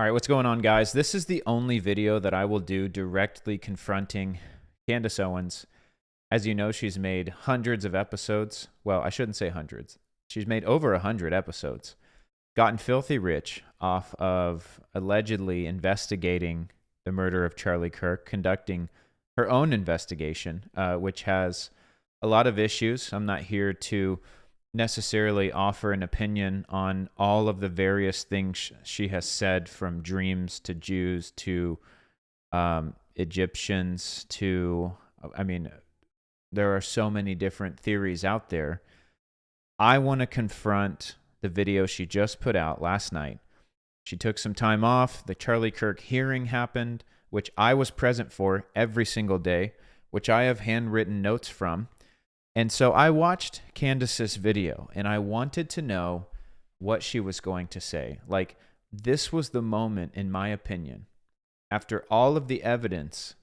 All right, what's going on, guys? This is the only video that I will do directly confronting Candace Owens. As you know, she's made hundreds of episodes. Well, I shouldn't say hundreds. She's made over 100 episodes, gotten filthy rich off of allegedly investigating the murder of Charlie Kirk, conducting her own investigation, which has a lot of issues. I'm not here to necessarily offer an opinion on all of the various things she has said, from dreams to Jews to Egyptians to, there are so many different theories out there. I want to confront the video she just put out last night. She took some time off. The Charlie Kirk hearing happened, which I was present for every single day, which I have handwritten notes from. And so I watched Candace's video, and I wanted to know what she was going to say. Like, this was the moment, in my opinion, after all of the evidence,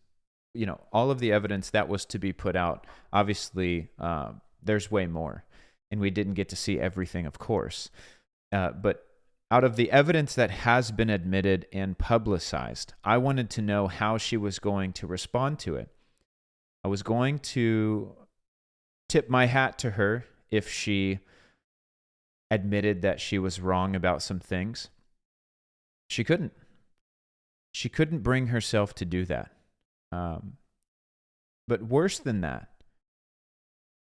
all of the evidence that was to be put out. Obviously, there's way more, and we didn't get to see everything, of course. But out of the evidence that has been admitted and publicized, I wanted to know how she was going to respond to it. I was going to tip my hat to her if she admitted that she was wrong about some things. She couldn't. She couldn't bring herself to do that. But worse than that,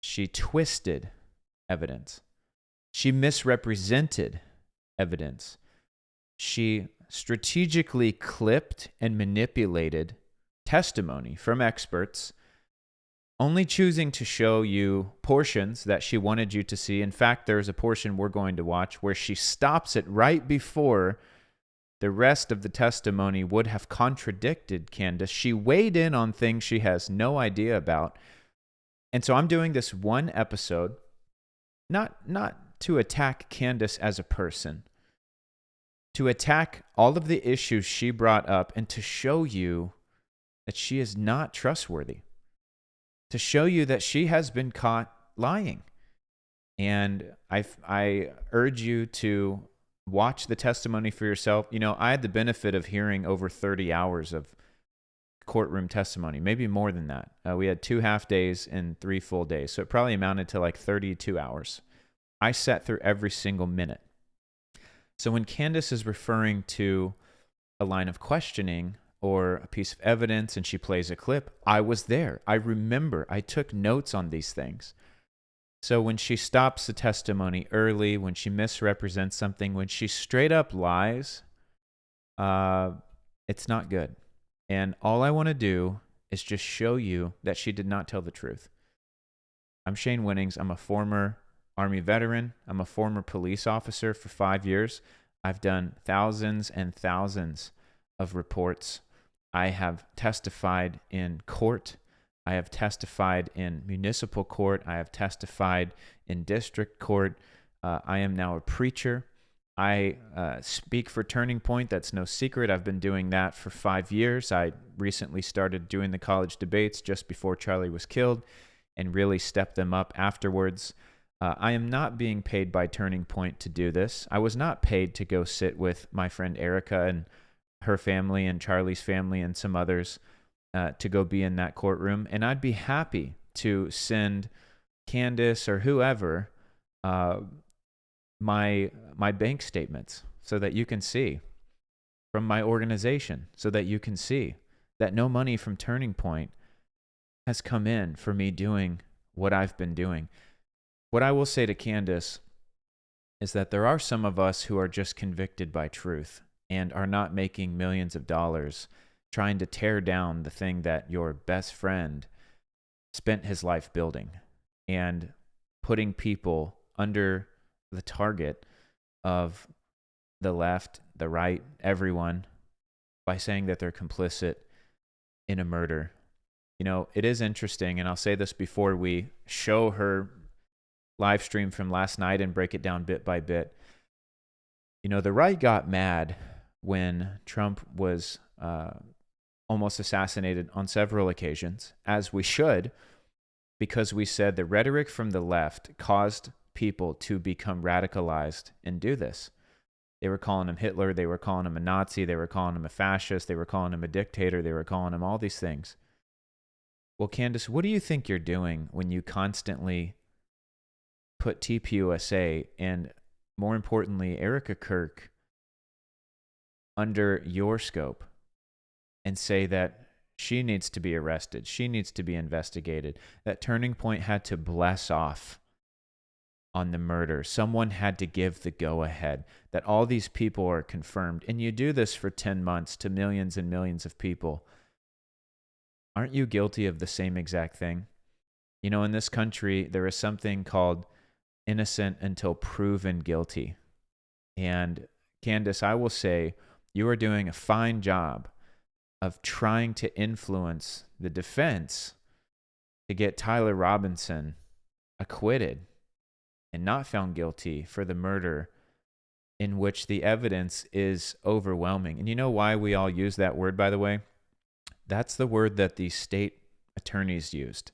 she twisted evidence. She misrepresented evidence. She strategically clipped and manipulated testimony from experts, only choosing to show you portions that she wanted you to see. In fact, there's a portion we're going to watch where she stops it right before the rest of the testimony would have contradicted Candace. She weighed in on things she has no idea about. And so I'm doing this one episode, not to attack Candace as a person, to attack all of the issues she brought up and to show you that she is not trustworthy, to show you that she has been caught lying. And I urge you to watch the testimony for yourself. I had the benefit of hearing over 30 hours of courtroom testimony, maybe more than that. We had 2 half days and 3 full days, so it probably amounted to like 32 hours. I sat through every single minute. So when Candace is referring to a line of questioning or a piece of evidence and she plays a clip, I was there. I remember. I took notes on these things. So when she stops the testimony early, when she misrepresents something, when she straight up lies, it's not good. And all I want to do is just show you that she did not tell the truth. I'm Shane Winnings. I'm a former Army veteran. I'm a former police officer for 5 years. I've done thousands and thousands of reports. I have testified in court. I have testified in municipal court. I have testified in district court. I am now a preacher. I speak for Turning Point. That's no secret. I've been doing that for 5 years. I recently started doing the college debates just before Charlie was killed and really stepped them up afterwards. I am not being paid by Turning Point to do this. I was not paid to go sit with my friend Erica and her family and Charlie's family and some others to go be in that courtroom. And I'd be happy to send Candace or whoever my bank statements so that you can see, from my organization, so that you can see that no money from Turning Point has come in for me doing what I've been doing. What I will say to Candace is that there are some of us who are just convicted by truth and are not making millions of dollars trying to tear down the thing that your best friend spent his life building, and putting people under the target of the left, the right, everyone, by saying that they're complicit in a murder. It is interesting, and I'll say this before we show her live stream from last night and break it down bit by bit. The right got mad when Trump was almost assassinated on several occasions, as we should, because we said the rhetoric from the left caused people to become radicalized and do this. They were calling him Hitler. They were calling him a Nazi. They were calling him a fascist. They were calling him a dictator. They were calling him all these things. Well, Candace, what do you think you're doing when you constantly put TPUSA and, more importantly, Erica Kirk under your scope and say that she needs to be arrested, she needs to be investigated, that Turning Point had to bless off on the murder, someone had to give the go-ahead, that all these people are confirmed, and you do this for 10 months to millions and millions of people? Aren't you guilty of the same exact thing? You know, in this country, there is something called innocent until proven guilty. And Candace, I will say, you are doing a fine job of trying to influence the defense to get Tyler Robinson acquitted and not found guilty for the murder in which the evidence is overwhelming. And you know why we all use that word, by the way? That's the word that the state attorneys used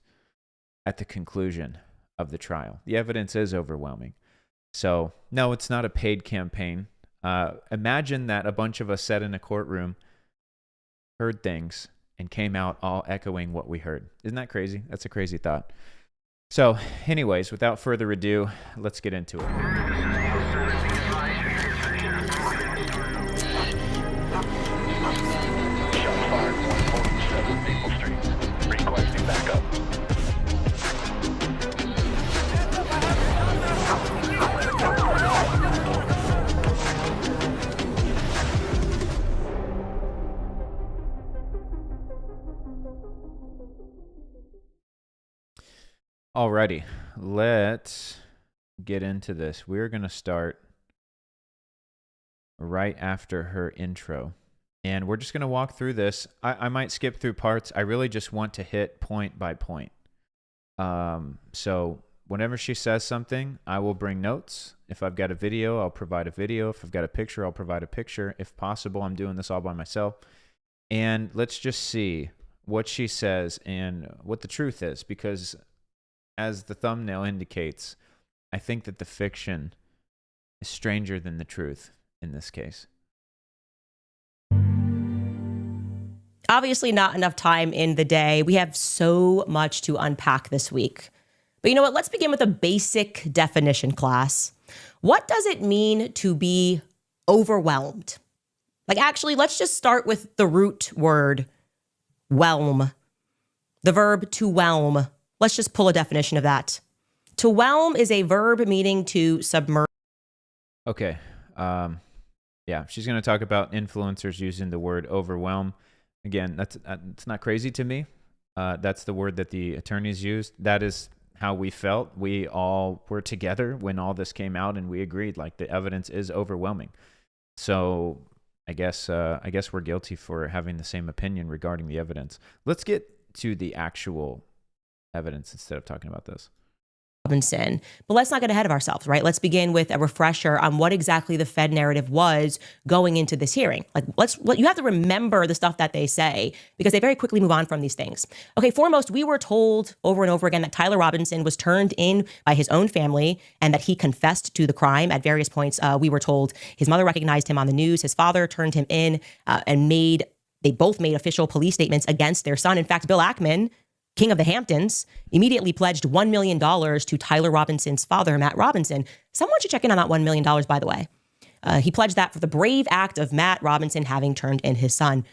at the conclusion of the trial. The evidence is overwhelming. So, no, it's not a paid campaign. Imagine that a bunch of us sat in a courtroom, heard things, and came out all echoing what we heard. Isn't that crazy? That's a crazy thought. So, anyways, without further ado, let's get into it. Requesting backup. Alrighty, let's get into this. We're going to start right after her intro. And we're just going to walk through this. I might skip through parts. I really just want to hit point by point. So whenever she says something, I will bring notes. If I've got a video, I'll provide a video. If I've got a picture, I'll provide a picture. If possible, I'm doing this all by myself. And let's just see what she says and what the truth is, because as the thumbnail indicates, I think that the fiction is stranger than the truth in this case. Obviously not enough time in the day. We have so much to unpack this week. But you know what? Let's begin with a basic definition, class. What does it mean to be overwhelmed? Like, actually, let's just start with the root word, whelm. The verb to whelm. Let's just pull a definition of that. To whelm is a verb meaning to submerge. Okay. Yeah, she's going to talk about influencers using the word overwhelm. Again, it's not crazy to me. That's the word that the attorneys used. That is how we felt. We all were together when all this came out, and we agreed, like, the evidence is overwhelming. So I guess we're guilty for having the same opinion regarding the evidence. Let's get to the actual evidence instead of talking about this. Robinson. But let's not get ahead of ourselves, right? Let's begin with a refresher on what exactly the Fed narrative was going into this hearing. Like, you have to remember the stuff that they say, because they very quickly move on from these things. Okay, foremost, we were told over and over again that Tyler Robinson was turned in by his own family and that he confessed to the crime at various points. We were told his mother recognized him on the news. His father turned him in and they both made official police statements against their son. In fact, Bill Ackman, King of the Hamptons, immediately pledged $1 million to Tyler Robinson's father, Matt Robinson. Someone should check in on that $1 million, by the way. He pledged that for the brave act of Matt Robinson having turned in his son.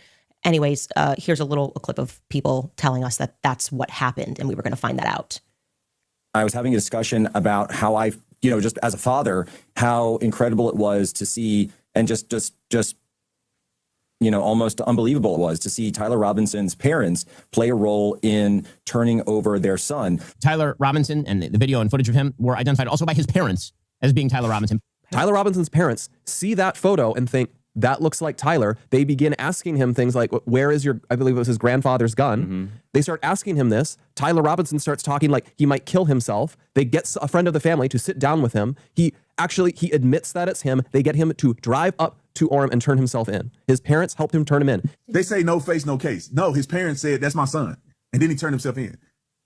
Anyways, here's a clip of people telling us that that's what happened, and we were going to find that out. I was having a discussion about how I, just as a father, how incredible it was to see, and just almost unbelievable it was to see Tyler Robinson's parents play a role in turning over their son. Tyler Robinson and the video and footage of him were identified also by his parents as being Tyler Robinson. Tyler Robinson's parents see that photo and think, that looks like Tyler. They begin asking him things like, where is I believe it was his grandfather's gun. Mm-hmm. They start asking him this. Tyler Robinson starts talking like he might kill himself. They get a friend of the family to sit down with him. He admits that it's him. They get him to drive up to Orem and turn himself in. His parents helped him turn him in. They say no face, no case. No, his parents said, that's my son. And then he turned himself in.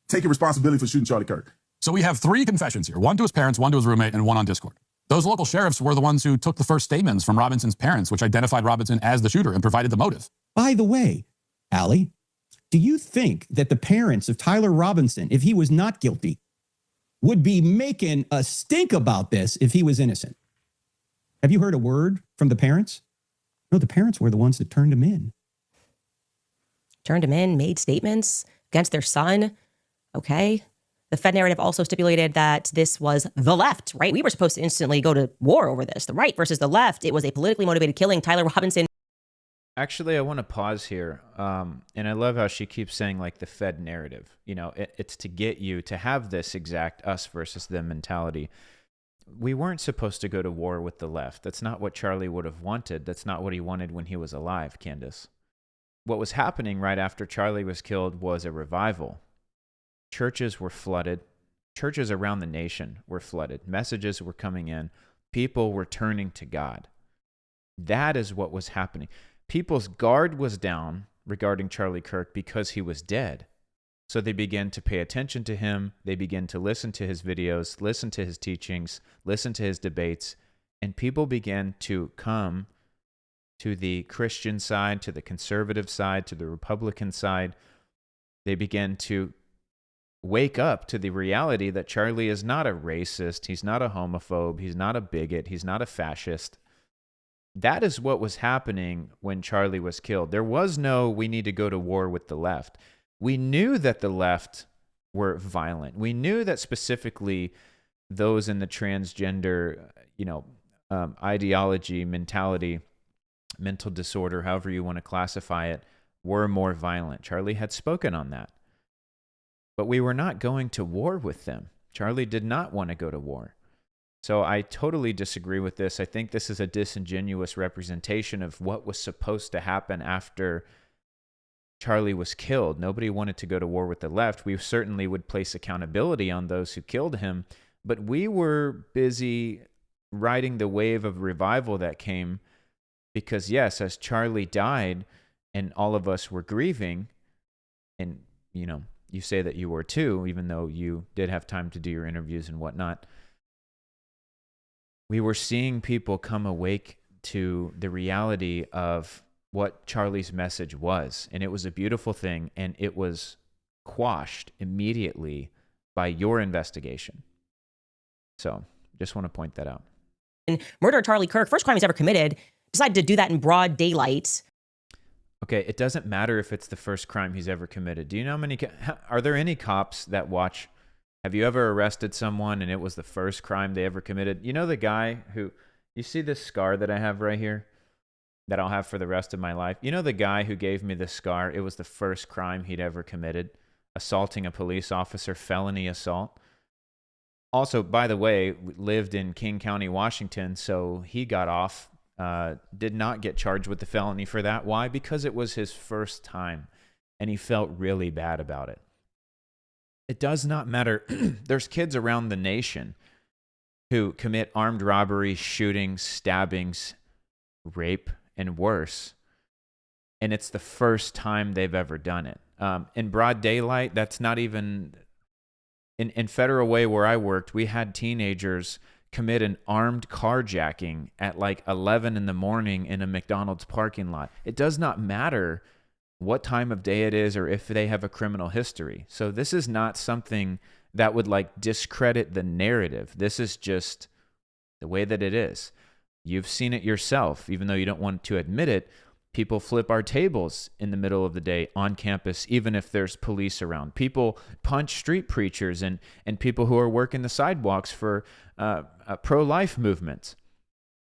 Taking responsibility for shooting Charlie Kirk. So we have 3 confessions here. 1 to his parents, 1 to his roommate, and 1 on Discord. Those local sheriffs were the ones who took the first statements from Robinson's parents, which identified Robinson as the shooter and provided the motive. By the way, Allie, do you think that the parents of Tyler Robinson, if he was not guilty, would be making a stink about this if he was innocent? Have you heard a word from the parents? No, the parents were the ones that turned him in. Turned him in, made statements against their son. Okay. The Fed narrative also stipulated that this was the left, right? We were supposed to instantly go to war over this. The right versus the left. It was a politically motivated killing. Tyler Robinson. Actually, I want to pause here. And I love how she keeps saying, like, the Fed narrative. You know, it's to get you to have this exact us versus them mentality. We weren't supposed to go to war with the left. That's not what Charlie would have wanted. That's not what he wanted when he was alive, Candace. What was happening right after Charlie was killed was a revival. Churches were flooded. Churches around the nation were flooded. Messages were coming in. People were turning to God. That is what was happening. People's guard was down regarding Charlie Kirk because he was dead. So they began to pay attention to him. They began to listen to his videos, listen to his teachings, listen to his debates, and people began to come to the Christian side, to the conservative side, to the Republican side. They began to wake up to the reality that Charlie is not a racist, he's not a homophobe, he's not a bigot, he's not a fascist. That is what was happening when Charlie was killed. There was no, we need to go to war with the left. We knew that the left were violent. We knew that specifically those in the transgender, ideology, mentality, mental disorder, however you want to classify it, were more violent. Charlie had spoken on that. But we were not going to war with them. Charlie did not want to go to war. So I totally disagree with this. I think this is a disingenuous representation of what was supposed to happen after Charlie was killed. Nobody wanted to go to war with the left. We certainly would place accountability on those who killed him, but we were busy riding the wave of revival that came because, yes, as Charlie died and all of us were grieving, and, you say that you were too, even though you did have time to do your interviews and whatnot. We were seeing people come awake to the reality of what Charlie's message was. And it was a beautiful thing. And it was quashed immediately by your investigation. So just want to point that out. And murder Charlie Kirk, first crime he's ever committed, decided to do that in broad daylight. Okay, it doesn't matter if it's the first crime he's ever committed. Do you know how many, are there any cops that watch, have you ever arrested someone and it was the first crime they ever committed? You know the guy who, you see this scar that I have right here that I'll have for the rest of my life? You know the guy who gave me this scar, it was the first crime he'd ever committed, assaulting a police officer, felony assault. Also, by the way, lived in King County, Washington, so he got off. Did not get charged with the felony for that. Why? Because it was his first time, and he felt really bad about it. It does not matter. There's kids around the nation who commit armed robbery, shootings, stabbings, rape, and worse, and it's the first time they've ever done it. In broad daylight, that's not even... In Federal Way, where I worked, we had teenagers commit an armed carjacking at like 11 in the morning in a McDonald's parking lot. It does not matter what time of day it is or if they have a criminal history. So this is not something that would like discredit the narrative. This is just the way that it is. You've seen it yourself, even though you don't want to admit it. People flip our tables in the middle of the day on campus, even if there's police around. People punch street preachers and people who are working the sidewalks for pro-life movements.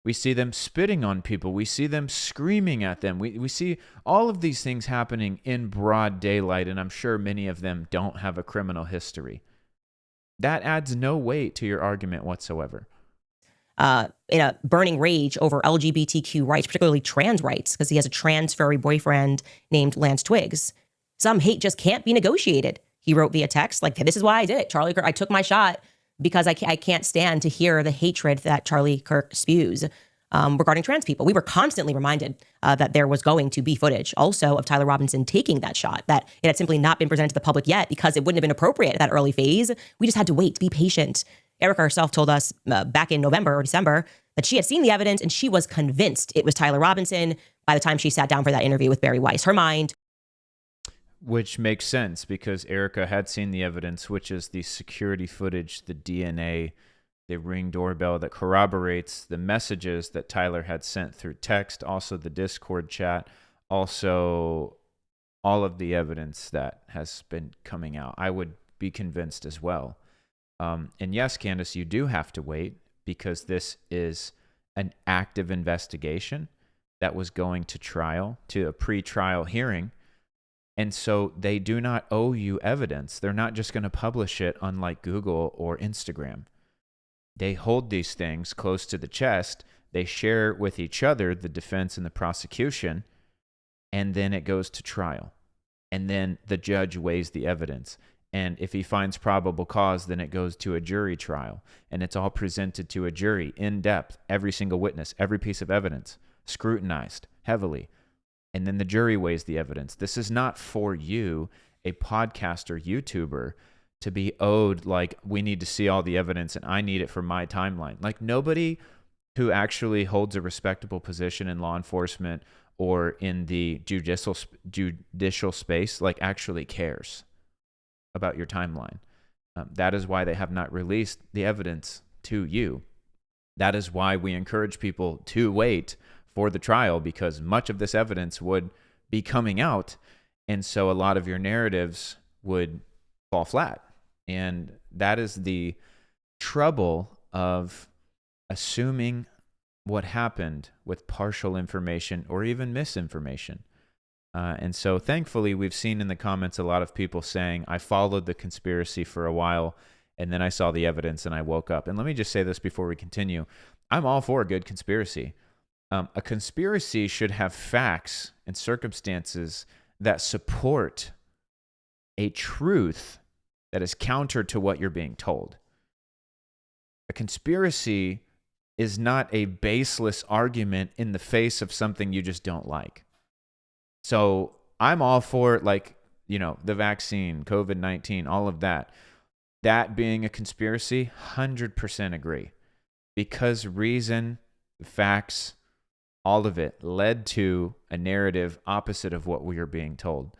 We see them spitting on people. We see them screaming at them. We see all of these things happening in broad daylight, and I'm sure many of them don't have a criminal history. That adds no weight to your argument whatsoever. In a burning rage over LGBTQ rights, particularly trans rights, because he has a trans furry boyfriend named Lance Twiggs. Some hate just can't be negotiated. He wrote via text, like, this is why I did it. Charlie Kirk, I took my shot because I can't stand to hear the hatred that Charlie Kirk spews. regarding trans people. We were constantly reminded that there was going to be footage also of Tyler Robinson taking that shot, that it had simply not been presented to the public yet because it wouldn't have been appropriate at that early phase. We just had to wait, be patient. Erica herself told us back in November or December that she had seen the evidence and she was convinced it was Tyler Robinson by the time she sat down for that interview with Barry Weiss. Her mind. Which makes sense because Erica had seen the evidence, which is the security footage, the DNA, the Ring doorbell that corroborates the messages that Tyler had sent through text, also the Discord chat, also all of the evidence that has been coming out. I would be convinced as well. And yes, Candace, you do have to wait because this is an active investigation that was going to trial, to a pre-trial hearing. And so they do not owe you evidence. They're not just going to publish it on like Google or Instagram. They hold these things close to the chest. They share with each other, the defense and the prosecution, and then it goes to trial. And then the judge weighs the evidence. And if he finds probable cause, then it goes to a jury trial. And it's all presented to a jury in depth, every single witness, every piece of evidence, scrutinized heavily. And then the jury weighs the evidence. This is not for you, a podcaster, YouTuber, to be owed like we need to see all the evidence and I need it for my timeline. Like nobody who actually holds a respectable position in law enforcement or in the judicial space like actually cares about your timeline. That is why they have not released the evidence to you. That is why we encourage people to wait for the trial because much of this evidence would be coming out. And so a lot of your narratives would fall flat. And that is the trouble of assuming what happened with partial information or even misinformation. And so thankfully, we've seen in the comments a lot of people saying, I followed the conspiracy for a while, and then I saw the evidence and I woke up. And let me just say this before we continue. I'm all for a good conspiracy. A conspiracy should have facts and circumstances that support a truth that is counter to what you're being told. A conspiracy is not a baseless argument in the face of something you just don't like. So I'm all for the vaccine, COVID-19, all of that. That being a conspiracy, 100% agree. Because reason, facts, all of it led to a narrative opposite of what we are being told.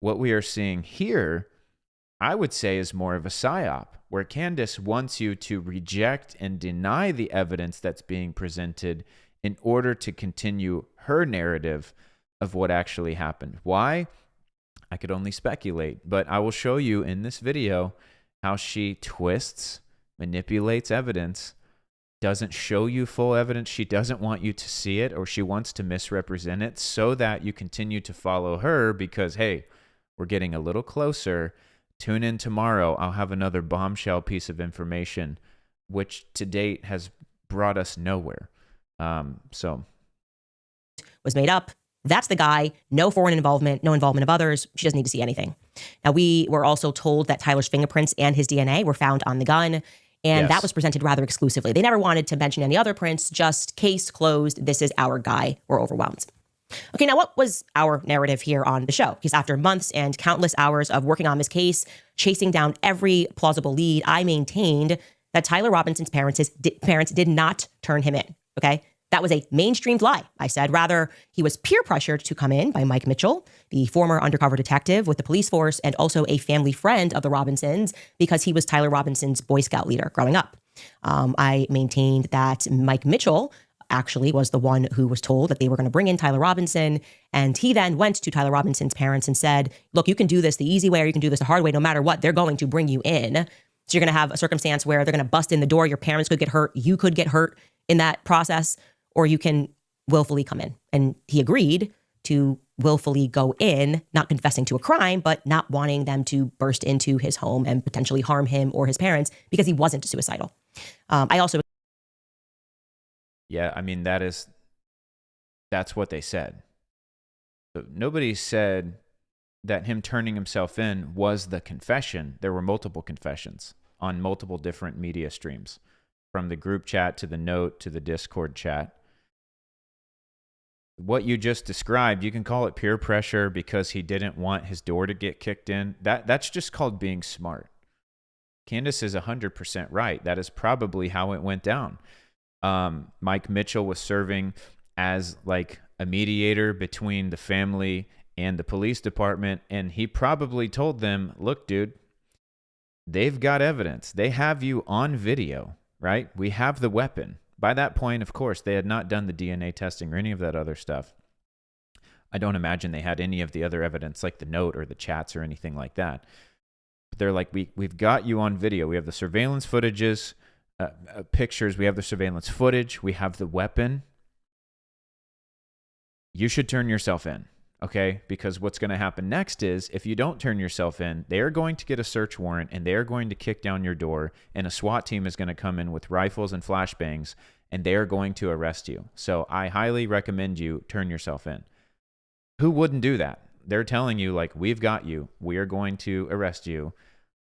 What we are seeing here, I would say, is more of a psyop, where Candace wants you to reject and deny the evidence that's being presented in order to continue her narrative of what actually happened. Why? I could only speculate, but I will show you in this video how she twists, manipulates evidence, doesn't show you full evidence. She doesn't want you to see it, or she wants to misrepresent it so that you continue to follow her because, hey, we're getting a little closer. Tune in tomorrow. I'll have another bombshell piece of information, which to date has brought us nowhere. Was made up. That's the guy. No foreign involvement, no involvement of others. She doesn't need to see anything. Now, we were also told that Tyler's fingerprints and his DNA were found on the gun, and that was presented rather exclusively. They never wanted to mention any other prints, just case closed. This is our guy. We're overwhelmed. Okay, now what was our narrative here on the show? Because after months and countless hours of working on this case, chasing down every plausible lead, I maintained that Tyler Robinson's parents did not turn him in, okay? That was a mainstreamed lie, I said. Rather, he was peer pressured to come in by Mike Mitchell, the former undercover detective with the police force and also a family friend of the Robinsons because he was Tyler Robinson's Boy Scout leader growing up. I maintained that Mike Mitchell actually was the one who was told that they were going to bring in Tyler Robinson. And he then went to Tyler Robinson's parents and said, look, you can do this the easy way or you can do this the hard way. No matter what, they're going to bring you in. So you're going to have a circumstance where they're going to bust in the door. Your parents could get hurt. You could get hurt in that process, or you can willfully come in. And he agreed to willfully go in, not confessing to a crime, but not wanting them to burst into his home and potentially harm him or his parents because he wasn't suicidal. Yeah, I mean, that's what they said. So nobody said that him turning himself in was the confession. There were multiple confessions on multiple different media streams, from the group chat to the note to the Discord chat. what you just described, you can call it peer pressure because he didn't want his door to get kicked in. That's just called being smart. Candace is 100% right. That is probably how it went down. Mike Mitchell was serving as like a mediator between the family and the police department, and he probably told them, look, dude, they've got evidence. They have you on video, right? We have the weapon. By that point, of course, they had not done the DNA testing or any of that other stuff. I don't imagine they had any of the other evidence like the note or the chats or anything like that. But they're like, we've got you on video. We have the surveillance footages, pictures. We have the surveillance footage. We have the weapon. You should turn yourself in, okay? Because what's going to happen next is if you don't turn yourself in, they're going to get a search warrant and they're going to kick down your door, and a SWAT team is going to come in with rifles and flashbangs, and they are going to arrest you. So I highly recommend you turn yourself in. Who wouldn't do that? They're telling you, like, we've got you. We are going to arrest you.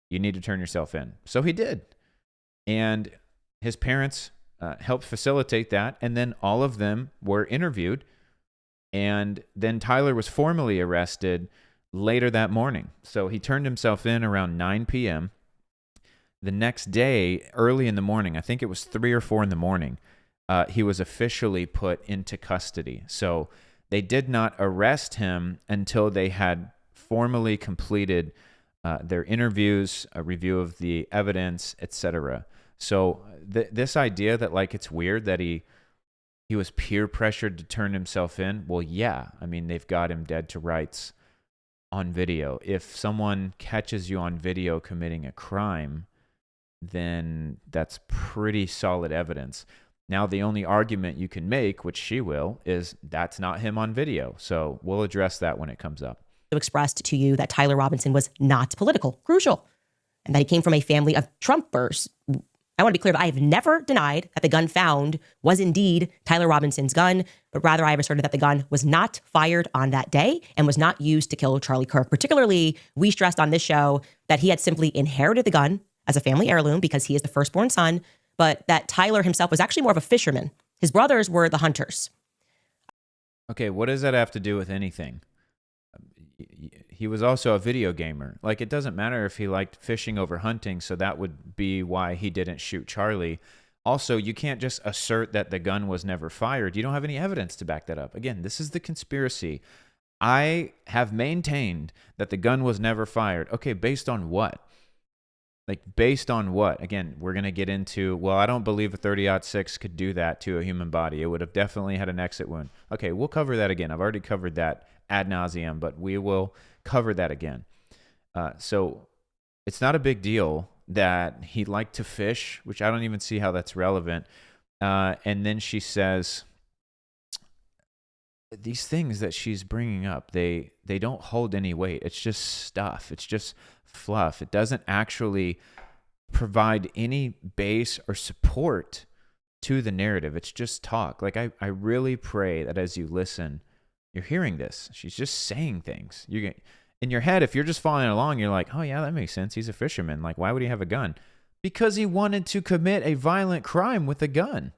You need to turn yourself in. So he did. And his parents helped facilitate that, and then all of them were interviewed. And then Tyler was formally arrested later that morning. So he turned himself in around 9 p.m. The next day, early in the morning, I think it was 3 or 4 in the morning, he was officially put into custody. So they did not arrest him until they had formally completed their interviews, a review of the evidence, etc. So this idea that like it's weird that he was peer pressured to turn himself in. Well, yeah. I mean, they've got him dead to rights on video. If someone catches you on video committing a crime, then that's pretty solid evidence. Now, the only argument you can make, which she will, is that's not him on video. So we'll address that when it comes up. Expressed to you that Tyler Robinson was not political, crucial, and that he came from a family of Trumpers. I want to be clear, but I have never denied that the gun found was indeed Tyler Robinson's gun, but rather I have asserted that the gun was not fired on that day and was not used to kill Charlie Kirk. Particularly, we stressed on this show that he had simply inherited the gun as a family heirloom because he is the firstborn son, but that Tyler himself was actually more of a fisherman. His brothers were the hunters. Okay, what does that have to do with anything? He was also a video gamer. Like, it doesn't matter if he liked fishing over hunting, so that would be why he didn't shoot Charlie. Also, you can't just assert that the gun was never fired. You don't have any evidence to back that up. Again, this is the conspiracy. I have maintained that the gun was never fired. Okay, based on what? Like, based on what? Again, we're going to get into, well, I don't believe a 30-06 could do that to a human body. It would have definitely had an exit wound. Okay, we'll cover that again. I've already covered that ad nauseum, but we will cover that again. So it's not a big deal that he liked to fish, which I don't even see how that's relevant. And then she says, these things that she's bringing up, they don't hold any weight. It's just stuff. It's just fluff. It doesn't actually provide any base or support to the narrative. It's just talk. Like, I really pray that as you listen, you're hearing this. She's just saying things. In your head, if you're just following along, you're like, oh yeah, that makes sense. He's a fisherman. Like, why would he have a gun? Because he wanted to commit a violent crime with a gun.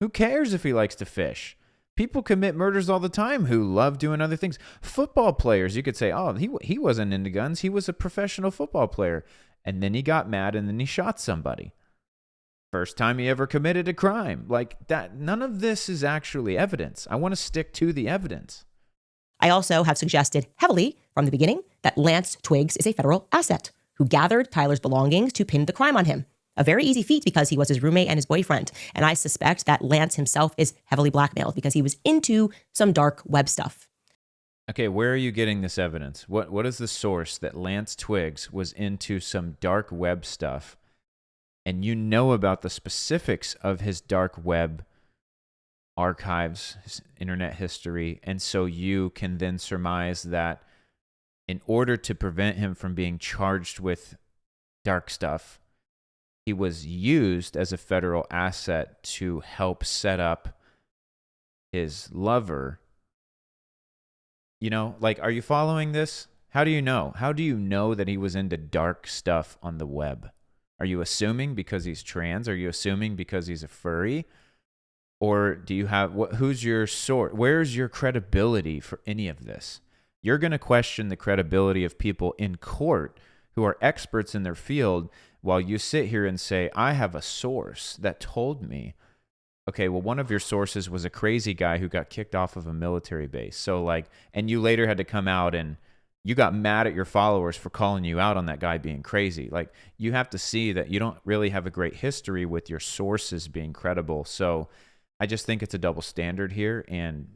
Who cares if he likes to fish? People commit murders all the time who love doing other things. Football players, you could say, oh, he wasn't into guns. He was a professional football player. And then he got mad and then he shot somebody. First time he ever committed a crime. Like that, none of this is actually evidence. I want to stick to the evidence. I also have suggested heavily from the beginning that Lance Twiggs is a federal asset who gathered Tyler's belongings to pin the crime on him. A very easy feat because he was his roommate and his boyfriend. And I suspect that Lance himself is heavily blackmailed because he was into some dark web stuff. Okay, where are you getting this evidence? What is the source that Lance Twiggs was into some dark web stuff? And you know about the specifics of his dark web archives, his internet history, and so you can then surmise that in order to prevent him from being charged with dark stuff, he was used as a federal asset to help set up his lover. You know, like, are you following this? How do you know? How do you know that he was into dark stuff on the web? Are you assuming because he's trans? Are you assuming because he's a furry? Or do you have who's your source? Where's your credibility for any of this? You're going to question the credibility of people in court who are experts in their field while you sit here and say, I have a source that told me. Okay, well, one of your sources was a crazy guy who got kicked off of a military base. So like, and you later had to come out and you got mad at your followers for calling you out on that guy being crazy. Like, you have to see that you don't really have a great history with your sources being credible. So I just think it's a double standard here, and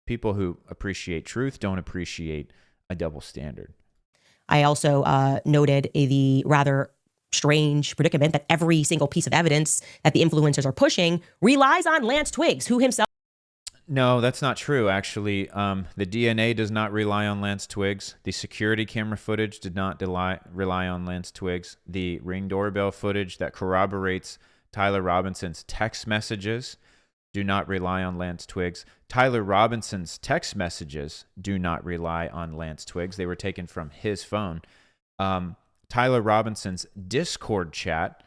people who appreciate truth don't appreciate a double standard. I also noted the rather strange predicament that every single piece of evidence that the influencers are pushing relies on Lance Twiggs, who himself. No, that's not true, actually. The DNA does not rely on Lance Twiggs. The security camera footage did not rely on Lance Twiggs. The Ring doorbell footage that corroborates Tyler Robinson's text messages do not rely on Lance Twiggs. Tyler Robinson's text messages do not rely on Lance Twiggs. They were taken from his phone. Tyler Robinson's Discord chat,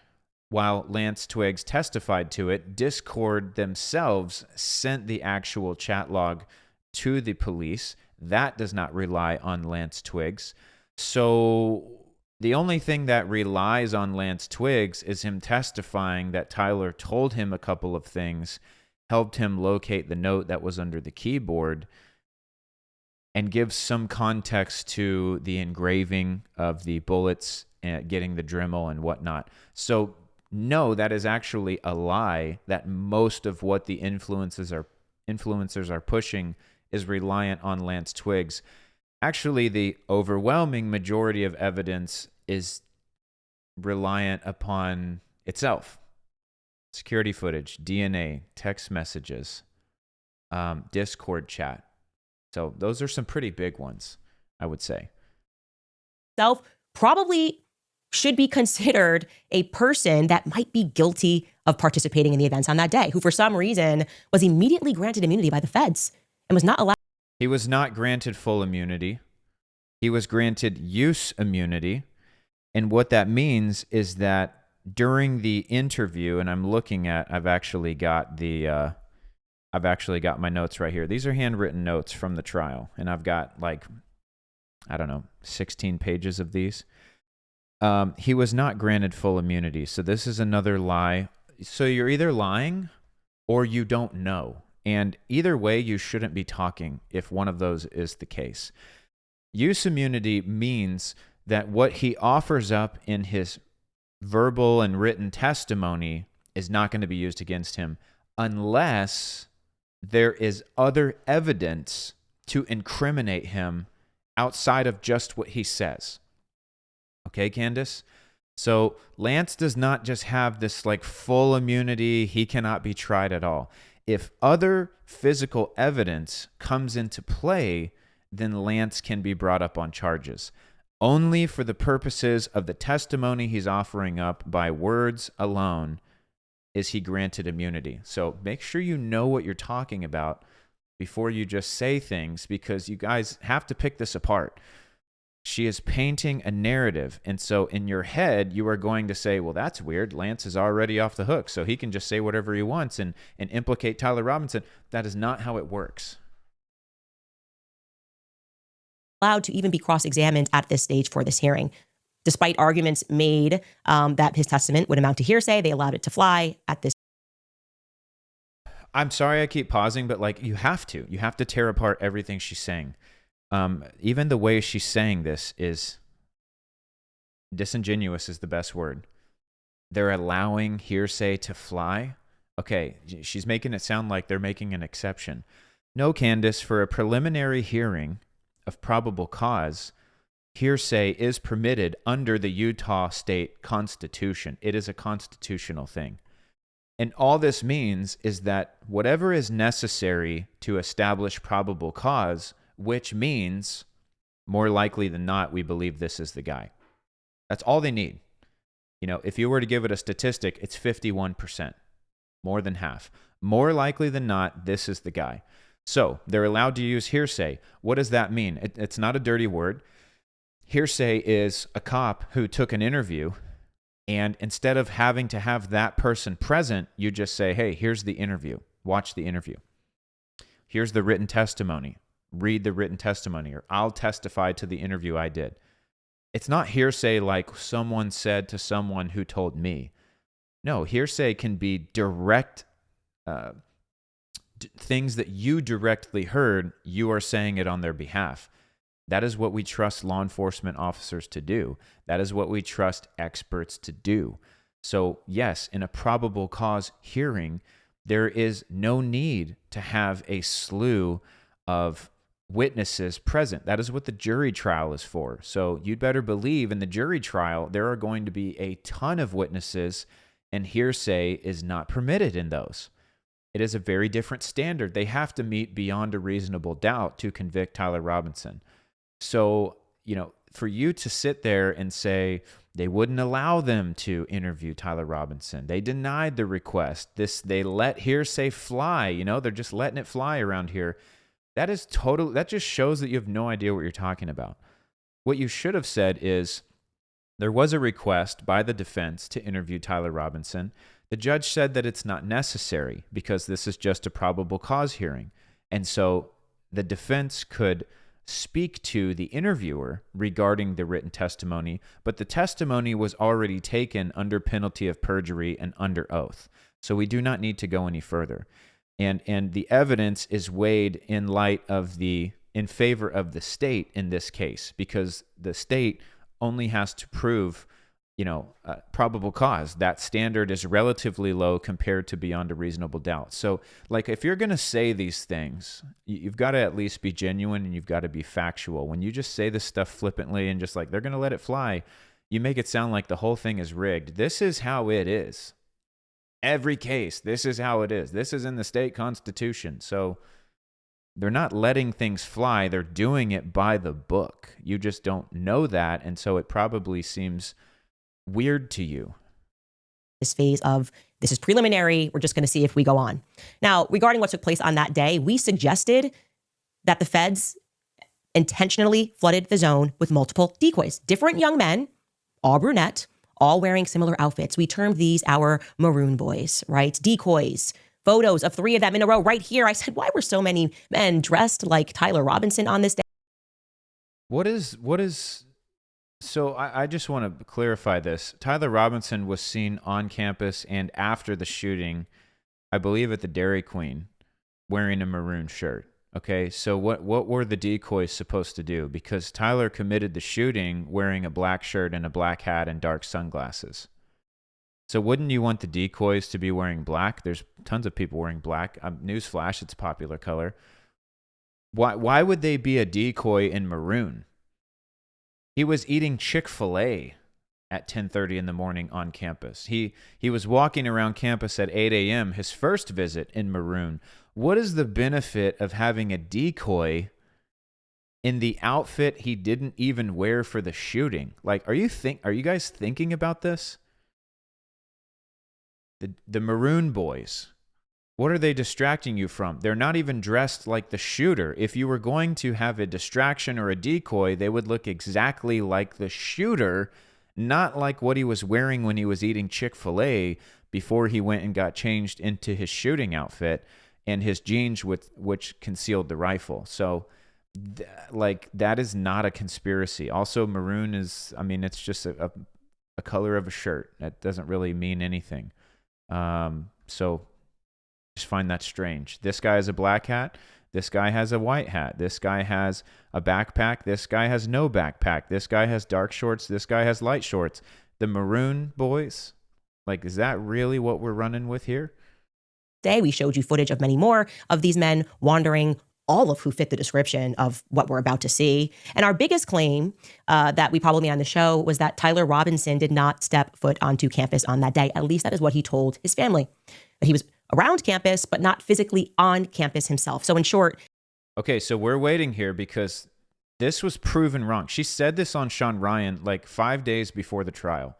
while Lance Twiggs testified to it, Discord themselves sent the actual chat log to the police. That does not rely on Lance Twiggs. So the only thing that relies on Lance Twiggs is him testifying that Tyler told him a couple of things, helped him locate the note that was under the keyboard, and gives some context to the engraving of the bullets and getting the Dremel and whatnot. So no, that is actually a lie, that most of what the influencers are pushing is reliant on Lance Twiggs. Actually, the overwhelming majority of evidence is reliant upon itself. Security footage, DNA, text messages, Discord chat. So those are some pretty big ones, I would say. Probably should be considered a person that might be guilty of participating in the events on that day, who for some reason was immediately granted immunity by the feds and was not allowed. He was not granted full immunity. He was granted use immunity. And what that means is that during the interview, and I've actually got my notes right here. These are handwritten notes from the trial, and I've got 16 pages of these. He was not granted full immunity. So this is another lie. So you're either lying or you don't know. And either way, you shouldn't be talking if one of those is the case. Use immunity means that what he offers up in his verbal and written testimony is not going to be used against him unless there is other evidence to incriminate him outside of just what he says. Okay, Candace? So Lance does not just have this full immunity. He cannot be tried at all. If other physical evidence comes into play, then Lance can be brought up on charges. Only for the purposes of the testimony he's offering up by words alone is he granted immunity. So make sure you know what you're talking about before you just say things, because you guys have to pick this apart. She is painting a narrative, and so in your head, you are going to say, well, that's weird. Lance is already off the hook, so he can just say whatever he wants and implicate Tyler Robinson. That is not how it works. Allowed to even be cross-examined at this stage for this hearing. Despite arguments made that his testament would amount to hearsay, they allowed it to fly at this. I'm sorry I keep pausing, but you have to tear apart everything she's saying. Even the way she's saying this is disingenuous is the best word. They're allowing hearsay to fly. Okay, she's making it sound like they're making an exception. No, Candace, for a preliminary hearing of probable cause, hearsay is permitted under the Utah State Constitution. It is a constitutional thing. And all this means is that whatever is necessary to establish probable cause, which means more likely than not, we believe this is the guy. That's all they need. If you were to give it a statistic, it's 51%, more than half. More likely than not, this is the guy. So they're allowed to use hearsay. What does that mean? It's not a dirty word. Hearsay is a cop who took an interview, and instead of having to have that person present, you just say, hey, here's the interview. Watch the interview. Here's the written testimony. Read the written testimony, or I'll testify to the interview I did. It's not hearsay like someone said to someone who told me. No, hearsay can be direct things that you directly heard, you are saying it on their behalf. That is what we trust law enforcement officers to do. That is what we trust experts to do. So yes, in a probable cause hearing, there is no need to have a slew of witnesses present. That is what the jury trial is for. So you'd better believe in the jury trial, there are going to be a ton of witnesses, and hearsay is not permitted in those. It is a very different standard. They have to meet beyond a reasonable doubt to convict Tyler Robinson. So, for you to sit there and say they wouldn't allow them to interview Tyler Robinson, they denied the request, they let hearsay fly, they're just letting it fly around here. That just shows that you have no idea what you're talking about. What you should have said is there was a request by the defense to interview Tyler Robinson. The judge said that it's not necessary because this is just a probable cause hearing. And so the defense could speak to the interviewer regarding the written testimony, but the testimony was already taken under penalty of perjury and under oath. So we do not need to go any further. And the evidence is weighed in favor of the state in this case, because the state only has to prove probable cause. That standard is relatively low compared to beyond a reasonable doubt. So, if you're going to say these things, you've got to at least be genuine and you've got to be factual. When you just say this stuff flippantly and just they're going to let it fly, you make it sound like the whole thing is rigged. This is how it is. Every case, this is how it is. This is in the state constitution. So they're not letting things fly. They're doing it by the book. You just don't know that. And so it probably seems weird to you. This phase of this is preliminary. We're just going to see if we go on. Now, regarding what took place on that day, we suggested that the feds intentionally flooded the zone with multiple decoys, different young men, all brunette, all wearing similar outfits. We termed these our maroon boys, right? Decoys. Photos of 3 of them in a row right here. I said, why were so many men dressed like Tyler Robinson on this day? So I just want to clarify this. Tyler Robinson was seen on campus and after the shooting, I believe at the Dairy Queen, wearing a maroon shirt. Okay, so what were the decoys supposed to do? Because Tyler committed the shooting wearing a black shirt and a black hat and dark sunglasses. So wouldn't you want the decoys to be wearing black? There's tons of people wearing black. Newsflash, it's a popular color. Why would they be a decoy in maroon? He was eating Chick-fil-A at 10:30 in the morning on campus. He was walking around campus at 8 a.m., his first visit in maroon. What is the benefit of having a decoy in the outfit he didn't even wear for the shooting? Are you guys thinking about this? The maroon boys, what are they distracting you from? They're not even dressed like the shooter. If you were going to have a distraction or a decoy, they would look exactly like the shooter, not like what he was wearing when he was eating Chick-fil-A before he went and got changed into his shooting outfit and his jeans which concealed the rifle. So that is not a conspiracy. Also, maroon is, it's just a color of a shirt. That doesn't really mean anything. So just find that strange. This guy has a black hat. This guy has a white hat. This guy has a backpack. This guy has no backpack. This guy has dark shorts. This guy has light shorts. The maroon boys, is that really what we're running with here? Today, we showed you footage of many more of these men wandering, all of who fit the description of what we're about to see. And our biggest claim that we probably made on the show was that Tyler Robinson did not step foot onto campus on that day. At least that is what he told his family. That he was around campus, but not physically on campus himself. So in short. Okay, so we're waiting here because this was proven wrong. She said this on Sean Ryan 5 days before the trial.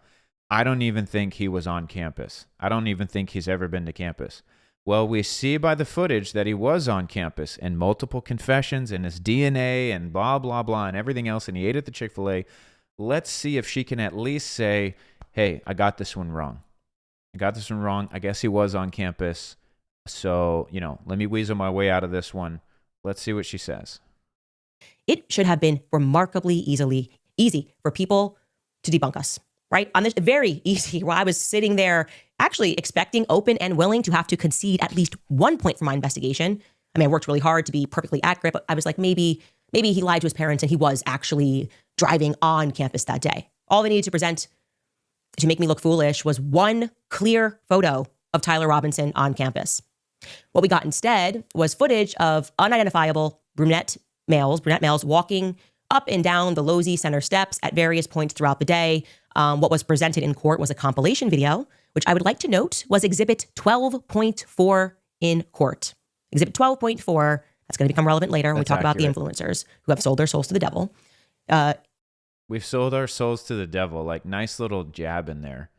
I don't even think he was on campus. I don't even think he's ever been to campus. Well, we see by the footage that he was on campus and multiple confessions and his DNA and blah, blah, blah, and everything else, and he ate at the Chick-fil-A. Let's see if she can at least say, hey, I got this one wrong. I guess he was on campus. So, let me weasel my way out of this one. Let's see what she says. It should have been remarkably easy for people to debunk us, right? On this, very easy. While I was sitting there actually expecting, open and willing to have to concede at least 1 point for my investigation. I worked really hard to be perfectly accurate, but I was like, maybe he lied to his parents and he was actually driving on campus that day. All they needed to present to make me look foolish was one clear photo of Tyler Robinson on campus. What we got instead was footage of unidentifiable brunette males walking up and down the Losey Center steps at various points throughout the day. What was presented in court was a compilation video, which I would like to note was Exhibit 12.4 in court. Exhibit 12.4, that's going to become relevant later when we talk about the influencers who have sold their souls to the devil. We've sold our souls to the devil. Like, nice little jab in there.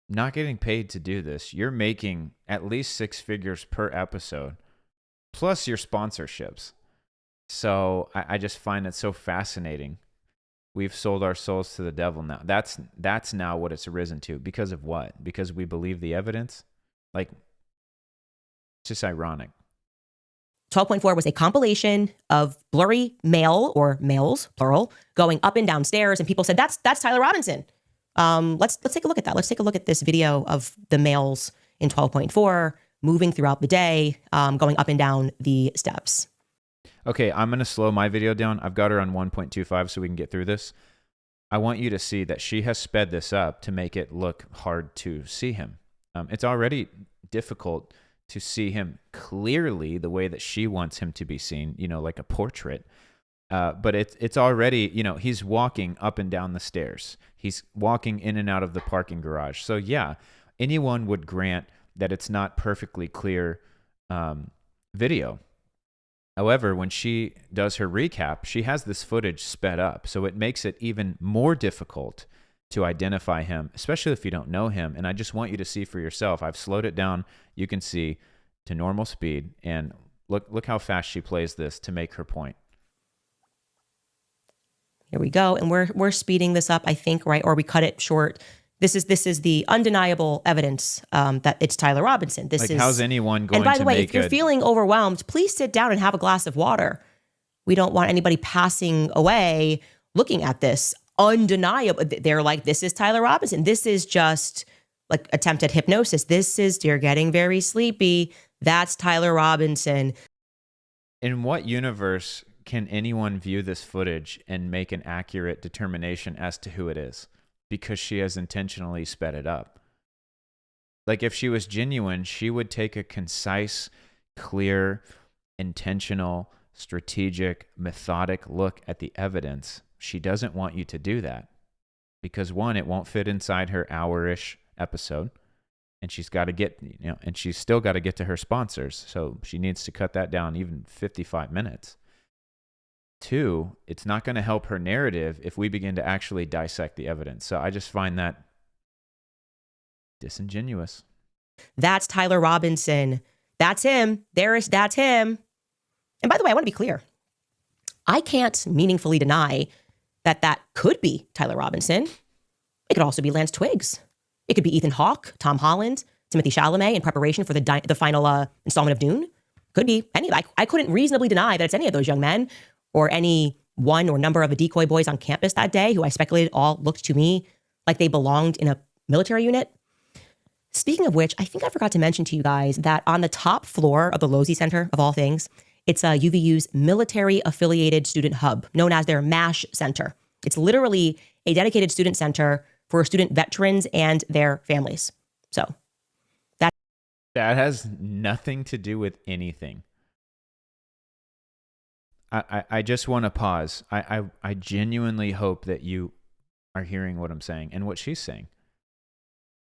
Not getting paid to do this. You're making at least 6 figures per episode, plus your sponsorships. So I just find it so fascinating. We've sold our souls to the devil now. That's now what it's arisen to. Because of what? Because we believe the evidence? Like, it's just ironic. 12.4 was a compilation of blurry males, plural, going up and down stairs, and people said, that's Tyler Robinson. Let's take a look at that. Let's take a look at this video of the males in 12.4 moving throughout the day, going up and down the steps. Okay, I'm going to slow my video down. I've got her on 1.25 so we can get through this. I want you to see that she has sped this up to make it look hard to see him. It's already difficult to see him clearly the way that she wants him to be seen, like a portrait. But it's already, he's walking up and down the stairs. He's walking in and out of the parking garage. So yeah, anyone would grant that it's not perfectly clear video. However, when she does her recap, she has this footage sped up. So it makes it even more difficult to identify him, especially if you don't know him. And I just want you to see for yourself. I've slowed it down. You can see to normal speed. And look how fast she plays this to make her point. Here we go. And we're speeding this up, I think, right? Or we cut it short. This is the undeniable evidence that it's Tyler Robinson. How's anyone going to And by the way, make if you're feeling overwhelmed, please sit down and have a glass of water. We don't want anybody passing away looking at this. Undeniable. They're like, this is Tyler Robinson. This is just like attempt at hypnosis. You're getting very sleepy. That's Tyler Robinson. In what universe can anyone view this footage and make an accurate determination as to who it is? Because she has intentionally sped it up. Like, if she was genuine, she would take a concise, clear, intentional, strategic, methodic look at the evidence. She doesn't want you to do that because, one, it won't fit inside her hour-ish episode, and she's got to get, and she's still got to get to her sponsors, so she needs to cut that down even 55 minutes. 2, it's not going to help her narrative if we begin to actually dissect the evidence. So I just find that disingenuous. That's Tyler Robinson. That's him. That's him. And by the way, I want to be clear. I can't meaningfully deny that could be Tyler Robinson. It could also be Lance Twiggs. It could be Ethan Hawke, Tom Holland, Timothy Chalamet in preparation for the final installment of Dune. Could be any. I couldn't reasonably deny that it's any of those young men or any one or number of the decoy boys on campus that day who I speculated all looked to me like they belonged in a military unit. Speaking of which, I think I forgot to mention to you guys that on the top floor of the Losey Center, of all things, it's UVU's military affiliated student hub, known as their MASH Center. It's literally a dedicated student center for student veterans and their families. So that has nothing to do with anything. I just want to pause. I genuinely hope that you are hearing what I'm saying and what she's saying.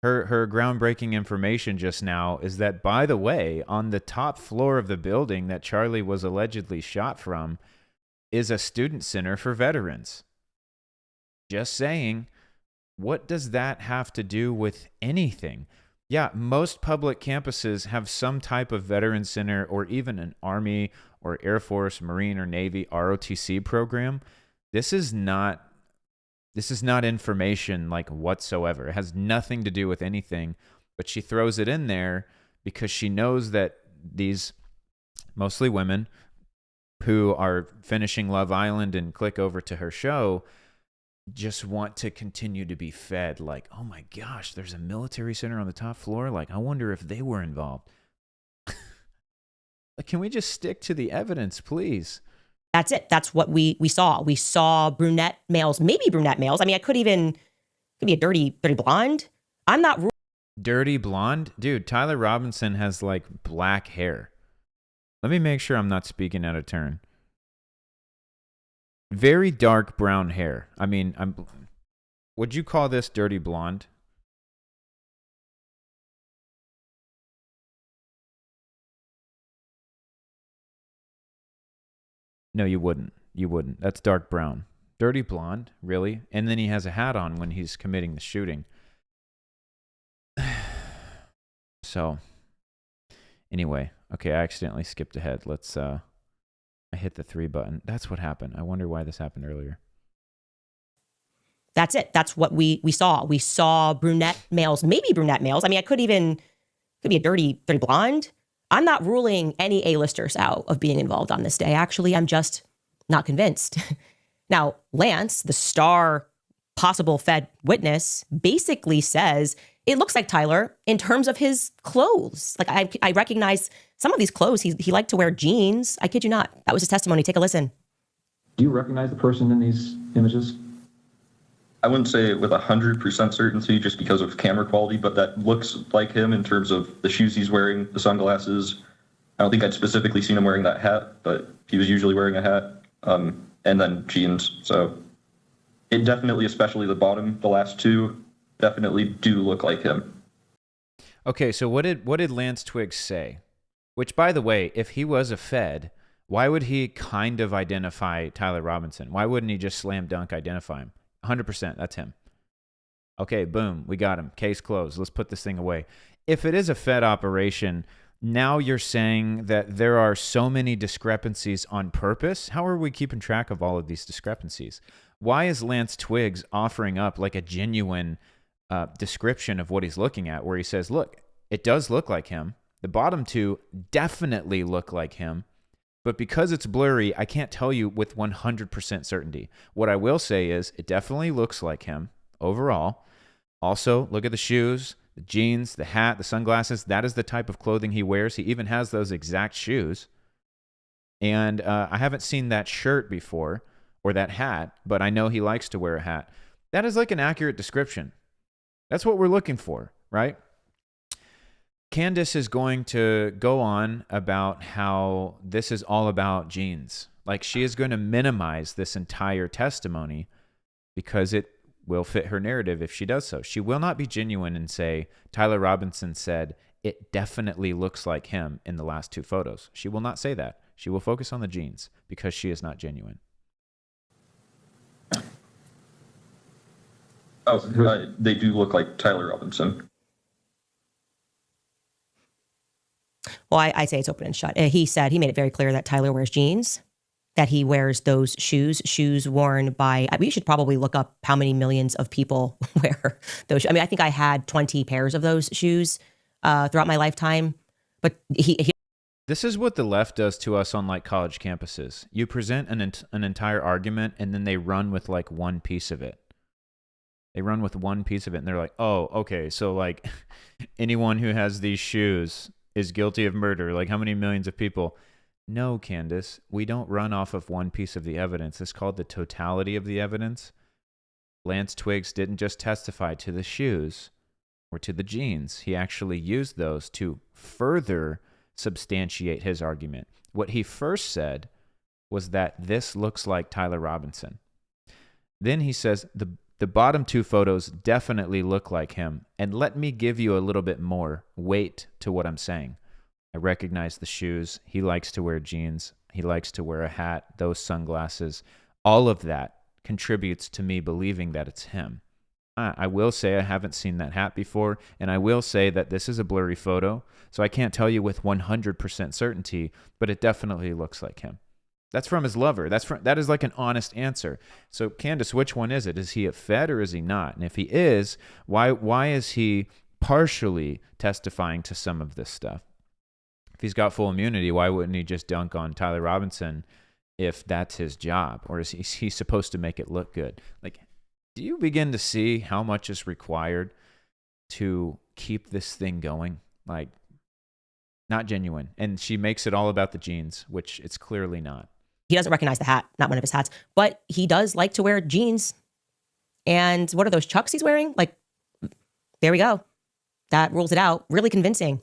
Her groundbreaking information just now is that, by the way, on the top floor of the building that Charlie was allegedly shot from is a student center for veterans. Just saying, what does that have to do with anything? Yeah, most public campuses have some type of veteran center or even an Army or Air Force, Marine, or Navy ROTC program. This is not information like whatsoever. It has nothing to do with anything, but she throws it in there because she knows that these mostly women who are finishing Love Island and click over to her show just want to continue to be fed. Like, oh my gosh, there's a military center on the top floor. Like, I wonder if they were involved. Like, can we just stick to the evidence, please? That's it. That's what we saw. We saw brunette males, maybe brunette males. I mean, could be a dirty blonde. I'm not Dirty blonde? Dude, Tyler Robinson has like black hair. Let me make sure I'm not speaking out of turn. Very dark brown hair. I mean, would you call this dirty blonde? No, you wouldn't. You wouldn't. That's dark brown. Dirty blonde, really? And then he has a hat on when he's committing the shooting. So, anyway, okay, I accidentally skipped ahead. I hit the 3 button. That's what happened. I wonder why this happened earlier. That's it. That's what we saw. We saw brunette males, maybe brunette males. I mean, could be a dirty blonde. I'm not ruling any A-listers out of being involved on this day. Actually, I'm just not convinced. Now, Lance, the star possible Fed witness, basically says it looks like Tyler in terms of his clothes. Like, I recognize some of these clothes. He liked to wear jeans. I kid you not. That was his testimony. Take a listen. Do you recognize the person in these images? I wouldn't say it with 100% certainty just because of camera quality, but that looks like him in terms of the shoes he's wearing, the sunglasses. I don't think I'd specifically seen him wearing that hat, but he was usually wearing a hat, and then jeans. So it definitely, especially the bottom, the last two, definitely do look like him. Okay, so what did Lance Twiggs say? Which, by the way, if he was a Fed, why would he kind of identify Tyler Robinson? Why wouldn't he just slam dunk identify him? 100%, that's him. Okay, boom, we got him. Case closed. Let's put this thing away. If it is a Fed operation, now you're saying that there are so many discrepancies on purpose. How are we keeping track of all of these discrepancies? Why is Lance Twiggs offering up like a genuine description of what he's looking at, where he says, look, it does look like him. The bottom two definitely look like him. But because it's blurry, I can't tell you with 100% certainty. What I will say is it definitely looks like him overall. Also, look at the shoes, the jeans, the hat, the sunglasses. That is the type of clothing he wears. He even has those exact shoes. And I haven't seen that shirt before or that hat, but I know he likes to wear a hat. That is like an accurate description. That's what we're looking for, right? Candace is going to go on about how this is all about jeans. Like, she is going to minimize this entire testimony because it will fit her narrative if she does so. She will not be genuine and say, Tyler Robinson said, it definitely looks like him in the last two photos. She will not say that. She will focus on the jeans because she is not genuine. Oh, they do look like Tyler Robinson. Well, I say it's open and shut. He made it very clear that Tyler wears jeans, that he wears those shoes worn by, we should probably look up how many millions of people wear those. I mean, I think I had 20 pairs of those shoes throughout my lifetime, but he This is what the left does to us on like college campuses. You present an entire argument and then they run with like one piece of it. They run with one piece of it and they're like, oh, okay, so like anyone who has these shoes is guilty of murder. Like, how many millions of people? No, Candace, we don't run off of one piece of the evidence. It's called the totality of the evidence. Lance Twiggs didn't just testify to the shoes or to the jeans. He actually used those to further substantiate his argument. What he first said was that this looks like Tyler Robinson. Then he says the bottom two photos definitely look like him. And let me give you a little bit more weight to what I'm saying. I recognize the shoes. He likes to wear jeans. He likes to wear a hat, those sunglasses. All of that contributes to me believing that it's him. I will say I haven't seen that hat before, and I will say that this is a blurry photo, so I can't tell you with 100% certainty, but it definitely looks like him. That's from his lover. That is like an honest answer. So, Candace, which one is it? Is he a Fed or is he not? And if he is, why is he partially testifying to some of this stuff? If he's got full immunity, why wouldn't he just dunk on Tyler Robinson if that's his job? Or is he supposed to make it look good? Like, do you begin to see how much is required to keep this thing going? Like, not genuine. And she makes it all about the jeans, which it's clearly not. He doesn't recognize the hat, not one of his hats, but he does like to wear jeans. And what are those Chucks he's wearing? Like, there we go. That rules it out. Really convincing.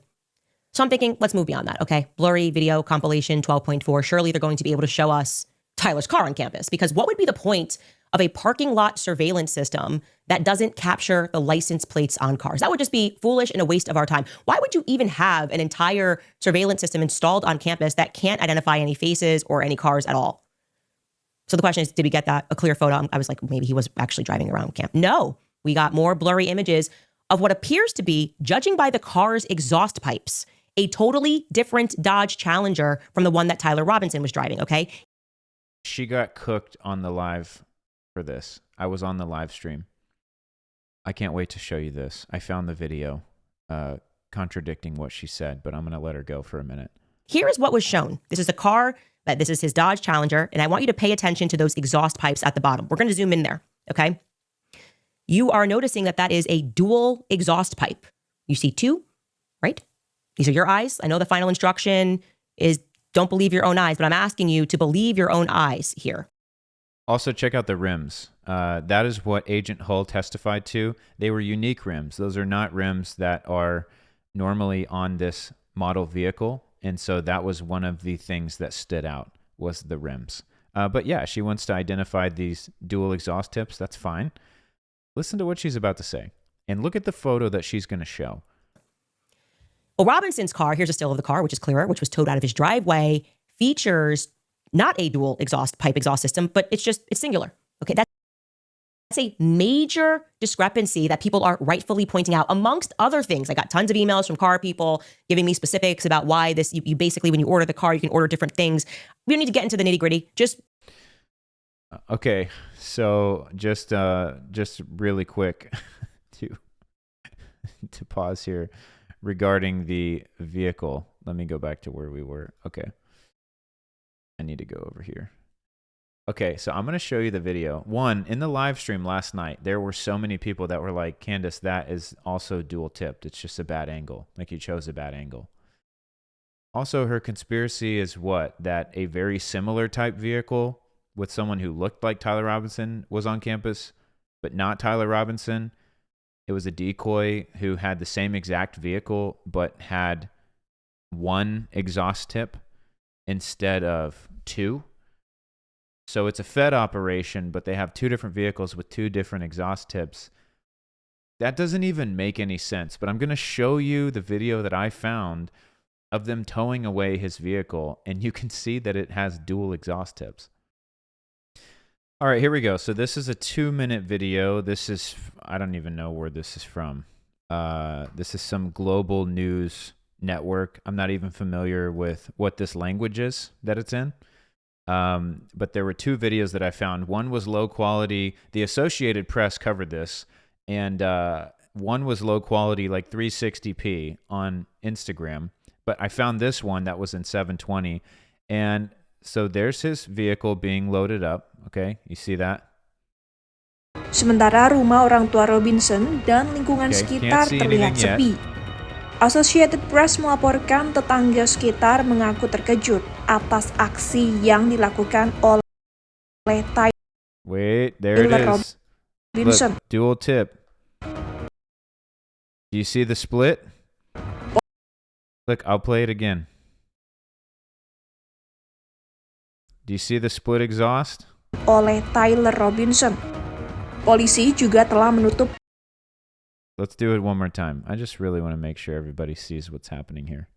So I'm thinking, let's move beyond that, okay? Blurry video compilation 12.4. Surely they're going to be able to show us Tyler's car on campus, because what would be the point of a parking lot surveillance system that doesn't capture the license plates on cars? That would just be foolish and a waste of our time. Why would you even have an entire surveillance system installed on campus that can't identify any faces or any cars at all? So the question is, did we get that a clear photo? I was like, maybe he was actually driving around camp. No, we got more blurry images of what appears to be, judging by the car's exhaust pipes, a totally different Dodge Challenger from the one that Tyler Robinson was driving, okay? She got cooked on the live for this. I was on the live stream. I can't wait to show you this. I found the video contradicting what she said, but I'm going to let her go for a minute. Here is what was shown. This is a car, this is his Dodge Challenger, and I want you to pay attention to those exhaust pipes at the bottom. We're going to zoom in there, okay? You are noticing that that is a dual exhaust pipe. You see two, right? These are your eyes. I know the final instruction is don't believe your own eyes, but I'm asking you to believe your own eyes here. Also, check out the rims. That is what Agent Hull testified to. They were unique rims. Those are not rims that are normally on this model vehicle. And so that was one of the things that stood out, was the rims. But yeah, she wants to identify these dual exhaust tips. That's fine. Listen to what she's about to say. And look at the photo that she's going to show. Well, Robinson's car, here's a still of the car, which is clearer, which was towed out of his driveway, features not a dual exhaust pipe exhaust system, but it's singular. Okay, that's a major discrepancy that people are rightfully pointing out, amongst other things. I got tons of emails from car people giving me specifics about why this, you basically, when you order the car, you can order different things. We don't need to get into the nitty gritty. Okay, so just really quick to pause here regarding the vehicle. Let me go back to where we were. Okay. I need to go over here. Okay, so I'm going to show you the video. One, in the live stream last night, there were so many people that were like, Candace, that is also dual tipped. It's just a bad angle. Like, you chose a bad angle. Also, her conspiracy is what? That a very similar type vehicle with someone who looked like Tyler Robinson was on campus, but not Tyler Robinson. It was a decoy who had the same exact vehicle, but had one exhaust tip instead of two. So it's a Fed operation, but they have two different vehicles with two different exhaust tips. That doesn't even make any sense, but I'm going to show you the video that I found of them towing away his vehicle, and you can see that it has dual exhaust tips. All right, here we go. So this is a 2-minute video. This is, I don't even know where this is from. This is some global news network. I'm not even familiar with what this language is that it's in. But there were two videos that I found. One was low quality. The Associated Press covered this. And one was low quality, like 360p on Instagram. But I found this one that was in 720. And so there's his vehicle being loaded up. Okay, you see that? Sementara rumah orang tua Robinson dan lingkungan sekitar terlihat sepi. Associated Press melaporkan tetangga sekitar mengaku terkejut atas aksi yang dilakukan oleh Tyler Wait, there it is. Robinson. Look, dual tip. Do you see the split? Look, I'll play it again. Do you see the split exhaust? Oleh Tyler Robinson. Polisi juga telah menutup. Let's do it one more time. I just really want to make sure everybody sees what's happening here.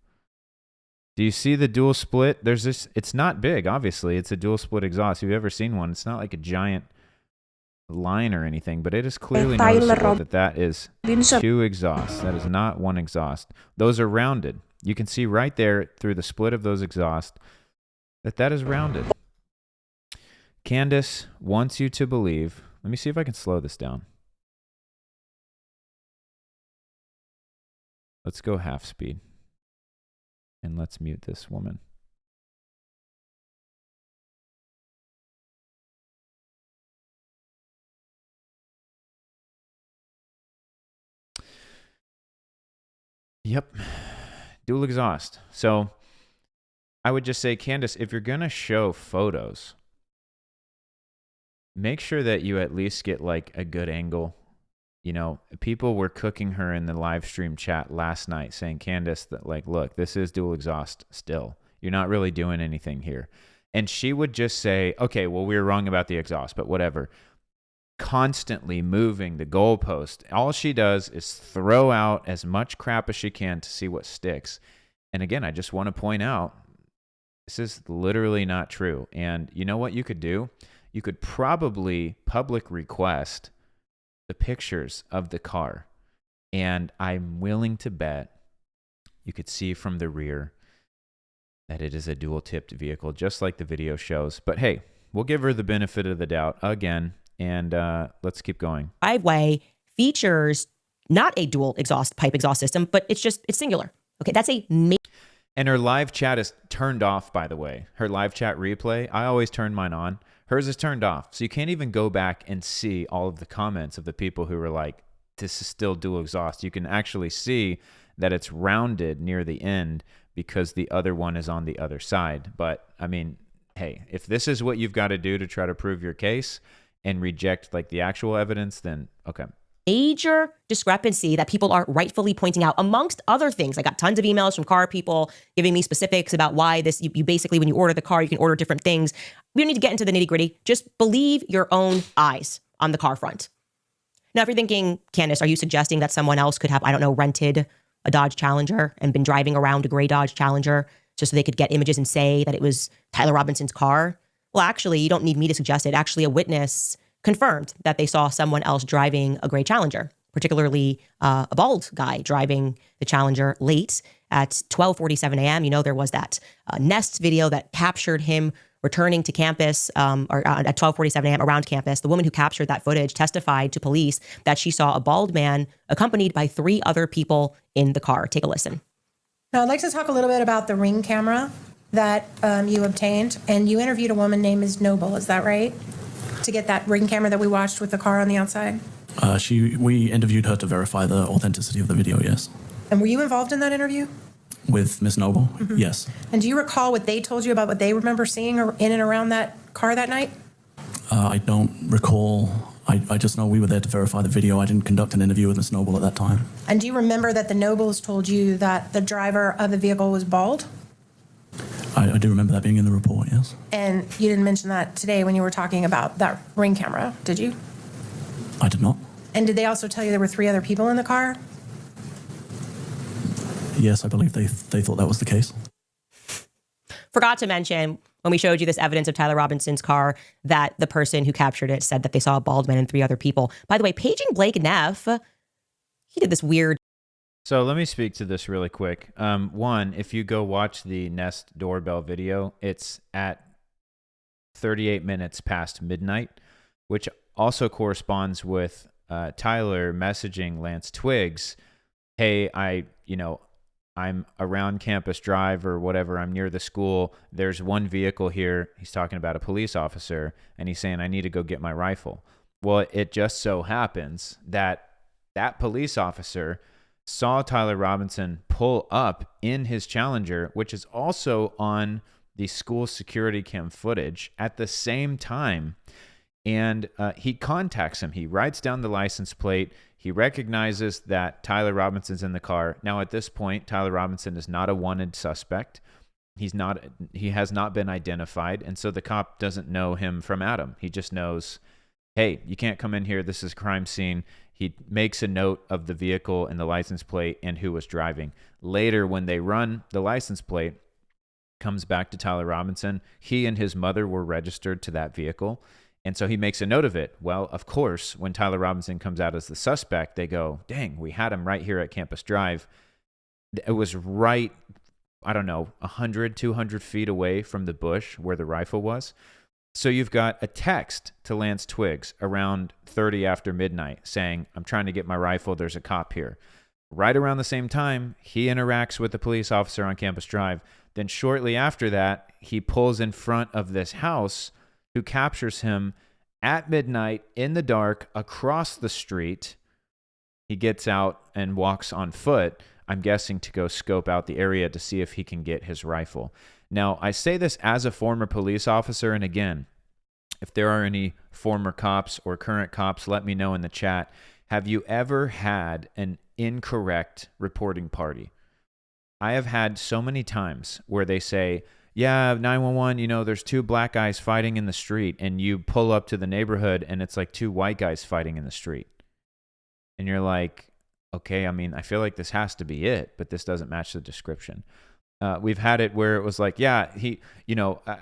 Do you see the dual split? There's this, it's not big, obviously. It's a dual split exhaust. If you've ever seen one, it's not like a giant line or anything, but it is clearly noticeable that is two exhausts. That is not one exhaust. Those are rounded. You can see right there through the split of those exhausts that is rounded. Candace wants you to believe. Let me see if I can slow this down. Let's go half speed. And let's mute this woman. Yep. Dual exhaust. So I would just say, Candace, if you're going to show photos, make sure that you at least get like a good angle. You know, people were cooking her in the live stream chat last night saying, Candace, that like, look, this is dual exhaust still. You're not really doing anything here. And she would just say, okay, well, we were wrong about the exhaust, but whatever. Constantly moving the goalpost. All she does is throw out as much crap as she can to see what sticks. And again, I just want to point out, this is literally not true. And you know what you could do? You could probably public request the pictures of the car. And I'm willing to bet you could see from the rear that it is a dual-tipped vehicle, just like the video shows. But hey, we'll give her the benefit of the doubt again. And let's keep going. Driveway features not a dual exhaust pipe exhaust system, but it's singular. Okay, that's a and her live chat is turned off, by the way. Her live chat replay, I always turn mine on. Hers is turned off. So you can't even go back and see all of the comments of the people who were like, this is still dual exhaust. You can actually see that it's rounded near the end because the other one is on the other side. But I mean, hey, if this is what you've got to do to try to prove your case and reject like the actual evidence, then okay. Major discrepancy that people are rightfully pointing out, amongst other things. I got tons of emails from car people giving me specifics about why this, you basically, when you order the car, you can order different things. We don't need to get into the nitty gritty. Just believe your own eyes on the car front. Now, if you're thinking, Candace, are you suggesting that someone else could have, I don't know, rented a Dodge Challenger and been driving around a gray Dodge Challenger just so they could get images and say that it was Tyler Robinson's car? Well, actually, you don't need me to suggest it. Actually, a witness confirmed that they saw someone else driving a gray Challenger, particularly a bald guy driving the Challenger late at 12:47 a.m. You know, there was that Nest video that captured him returning to campus or at 12:47 a.m. around campus. The woman who captured that footage testified to police that she saw a bald man accompanied by 3 other people in the car. Take a listen. Now, I'd like to talk a little bit about the Ring camera that you obtained, and you interviewed a woman named Ms. Noble, is that right? To get that Ring camera that we watched with the car on the outside? We interviewed her to verify the authenticity of the video, yes. And were you involved in that interview? With Ms. Noble? Mm-hmm. Yes. And do you recall what they told you about what they remember seeing in and around that car that night? I don't recall. I just know we were there to verify the video. I didn't conduct an interview with Ms. Noble at that time. And do you remember that the Nobles told you that the driver of the vehicle was bald? I do remember that being in the report, yes. And you didn't mention that today when you were talking about that Ring camera, did you? I did not. And did they also tell you there were 3 other people in the car? Yes, I believe they thought that was the case. Forgot to mention when we showed you this evidence of Tyler Robinson's car that the person who captured it said that they saw a bald man and 3 other people. By the way, paging Blake Neff, he did this weird. So let me speak to this really quick. One, if you go watch the Nest doorbell video, it's at 38 minutes past midnight, which also corresponds with Tyler messaging Lance Twiggs, hey, I'm around Campus Drive or whatever. I'm near the school. There's one vehicle here. He's talking about a police officer, and he's saying, I need to go get my rifle. Well, it just so happens that that police officer saw Tyler Robinson pull up in his Challenger, which is also on the school security cam footage at the same time. And he contacts him. He writes down the license plate. He recognizes that Tyler Robinson's in the car. Now, at this point, Tyler Robinson is not a wanted suspect. He has not been identified. And so the cop doesn't know him from Adam. He just knows, hey, you can't come in here. This is a crime scene. He makes a note of the vehicle and the license plate and who was driving. Later, when they run the license plate, comes back to Tyler Robinson. He and his mother were registered to that vehicle. And so he makes a note of it. Well, of course, when Tyler Robinson comes out as the suspect, they go, dang, we had him right here at Campus Drive. It was right, 100, 200 feet away from the bush where the rifle was. So you've got a text to Lance Twiggs around 30 after midnight saying, I'm trying to get my rifle. There's a cop here. Right around the same time, he interacts with the police officer on Campus Drive. Then shortly after that, he pulls in front of this house, who captures him at midnight in the dark across the street. He gets out and walks on foot, I'm guessing to go scope out the area to see if he can get his rifle. Now, I say this as a former police officer, and again, if there are any former cops or current cops, let me know in the chat. Have you ever had an incorrect reporting party? I have had so many times where they say, yeah, 911, there's two black guys fighting in the street, and you pull up to the neighborhood and it's like two white guys fighting in the street. And you're like, okay, I mean, I feel like this has to be it, but this doesn't match the description. We've had it where it was like, yeah,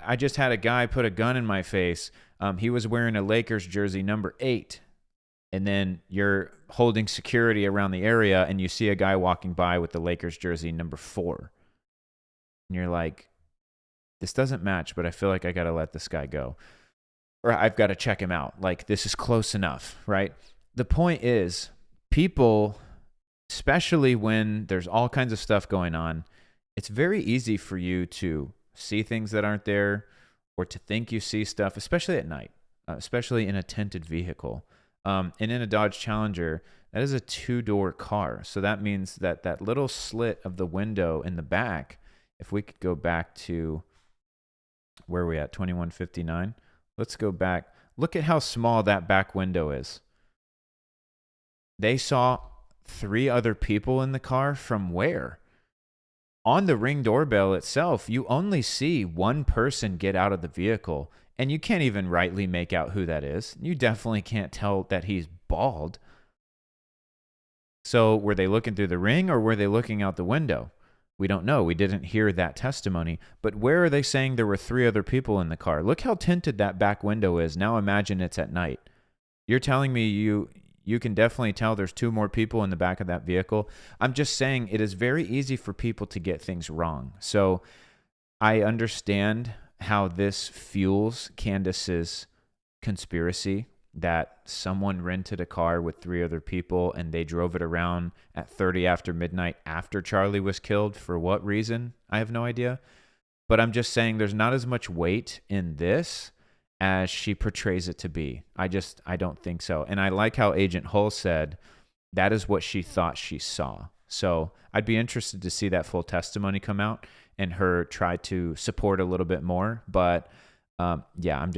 I just had a guy put a gun in my face. He was wearing a Lakers jersey, number 8. And then you're holding security around the area and you see a guy walking by with the Lakers jersey, number 4. And you're like, this doesn't match, but I feel like I got to let this guy go. Or I've got to check him out. Like, this is close enough, right? The point is, people, especially when there's all kinds of stuff going on, it's very easy for you to see things that aren't there, or to think you see stuff, especially at night, especially in a tinted vehicle. And in a Dodge Challenger, that is a 2-door car. So that means that that little slit of the window in the back, if we could go back to, where are we at, 2159? Let's go back. Look at how small that back window is. They saw 3 other people in the car from where? On the Ring doorbell itself, you only see one person get out of the vehicle, and you can't even rightly make out who that is. You definitely can't tell that he's bald. So were they looking through the Ring, or were they looking out the window? We don't know. We didn't hear that testimony. But where are they saying there were 3 other people in the car? Look how tinted that back window is. Now imagine it's at night. You're telling me you can definitely tell there's 2 more people in the back of that vehicle. I'm just saying it is very easy for people to get things wrong. So I understand how this fuels Candace's conspiracy that someone rented a car with 3 other people and they drove it around at 30 after midnight after Charlie was killed. For what reason? I have no idea. But I'm just saying there's not as much weight in this as she portrays it to be. I don't think so. And I like how Agent Hull said that is what she thought she saw. So I'd be interested to see that full testimony come out and her try to support a little bit more. But yeah, I'm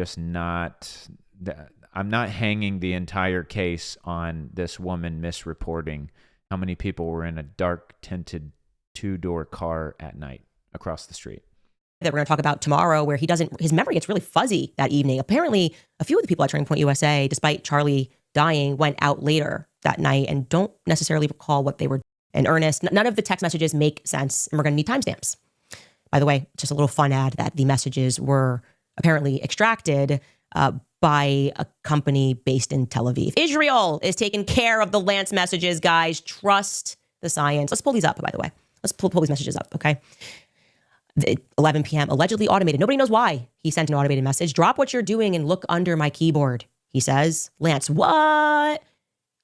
not hanging the entire case on this woman misreporting how many people were in a dark tinted 2-door car at night across the street. That we're going to talk about tomorrow, where his memory gets really fuzzy that evening. Apparently, a few of the people at Turning Point USA, despite Charlie dying, went out later that night and don't necessarily recall what they were. And Ernest, none of the text messages make sense, and we're going to need timestamps. By the way, just a little fun ad that the messages were apparently extracted by a company based in Tel Aviv. Israel is taking care of the Lance messages, guys. Trust the science. Let's pull these up, by the way. Let's pull these messages up, okay? 11 p.m., allegedly automated. Nobody knows why he sent an automated message. Drop what you're doing and look under my keyboard, he says. Lance, what?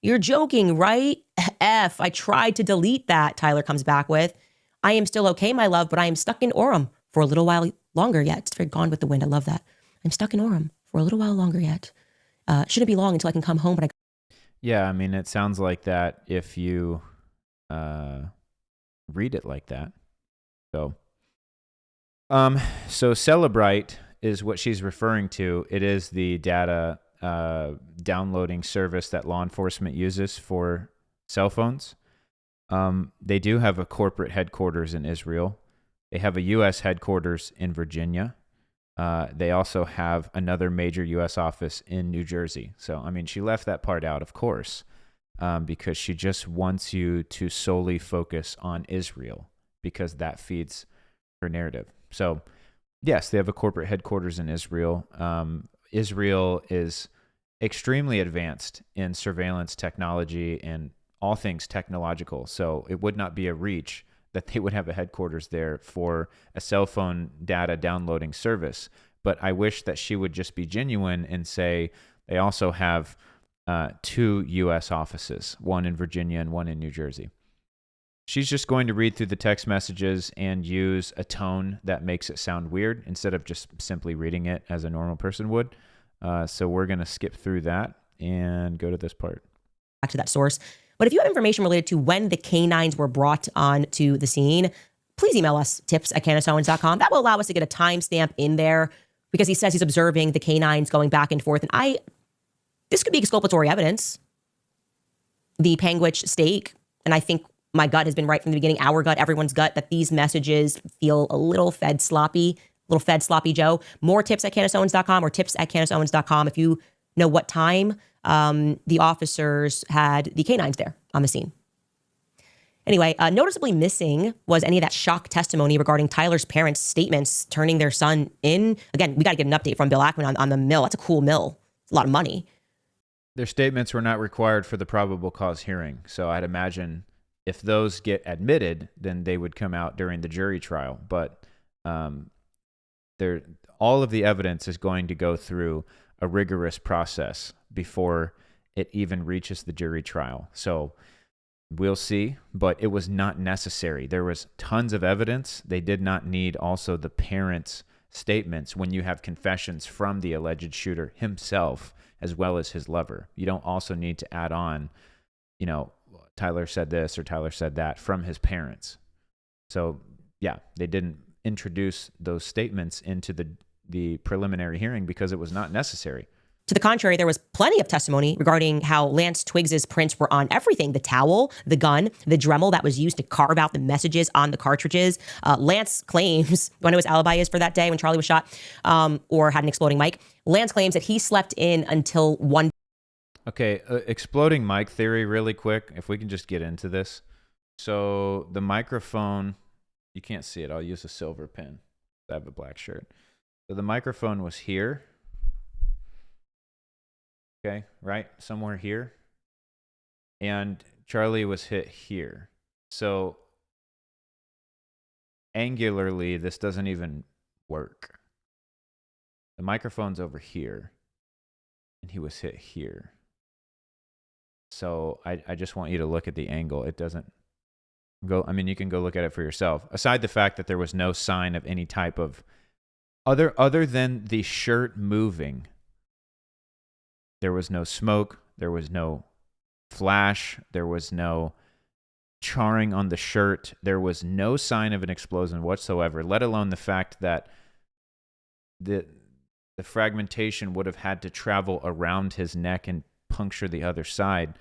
You're joking, right? F, I tried to delete that, Tyler comes back with. I am still okay, my love, but I am stuck in Orem for a little while longer yet. It's very Gone with the Wind. I love that. I'm stuck in Orem for a little while longer yet. Shouldn't be long until I can come home. But yeah, I mean, it sounds like that if you read it like that. So Celebrite is what she's referring to. It is the data downloading service that law enforcement uses for cell phones. They do have a corporate headquarters in Israel. They have a U.S. headquarters in Virginia. They also have another major U.S. office in New Jersey. So, I mean, she left that part out, of course, because she just wants you to solely focus on Israel because that feeds her narrative. So, yes, they have a corporate headquarters in Israel. Israel is extremely advanced in surveillance technology and all things technological. So it would not be a reach that they would have a headquarters there for a cell phone data downloading service. But I wish that she would just be genuine and say they also have 2 U.S. offices, one in Virginia and one in New Jersey. she's just going to read through the text messages and use a tone that makes it sound weird instead of just simply reading it as a normal person would. So we're going to skip through that and go to this part. Back to that source. But if you have information related to when the canines were brought on to the scene, please email us, tips@CandaceOwens.com. That will allow us to get a timestamp in there because he says he's observing the canines going back and forth. And this could be exculpatory evidence. The Panguitch steak, and I think my gut has been right from the beginning, our gut, everyone's gut, that these messages feel a little fed sloppy Joe. More tips at CandaceOwens.com or tips@CandaceOwens.com if you know what time the officers had the canines there on the scene. Anyway, noticeably missing was any of that shock testimony regarding Tyler's parents' statements turning their son in. Again, we got to get an update from Bill Ackman on the mill. That's a cool mill. It's a lot of money. Their statements were not required for the probable cause hearing. So I'd imagine if those get admitted, then they would come out during the jury trial. But all of the evidence is going to go through a rigorous process before it even reaches the jury trial. So we'll see, but it was not necessary. There was tons of evidence. They did not need also the parents' statements when you have confessions from the alleged shooter himself as well as his lover. You don't also need to add on, Tyler said this or Tyler said that from his parents. So yeah, they didn't introduce those statements into the preliminary hearing because it was not necessary. To the contrary, there was plenty of testimony regarding how Lance Twiggs's prints were on everything: the towel, the gun, the Dremel that was used to carve out the messages on the cartridges. Lance claims, you want to know his alibi is for that day when Charlie was shot or had an exploding mic? Lance claims that he slept in until 1. Okay, exploding mic theory really quick, if we can just get into this. So the microphone, you can't see it. I'll use a silver pen. I have a black shirt. So the microphone was here. Okay, right? Somewhere here. And Charlie was hit here. So angularly, this doesn't even work. The microphone's over here. And he was hit here. So I just want you to look at the angle. It doesn't go, you can go look at it for yourself. Aside the fact that there was no sign of any type of, other than the shirt moving, there was no smoke, there was no flash, there was no charring on the shirt, there was no sign of an explosion whatsoever, let alone the fact that the fragmentation would have had to travel around his neck and puncture the other side.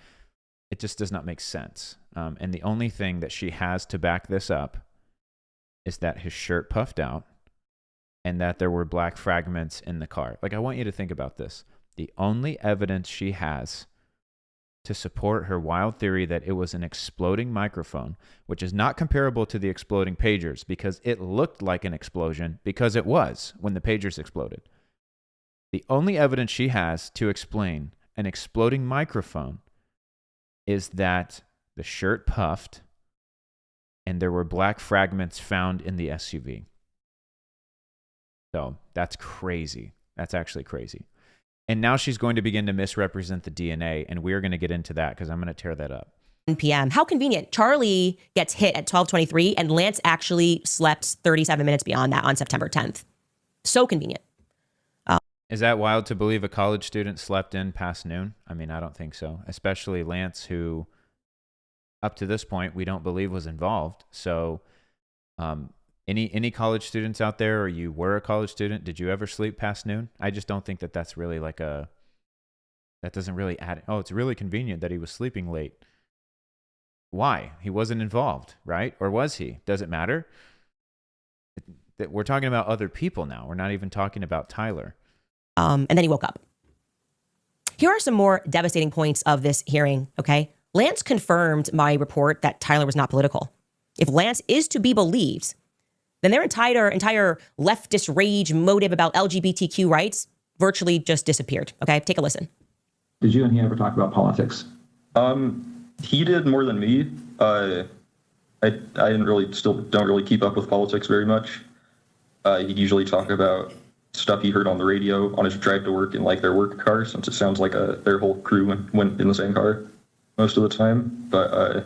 It just does not make sense. And the only thing that she has to back this up is that his shirt puffed out and that there were black fragments in the car. I want you to think about this. The only evidence she has to support her wild theory that it was an exploding microphone, which is not comparable to the exploding pagers because it looked like an explosion because it was when the pagers exploded. The only evidence she has to explain an exploding microphone is that the shirt puffed and there were black fragments found in the SUV. So that's crazy. That's actually crazy. And now she's going to begin to misrepresent the DNA, and we're going to get into that because I'm going to tear that up. 1 p.m. How convenient. Charlie gets hit at 12:23, and Lance actually slept 37 minutes beyond that on September 10th. So convenient. Is that wild to believe a college student slept in past noon? I don't think so. Especially Lance, who up to this point we don't believe was involved. So any college students out there, or you were a college student, did you ever sleep past noon? I just don't think that that's really that doesn't really add. Oh, it's really convenient that he was sleeping late. Why? He wasn't involved, right? Or was he? Does it matter? We're talking about other people now. We're not even talking about Tyler. And then he woke up. Here are some more devastating points of this hearing, okay? Lance confirmed my report that Tyler was not political. If Lance is to be believed, then their entire leftist rage motive about LGBTQ rights virtually just disappeared, okay? Take a listen. Did you and he ever talk about politics? He did more than me. I don't really keep up with politics very much. He'd usually talk about stuff he heard on the radio on his drive to work in their work car, since it sounds like their whole crew went in the same car most of the time. But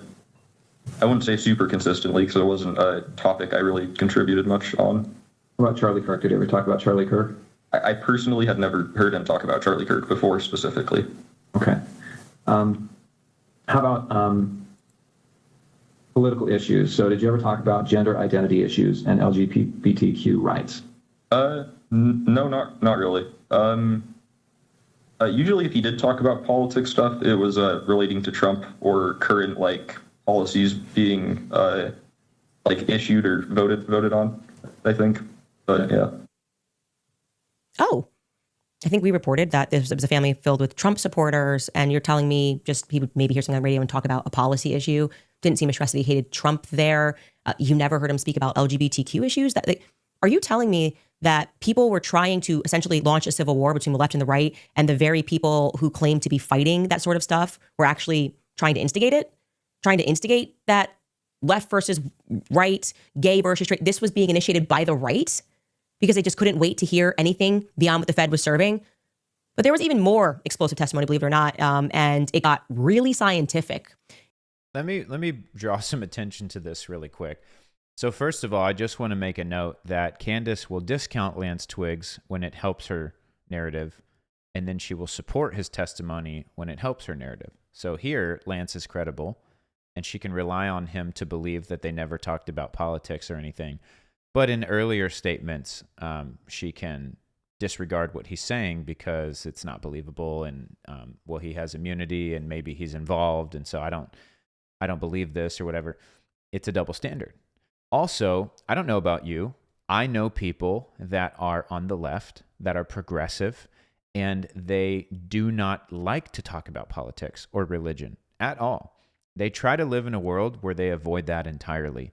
I wouldn't say super consistently because it wasn't a topic I really contributed much on. What about Charlie Kirk? Did you ever talk about Charlie Kirk? I personally had never heard him talk about Charlie Kirk before specifically. Okay. How about political issues? So did you ever talk about gender identity issues and LGBTQ rights? No, not really. Usually if he did talk about politics stuff, it was relating to Trump or current policies being issued or voted on, I think. But yeah. Oh, I think we reported that this was a family filled with Trump supporters, and you're telling me just he would maybe hear something on the radio and talk about a policy issue. Didn't seem to stress that he hated Trump there. You never heard him speak about LGBTQ issues. Are you telling me that people were trying to essentially launch a civil war between the left and the right, and the very people who claim to be fighting that sort of stuff were actually trying to instigate it? Trying to instigate that left versus right, gay versus straight. This was being initiated by the right because they just couldn't wait to hear anything beyond what the Fed was serving. But there was even more explosive testimony, believe it or not, and it got really scientific. Let me draw some attention to this really quick. So first of all, I just want to make a note that Candace will discount Lance Twiggs when it helps her narrative, and then she will support his testimony when it helps her narrative. So here, Lance is credible, and she can rely on him to believe that they never talked about politics or anything. But in earlier statements, she can disregard what he's saying because it's not believable, and he has immunity, and maybe he's involved, and so I don't believe this or whatever. It's a double standard. Also, I don't know about you. I know people that are on the left, that are progressive, and they do not like to talk about politics or religion at all. They try to live in a world where they avoid that entirely.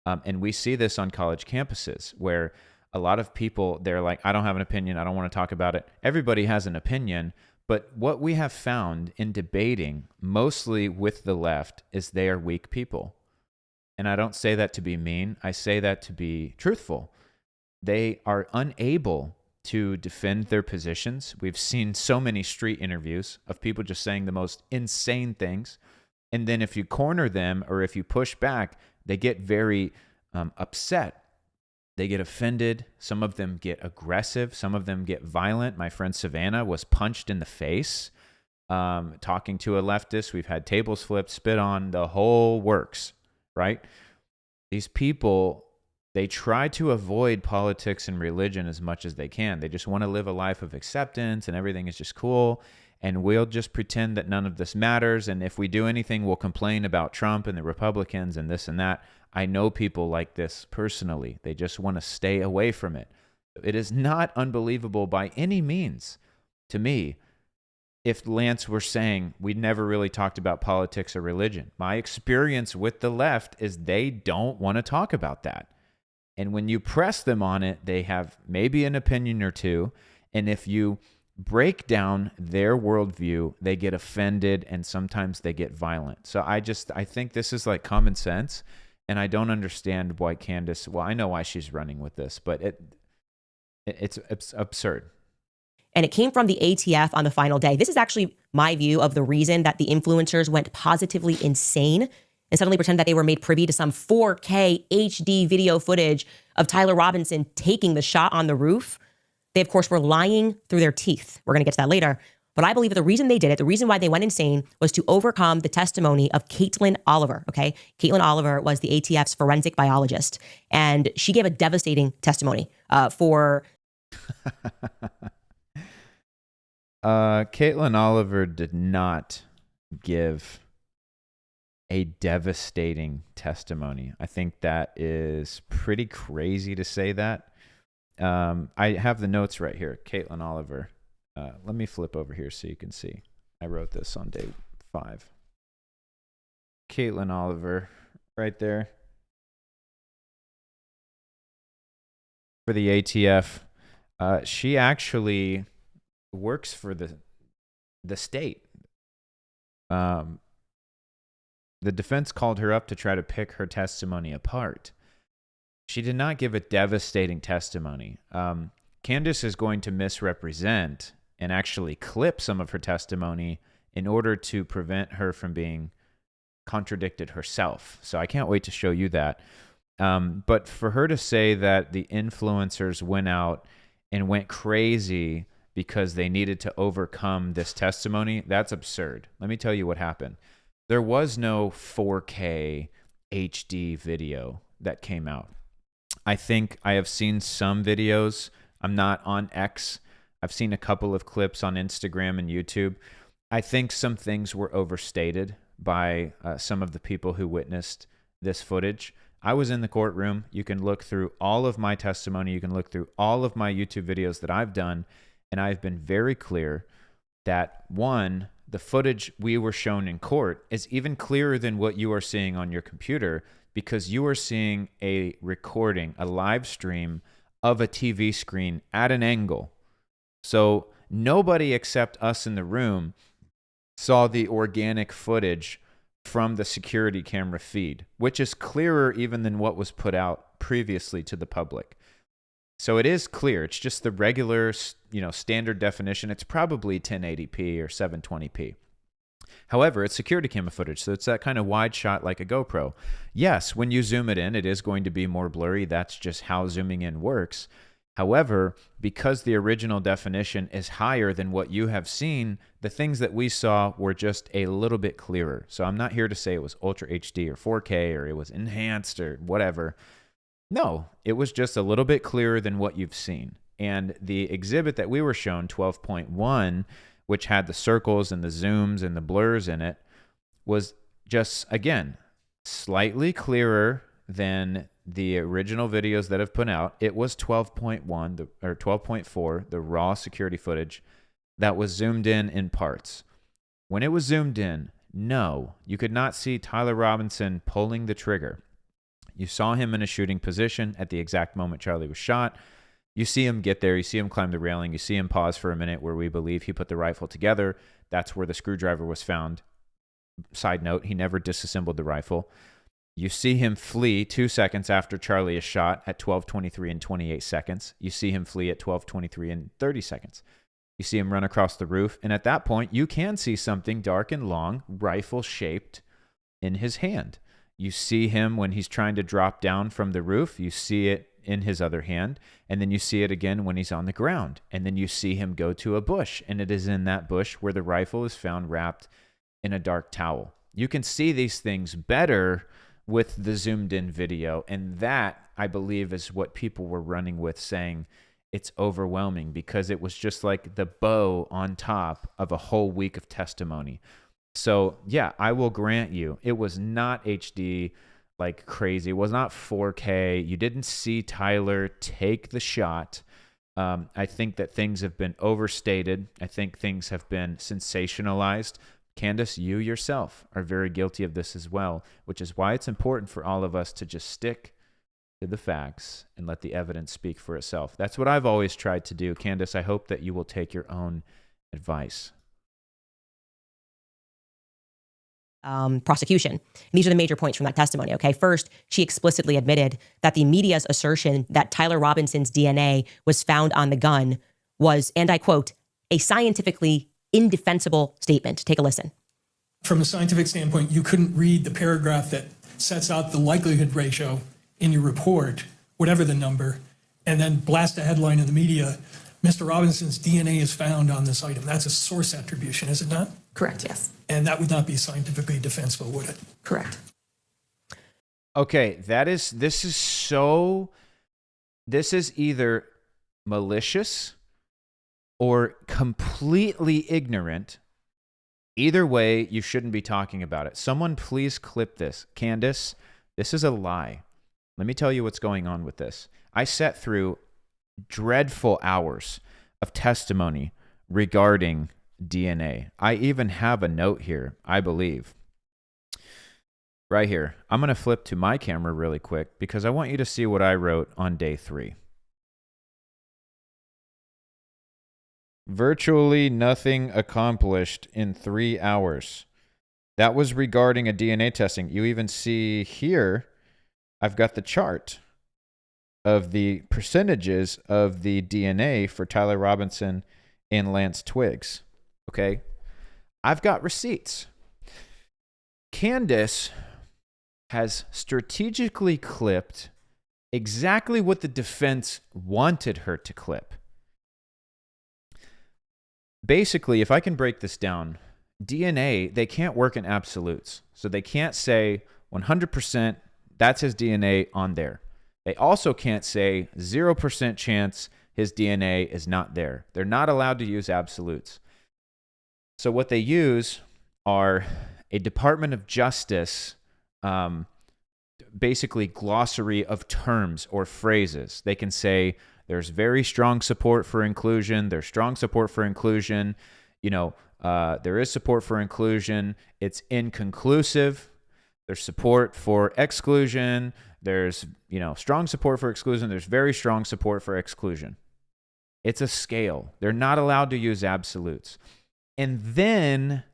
And we see this on college campuses where a lot of people, they're like, I don't have an opinion. I don't want to talk about it. Everybody has an opinion. But what we have found in debating, mostly with the left, is they are weak people. And I don't say that to be mean. I say that to be truthful. They are unable to defend their positions. We've seen so many street interviews of people just saying the most insane things. And then if you corner them or if you push back, they get very upset. They get offended. Some of them get aggressive. Some of them get violent. My friend Savannah was punched in the face talking to a leftist. We've had tables flipped, spit on, the whole works, right? These people, they try to avoid politics and religion as much as they can. They just want to live a life of acceptance and everything is just cool. And we'll just pretend that none of this matters. And if we do anything, we'll complain about Trump and the Republicans and this and that. I know people like this personally. They just want to stay away from it. It is not unbelievable by any means to me if Lance were saying we never really talked about politics or religion. My experience with the left is they don't want to talk about that. And when you press them on it, they have maybe an opinion or two. And if you break down their worldview, they get offended and sometimes they get violent. So I think this is like common sense. And I don't understand why Candace, well, I know why she's running with this, but it's absurd. And it came from the ATF on the final day. This is actually my view of the reason that the influencers went positively insane and suddenly pretended that they were made privy to some 4K HD video footage of Tyler Robinson taking the shot on the roof. They, of course, were lying through their teeth. We're going to get to that later. But I believe that the reason they did it, the reason why they went insane, was to overcome the testimony of Caitlin Oliver, okay? Caitlin Oliver was the ATF's forensic biologist, and she gave a devastating testimony for... Caitlin Oliver did not give a devastating testimony. I think that is pretty crazy to say that. I have the notes right here. Caitlin Oliver. Let me flip over here so you can see. I wrote this on day 5. Caitlin Oliver, right there. For the ATF. She actually works for the state. The defense called her up to try to pick her testimony apart. She did not give a devastating testimony. Candace is going to misrepresent and actually clip some of her testimony in order to prevent her from being contradicted herself. So I can't wait to show you that. But for her to say that the influencers went out and went crazy because they needed to overcome this testimony, that's absurd. Let me tell you what happened. There was no 4K HD video that came out. I think I have seen some videos. I'm not on X. I've seen a couple of clips on Instagram and YouTube. I think some things were overstated by some of the people who witnessed this footage. I was in the courtroom. You can look through all of my testimony. You can look through all of my YouTube videos that I've done, and I've been very clear that, one, the footage we were shown in court is even clearer than what you are seeing on your computer, because you are seeing a recording, a live stream of a TV screen at an angle. So nobody except us in the room saw the organic footage from the security camera feed, which is clearer even than what was put out previously to the public. So it is clear. It's just the regular, standard definition. It's probably 1080p or 720p. However, it's security camera footage, so it's that kind of wide shot like a GoPro. Yes, when you zoom it in, it is going to be more blurry. That's just how zooming in works. However, because the original definition is higher than what you have seen, the things that we saw were just a little bit clearer. So I'm not here to say it was Ultra HD or 4K or it was enhanced or whatever. No, it was just a little bit clearer than what you've seen. And the exhibit that we were shown, 12.1, which had the circles and the zooms and the blurs in it, was just, again, slightly clearer than the original videos that have put out. It was 12.1 or 12.4, the raw security footage that was zoomed in parts. When it was zoomed in, no, you could not see Tyler Robinson pulling the trigger. You saw him in a shooting position at the exact moment Charlie was shot. You see him get there. You see him climb the railing. You see him pause for a minute where we believe he put the rifle together. That's where the screwdriver was found. Side note, he never disassembled the rifle. You see him flee 2 seconds after Charlie is shot at 12:23 and 28 seconds. You see him flee at 12:23 and 30 seconds. You see him run across the roof. And at that point, you can see something dark and long, rifle-shaped, in his hand. You see him when he's trying to drop down from the roof. You see it in his other hand. And then you see it again when he's on the ground. And then you see him go to a bush. And it is in that bush where the rifle is found wrapped in a dark towel. You can see these things better with the zoomed in video. And that, I believe, is what people were running with, saying it's overwhelming, because it was just like the bow on top of a whole week of testimony. So yeah, I will grant you, it was not HD like crazy. It was not 4K. You didn't see Tyler take the shot. I think that things have been overstated. I think things have been sensationalized. Candace, you yourself are very guilty of this as well, which is why it's important for all of us to just stick to the facts and let the evidence speak for itself. That's what I've always tried to do. Candace, I hope that you will take your own advice. Prosecution. And these are the major points from that testimony. Okay. First, she explicitly admitted that the media's assertion that Tyler Robinson's DNA was found on the gun was, and I quote, a scientifically indefensible statement. Take a listen. From a scientific standpoint, you couldn't read the paragraph that sets out the likelihood ratio in your report, whatever the number, and then blast a headline in the media, Mr. Robinson's DNA is found on this item. That's a source attribution, is it not? Correct, yes. And that would not be scientifically defensible, would it? Correct. Okay, this is either malicious or completely ignorant. Either way, you shouldn't be talking about it. Someone please clip this. Candace, this is a lie. Let me tell you what's going on with this. I sat through dreadful hours of testimony regarding DNA. I even have a note here, I believe. Right here. I'm going to flip to my camera really quick because I want you to see what I wrote on day 3. Virtually nothing accomplished in 3 hours. That was regarding a DNA testing. You even see here, I've got the chart of the percentages of the DNA for Tyler Robinson and Lance Twiggs. Okay? I've got receipts. Candace has strategically clipped exactly what the defense wanted her to clip. Basically, if I can break this down, DNA, they can't work in absolutes. So they can't say 100% that's his DNA on there. They also can't say 0% chance his DNA is not there. They're not allowed to use absolutes. So what they use are a Department of Justice, basically glossary of terms or phrases. They can say there's very strong support for inclusion. There's strong support for inclusion. There is support for inclusion. It's inconclusive. There's support for exclusion. There's, strong support for exclusion. There's very strong support for exclusion. It's a scale. They're not allowed to use absolutes. And then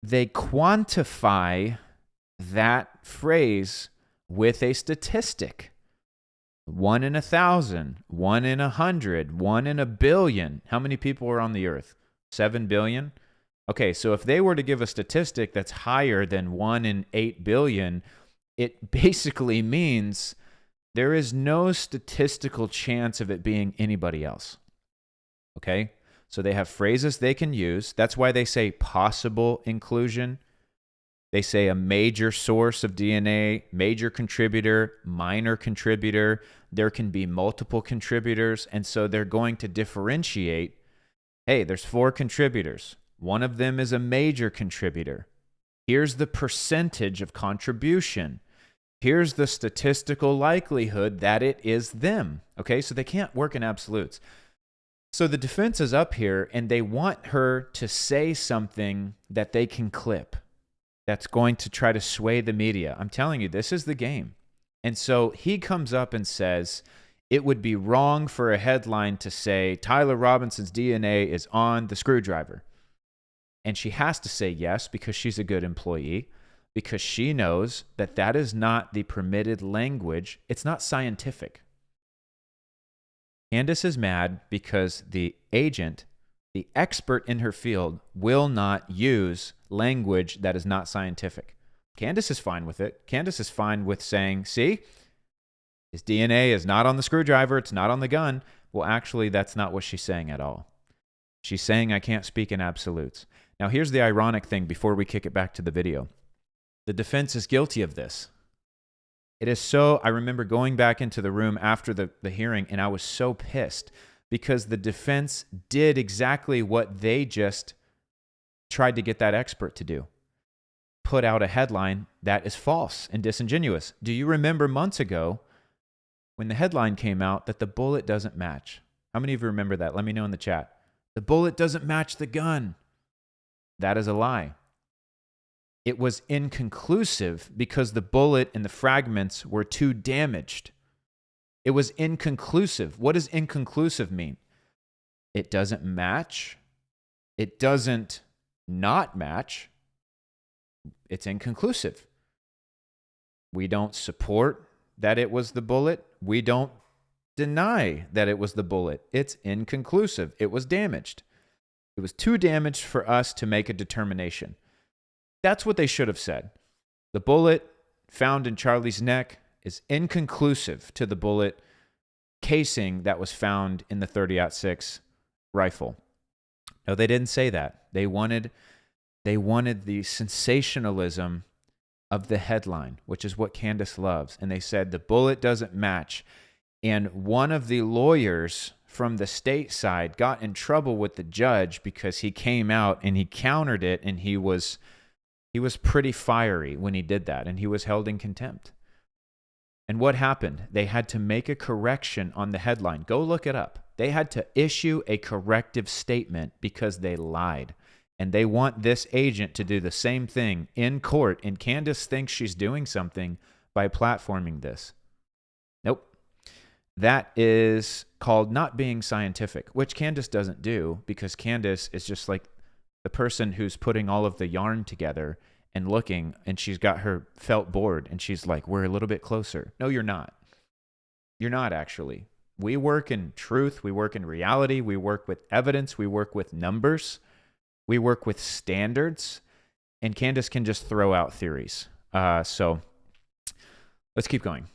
they quantify that phrase with a statistic. 1 in 1,000, 1 in 100, 1 in a billion. How many people are on the earth? 7 billion? Okay, so if they were to give a statistic that's higher than 1 in 8 billion, it basically means there is no statistical chance of it being anybody else. Okay? So they have phrases they can use. That's why they say possible inclusion. They say a major source of DNA, major contributor, minor contributor. There can be multiple contributors. And so they're going to differentiate. Hey, there's 4 contributors. One of them is a major contributor. Here's the percentage of contribution. Here's the statistical likelihood that it is them. Okay, so they can't work in absolutes. So the defense is up here, and they want her to say something that they can clip that's going to try to sway the media. I'm telling you, this is the game. And so he comes up and says, it would be wrong for a headline to say Tyler Robinson's DNA is on the screwdriver. And she has to say yes because she's a good employee, because she knows that that is not the permitted language. It's not scientific. Candace is mad because the agent, the expert in her field, will not use language that is not scientific. Candace is fine with it. Candace is fine with saying, see, his DNA is not on the screwdriver. It's not on the gun. Well, actually, that's not what she's saying at all. She's saying I can't speak in absolutes. Now, here's the ironic thing before we kick it back to the video. The defense is guilty of this. It is so, I remember going back into the room after the hearing, and I was so pissed because the defense did exactly what they just tried to get that expert to do. Put out a headline that is false and disingenuous. Do you remember months ago when the headline came out that the bullet doesn't match? How many of you remember that? Let me know in the chat. The bullet doesn't match the gun. That is a lie. It was inconclusive because the bullet and the fragments were too damaged. It was inconclusive. What does inconclusive mean? It doesn't match. It doesn't not match. It's inconclusive. We don't support that it was the bullet. We don't deny that it was the bullet. It's inconclusive. It was damaged. It was too damaged for us to make a determination. That's what they should have said. The bullet found in Charlie's neck is inconclusive to the bullet casing that was found in the 30-06 rifle. No, they didn't say that. They wanted the sensationalism of the headline, which is what Candace loves. And they said the bullet doesn't match. And one of the lawyers from the state side got in trouble with the judge because he came out and he countered it, and he was pretty fiery when he did that, and he was held in contempt. And what happened? They had to make a correction on the headline. Go look it up. They had to issue a corrective statement because they lied. And they want this agent to do the same thing in court, and Candace thinks she's doing something by platforming this. Nope. That is called not being scientific, which Candace doesn't do because Candace is just like the person who's putting all of the yarn together and looking, and she's got her felt board, and she's like, we're a little bit closer. No, you're not. You're not actually. We work in truth. We work in reality. We work with evidence. We work with numbers. We work with standards. and Candace can just throw out theories. So let's keep going.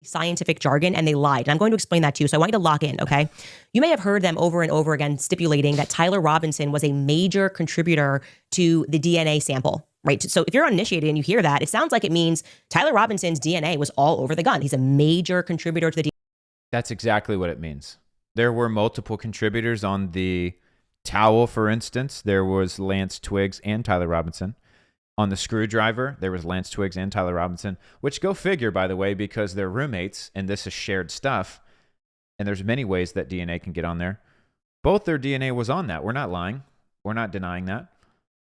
Scientific jargon, and they lied. And I'm going to explain that to you. So I want you to lock in, okay? You may have heard them over and over again stipulating that Tyler Robinson was a major contributor to the DNA sample, right? So if you're uninitiated and you hear that, it sounds like it means Tyler Robinson's DNA was all over the gun. He's a major contributor to the DNA. That's exactly what it means. There were multiple contributors on the towel, for instance. There was Lance Twiggs and Tyler Robinson. On the screwdriver, there was Lance Twiggs and Tyler Robinson, which go figure, by the way, because they're roommates and this is shared stuff. And there's many ways that DNA can get on there. Both their DNA was on that. We're not lying. We're not denying that.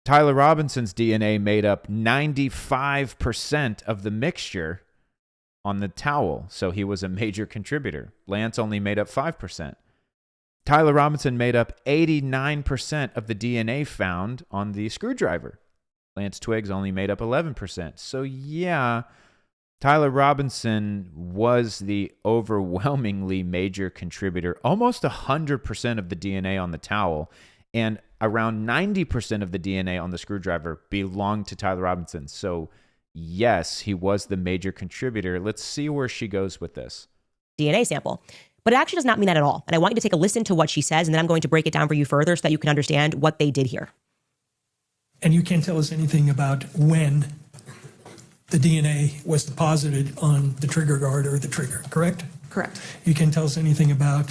Tyler Robinson's DNA made up 95% of the mixture on the towel. So he was a major contributor. Lance only made up 5%. Tyler Robinson made up 89% of the DNA found on the screwdriver. Lance Twiggs only made up 11%. So yeah, Tyler Robinson was the overwhelmingly major contributor, almost 100% of the DNA on the towel, and around 90% of the DNA on the screwdriver belonged to Tyler Robinson. So yes, he was the major contributor. Let's see where she goes with this. DNA sample. But it actually does not mean that at all. And I want you to take a listen to what she says, and then I'm going to break it down for you further so that you can understand what they did here. And you can't tell us anything about when the DNA was deposited on the trigger guard or the trigger, correct? Correct. You can't tell us anything about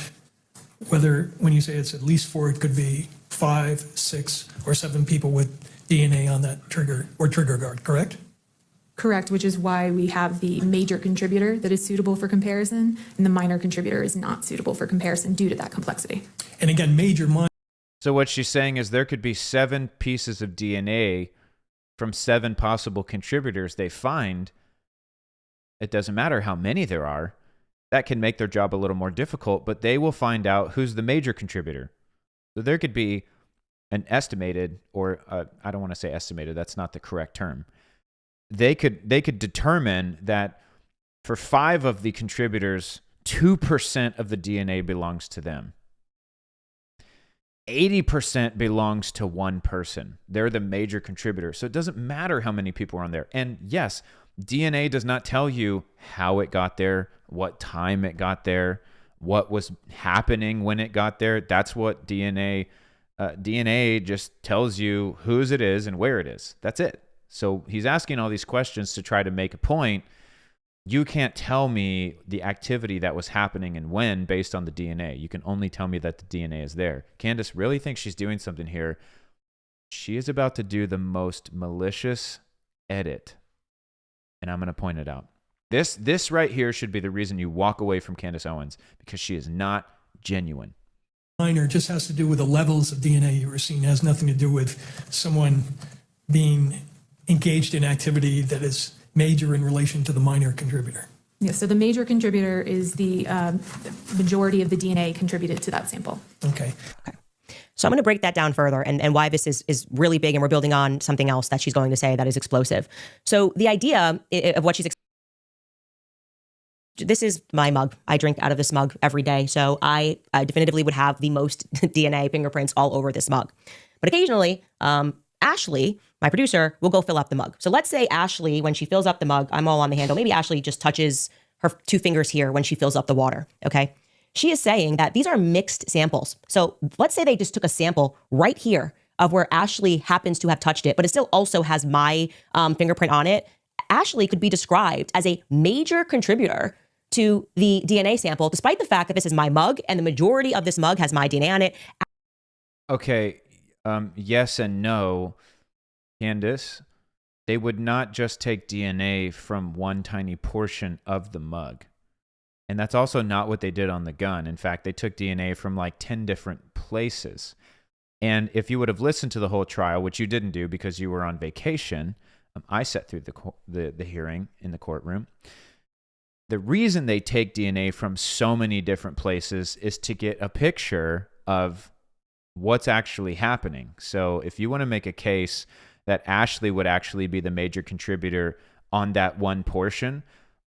whether, when you say it's at least 4, it could be 5, 6, or 7 people with DNA on that trigger or trigger guard, correct? Correct, which is why we have the major contributor that is suitable for comparison, and the minor contributor is not suitable for comparison due to that complexity. And again, major, minor. So what she's saying is there could be 7 pieces of DNA from 7 possible contributors they find. It doesn't matter how many there are. That can make their job a little more difficult, but they will find out who's the major contributor. So there could be an estimated, or I don't want to say estimated, that's not the correct term. They could determine that for 5 of the contributors, 2% of the DNA belongs to them. 80% belongs to one person. They're the major contributor. So it doesn't matter how many people are on there. And yes, DNA does not tell you how it got there, what time it got there, what was happening when it got there. That's what DNA just tells you whose it is and where it is. That's it. So he's asking all these questions to try to make a point. You can't tell me the activity that was happening and when based on the DNA. You can only tell me that the DNA is there. Candace really thinks she's doing something here. She is about to do the most malicious edit, and I'm going to point it out. This right here should be the reason you walk away from Candace Owens, because she is not genuine. Minor just has to do with the levels of DNA you were seeing. It has nothing to do with someone being engaged in activity that is major in relation to the minor contributor. Yeah, so the major contributor is the majority of the DNA contributed to that sample. Okay. So I'm going to break that down further and why this is really big, and we're building on something else that she's going to say that is explosive. So the idea of what this is my mug. I drink out of this mug every day. So I definitively would have the most DNA fingerprints all over this mug. But occasionally, Ashley, my producer, will go fill up the mug. So let's say Ashley, when she fills up the mug, I'm all on the handle. Maybe Ashley just touches her 2 fingers here when she fills up the water, okay? She is saying that these are mixed samples. So let's say they just took a sample right here of where Ashley happens to have touched it, but it still also has my fingerprint on it. Ashley could be described as a major contributor to the DNA sample, despite the fact that this is my mug and the majority of this mug has my DNA on it. Okay, yes and no, Candace. They would not just take DNA from one tiny portion of the mug. And that's also not what they did on the gun. In fact, they took DNA from like 10 different places. And if you would have listened to the whole trial, which you didn't do because you were on vacation, I sat through the hearing in the courtroom. The reason they take DNA from so many different places is to get a picture of what's actually happening. So if you want to make a case that Ashley would actually be the major contributor on that one portion,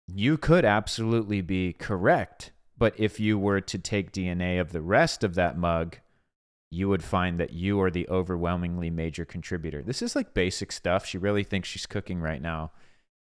you could absolutely be correct. But if you were to take DNA of the rest of that mug, you would find that you are the overwhelmingly major contributor. This is like basic stuff. She really thinks she's cooking right now,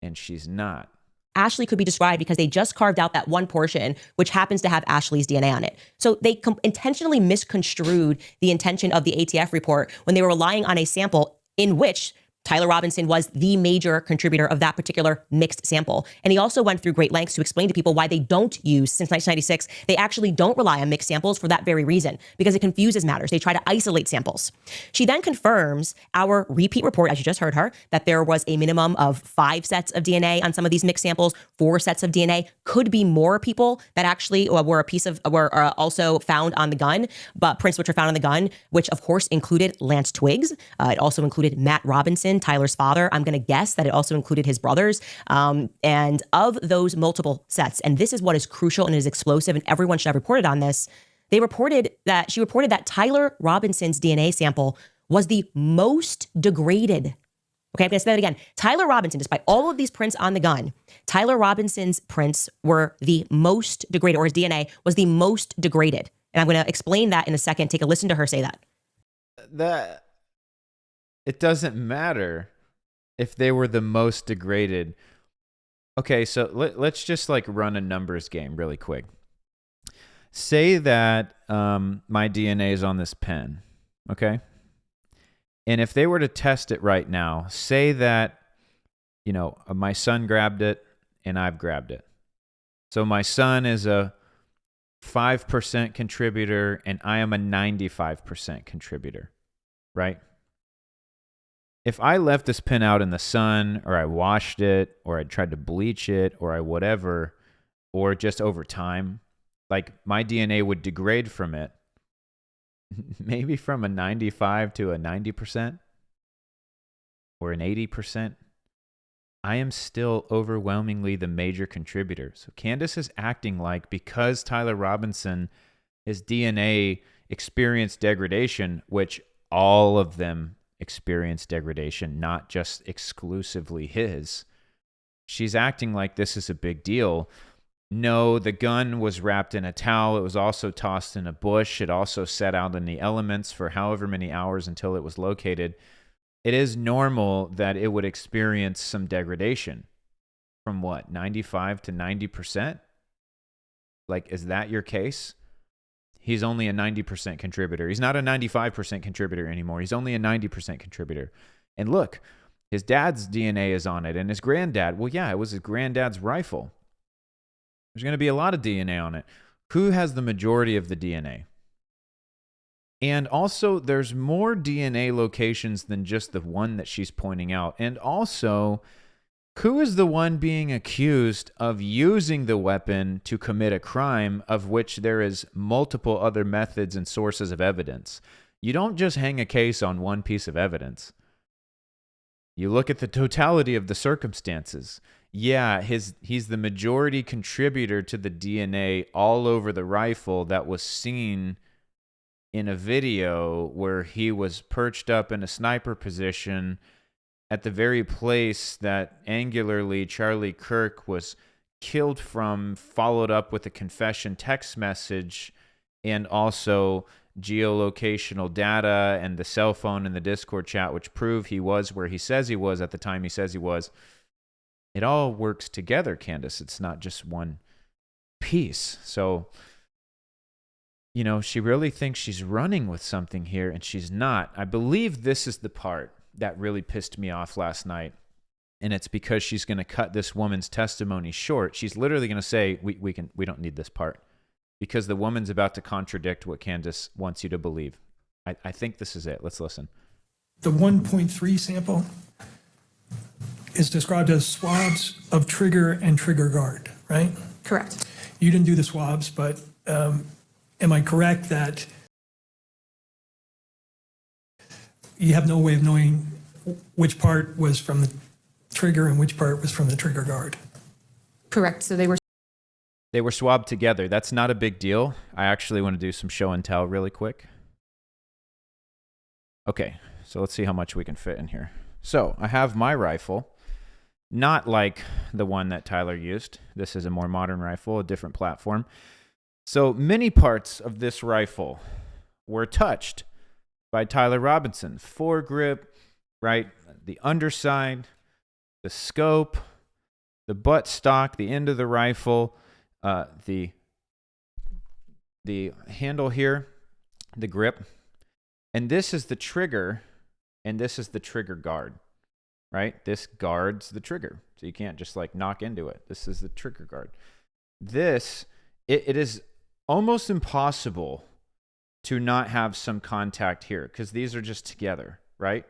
and she's not. Ashley could be described because they just carved out that one portion, which happens to have Ashley's DNA on it. So they intentionally misconstrued the intention of the ATF report when they were relying on a sample in which Tyler Robinson was the major contributor of that particular mixed sample. And he also went through great lengths to explain to people why they don't use, since 1996, they actually don't rely on mixed samples for that very reason, because it confuses matters. They try to isolate samples. She then confirms our repeat report, as you just heard her, that there was a minimum of 5 sets of DNA on some of these mixed samples, 4 sets of DNA. Could be more people that actually were also found on the gun, but prints which were found on the gun, which of course included Lance Twiggs. It also included Matt Robinson, Tyler's father. I'm going to guess that it also included his brothers. And of those multiple sets, and this is what is crucial and is explosive, and everyone should have reported on this, she reported that Tyler Robinson's DNA sample was the most degraded. Okay, I'm going to say that again. Tyler Robinson, despite all of these prints on the gun, Tyler Robinson's prints were the most degraded, or his DNA was the most degraded. And I'm going to explain that in a second. Take a listen to her say that. It doesn't matter if they were the most degraded. Okay, so let's just like run a numbers game really quick. Say that my DNA is on this pen, okay? And if they were to test it right now, say that, my son grabbed it and I've grabbed it. So my son is a 5% contributor and I am a 95% contributor, right? If I left this pen out in the sun, or I washed it, or I tried to bleach it, or I whatever, or just over time, like my DNA would degrade from it, maybe from a 95 to a 90% or an 80%. I am still overwhelmingly the major contributor. So Candace is acting like because Tyler Robinson, his DNA experienced degradation, which all of them experience degradation, not just exclusively his. She's acting like this is a big deal. No, the gun was wrapped in a towel. It was also tossed in a bush. It also sat out in the elements for however many hours until it was located. It is normal that it would experience some degradation. From what, 95 to 90%? Like, is that your case? He's only a 90% contributor. He's not a 95% contributor anymore. He's only a 90% contributor. And look, his dad's DNA is on it, and his granddad. Well, yeah, it was his granddad's rifle. There's going to be a lot of DNA on it. Who has the majority of the DNA? And also, there's more DNA locations than just the one that she's pointing out. And also, who is the one being accused of using the weapon to commit a crime of which there is multiple other methods and sources of evidence? You don't just hang a case on one piece of evidence. You look at the totality of the circumstances. Yeah, he's the majority contributor to the DNA all over the rifle that was seen in a video where he was perched up in a sniper position at the very place that angularly Charlie Kirk was killed from, followed up with a confession text message, and also geolocational data and the cell phone and the Discord chat, which prove he was where he says he was at the time he says he was. It all works together, Candace. It's not just one piece. So, she really thinks she's running with something here, and she's not. I believe this is the part that really pissed me off last night. And it's because she's going to cut this woman's testimony short. She's literally going to say, we don't need this part, because the woman's about to contradict what Candace wants you to believe. I think this is it. Let's listen. The 1.3 sample is described as swabs of trigger and trigger guard, right? Correct. You didn't do the swabs, but am I correct that you have no way of knowing which part was from the trigger and which part was from the trigger guard? Correct. So they were swabbed together. That's not a big deal. I actually want to do some show and tell really quick. Okay, so let's see how much we can fit in here. So I have my rifle, not like the one that Tyler used. This is a more modern rifle, a different platform. So many parts of this rifle were touched by Tyler Robinson. Foregrip, right? The underside, the scope, the butt stock, the end of the rifle, the handle here, the grip. And this is the trigger, and this is the trigger guard, right? This guards the trigger. So you can't just like knock into it. This is the trigger guard. This, it is almost impossible to not have some contact here because these are just together, right?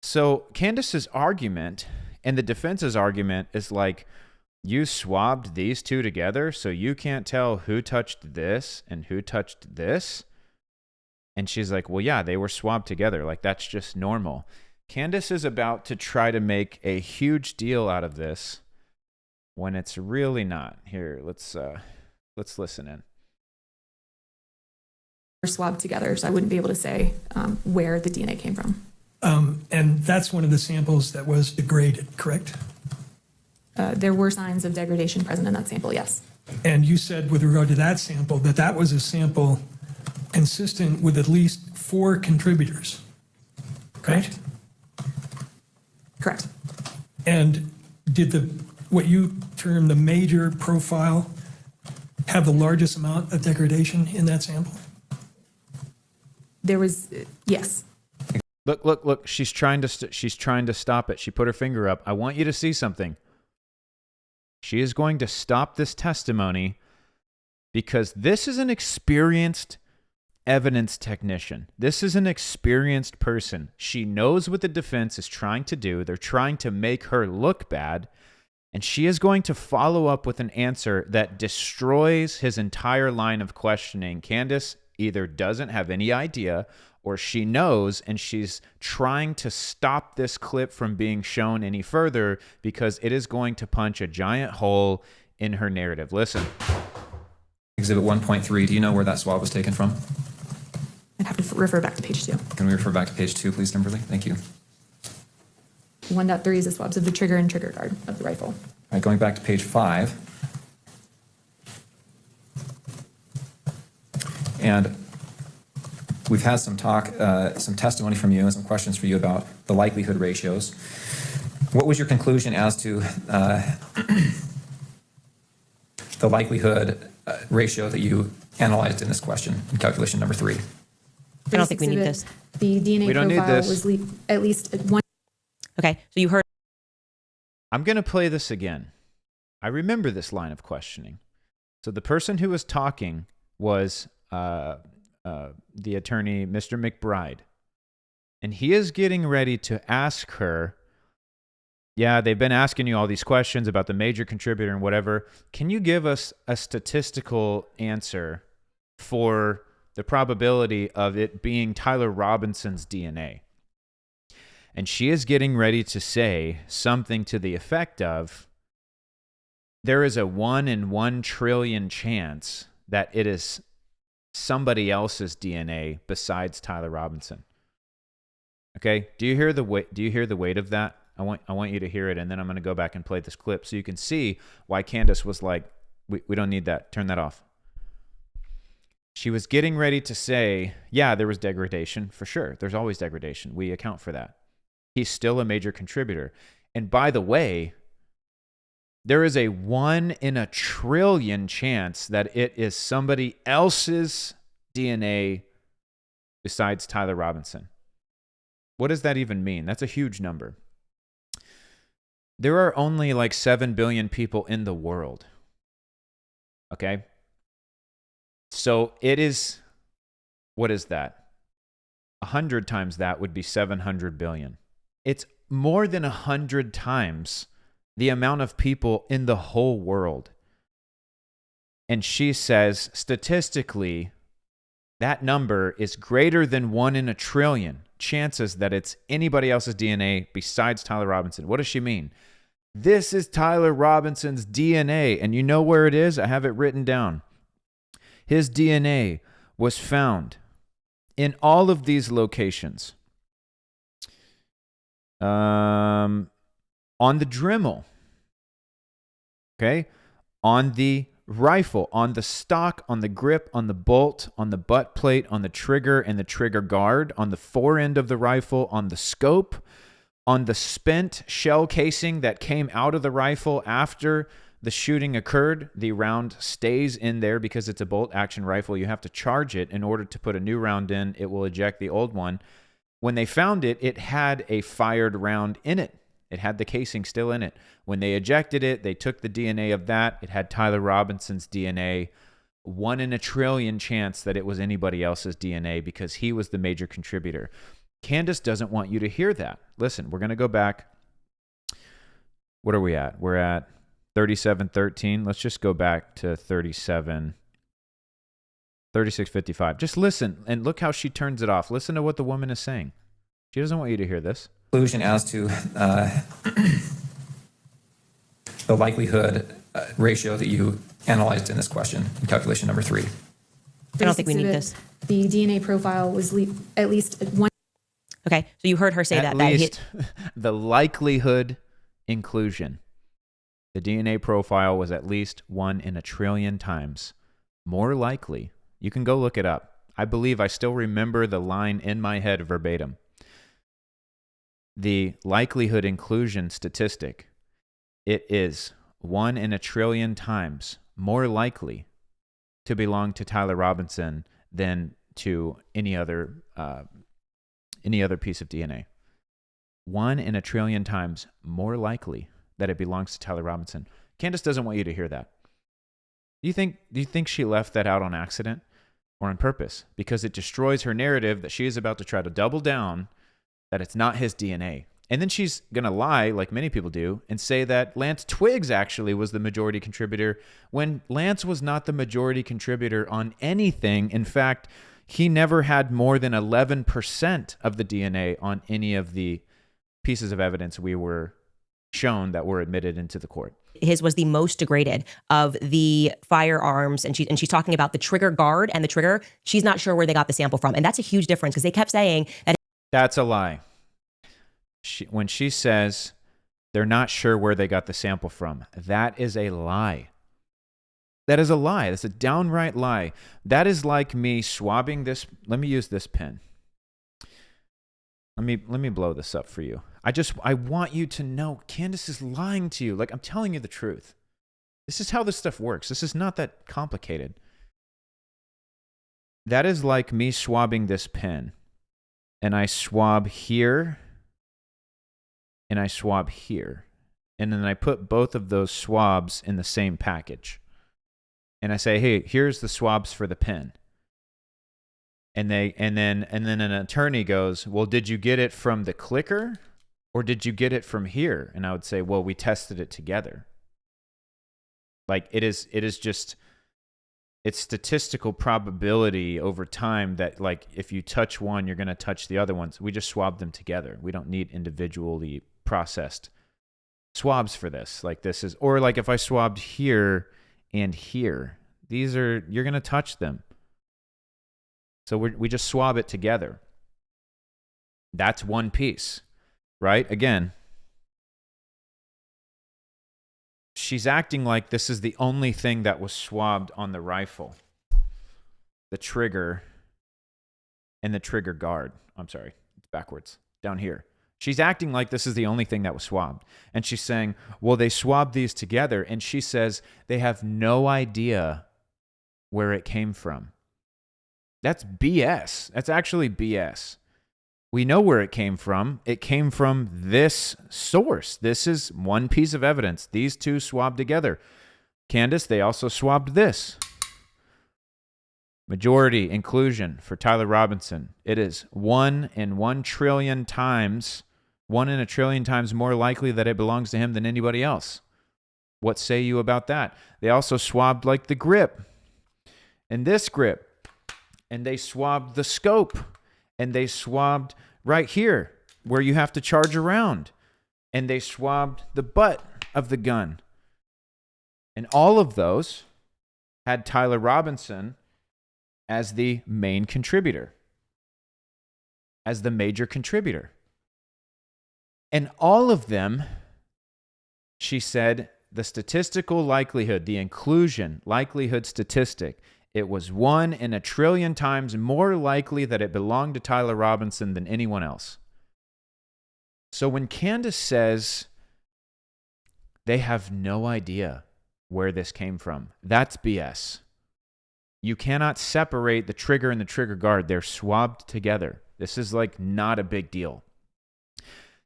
So Candace's argument and the defense's argument is like, you swabbed these two together, so you can't tell who touched this and who touched this. And she's like, well, yeah, they were swabbed together. Like, that's just normal. Candace is about to try to make a huge deal out of this when it's really not. Here, let's listen in. We're swabbed together, so I wouldn't be able to say where the DNA came from. And that's one of the samples that was degraded, correct? There were signs of degradation present in that sample, yes. And you said with regard to that sample that that was a sample consistent with at least 4 contributors, right? Correct. And did what you term the major profile have the largest amount of degradation in that sample? There was, yes. Look, she's trying to stop it. She put her finger up. I want you to see something. She is going to stop this testimony because this is an experienced evidence technician. This is an experienced person. She knows what the defense is trying to do. They're trying to make her look bad, and she is going to follow up with an answer that destroys his entire line of questioning. Candace either doesn't have any idea or she knows, and she's trying to stop this clip from being shown any further because it is going to punch a giant hole in her narrative. Listen. Exhibit 1.3, do you know where that swab was taken from? I'd have to refer back to page 2. Can we refer back to page 2, please, Kimberly? Thank you. 1.3 is the swabs of the trigger and trigger guard of the rifle. All right, going back to page 5. And we've had some talk, some testimony from you and some questions for you about the likelihood ratios. What was your conclusion as to the likelihood ratio that you analyzed in this question in calculation number 3? I don't think we need this. The DNA We don't need profile this. was at least 1. Okay, so you heard. I'm going to play this again. I remember this line of questioning. So the person who was talking was the attorney, Mr. McBride. And he is getting ready to ask her, yeah, they've been asking you all these questions about the major contributor and whatever. Can you give us a statistical answer for the probability of it being Tyler Robinson's DNA? And she is getting ready to say something to the effect of, there is a 1 in 1 trillion chance that it is somebody else's DNA besides Tyler Robinson. Okay? Do you hear the weight of that? I want you to hear it, and then I'm going to go back and play this clip so you can see why Candace was like, we don't need that. Turn that off. She was getting ready to say, yeah, there was degradation for sure. There's always degradation. We account for that. He's still a major contributor. And by the way, there is a 1 in a trillion chance that it is somebody else's DNA besides Tyler Robinson. What does that even mean? That's a huge number. There are only like 7 billion people in the world. Okay? So it is, what is that? 100 times that would be 700 billion. It's more than 100 times the amount of people in the whole world. And she says, statistically, that number is greater than 1 in a trillion chances that it's anybody else's DNA besides Tyler Robinson. What does she mean? This is Tyler Robinson's DNA. And you know where it is? I have it written down. His DNA was found in all of these locations. On the Dremel, okay, on the rifle, on the stock, on the grip, on the bolt, on the butt plate, on the trigger and the trigger guard, on the fore end of the rifle, on the scope, on the spent shell casing that came out of the rifle after the shooting occurred. The round stays in there because it's a bolt action rifle. You have to charge it in order to put a new round in. It will eject the old one. When they found it, it had a fired round in it. It had the casing still in it. When they ejected it, they took the DNA of that. It had Tyler Robinson's DNA. 1 in a trillion chance that it was anybody else's DNA because he was the major contributor. Candace doesn't want you to hear that. Listen, we're going to go back. What are we at? We're at 37:13. Let's just go back to 36:55. Just listen and look how she turns it off. Listen to what the woman is saying. She doesn't want you to hear this. Conclusion as to the likelihood ratio that you analyzed in this question in calculation number 3. I don't think we need this. The DNA profile was at least one. Okay, so you heard her say At least the likelihood inclusion. The DNA profile was at least 1 in a trillion times more likely. You can go look it up. I believe I still remember the line in my head verbatim. The likelihood inclusion statistic, it is 1 in a trillion times more likely to belong to Tyler Robinson than to any other piece of DNA. 1 in a trillion times more likely that it belongs to Tyler Robinson. Candace doesn't want you to hear that. Do you think she left that out on accident or on purpose? Because it destroys her narrative that she is about to try to double down that it's not his DNA. And then she's going to lie, like many people do, and say that Lance Twiggs actually was the majority contributor when Lance was not the majority contributor on anything. In fact, he never had more than 11% of the DNA on any of the pieces of evidence we were shown that were admitted into the court. His was the most degraded of the firearms, and she's talking about the trigger guard and the trigger. She's not sure where they got the sample from, and that's a huge difference because they kept saying that. That's a lie. When she says they're not sure where they got the sample from, that is a lie. That is a lie. That's a downright lie. That is like me swabbing this. Let me use this pen. Let me blow this up for you. I want you to know Candace is lying to you. Like, I'm telling you the truth. This is how this stuff works. This is not that complicated. That is like me swabbing this pen. And I swab here. And I swab here. And then I put both of those swabs in the same package. And I say, hey, here's the swabs for the pen. And then an attorney goes, well, did you get it from the clicker or did you get it from here? And I would say, well, we tested it together. Like it's statistical probability over time that like if you touch one, you're going to touch the other ones. We just swab them together. We don't need individually processed swabs for this. Like this is, or like if I swabbed here and here, you're going to touch them. So we just swab it together. That's one piece, right? Again, she's acting like this is the only thing that was swabbed on the rifle. The trigger and the trigger guard. I'm sorry, it's backwards. Down here. She's acting like this is the only thing that was swabbed. And she's saying, well, they swabbed these together. And she says they have no idea where it came from. That's BS. That's actually BS. We know where it came from. It came from this source. This is one piece of evidence. These two swabbed together. Candace, they also swabbed this. Majority inclusion for Tyler Robinson. It is 1 in 1 trillion times, 1 in a trillion times more likely that it belongs to him than anybody else. What say you about that? They also swabbed like the grip and this grip. And they swabbed the scope. And they swabbed right here where you have to charge around. And they swabbed the butt of the gun. And all of those had Tyler Robinson as the main contributor, as the major contributor. And all of them, she said, the statistical likelihood, the inclusion likelihood statistic, it was 1 in a trillion times more likely that it belonged to Tyler Robinson than anyone else. So when Candace says they have no idea where this came from, that's BS. You cannot separate the trigger and the trigger guard. They're swabbed together. This is like not a big deal.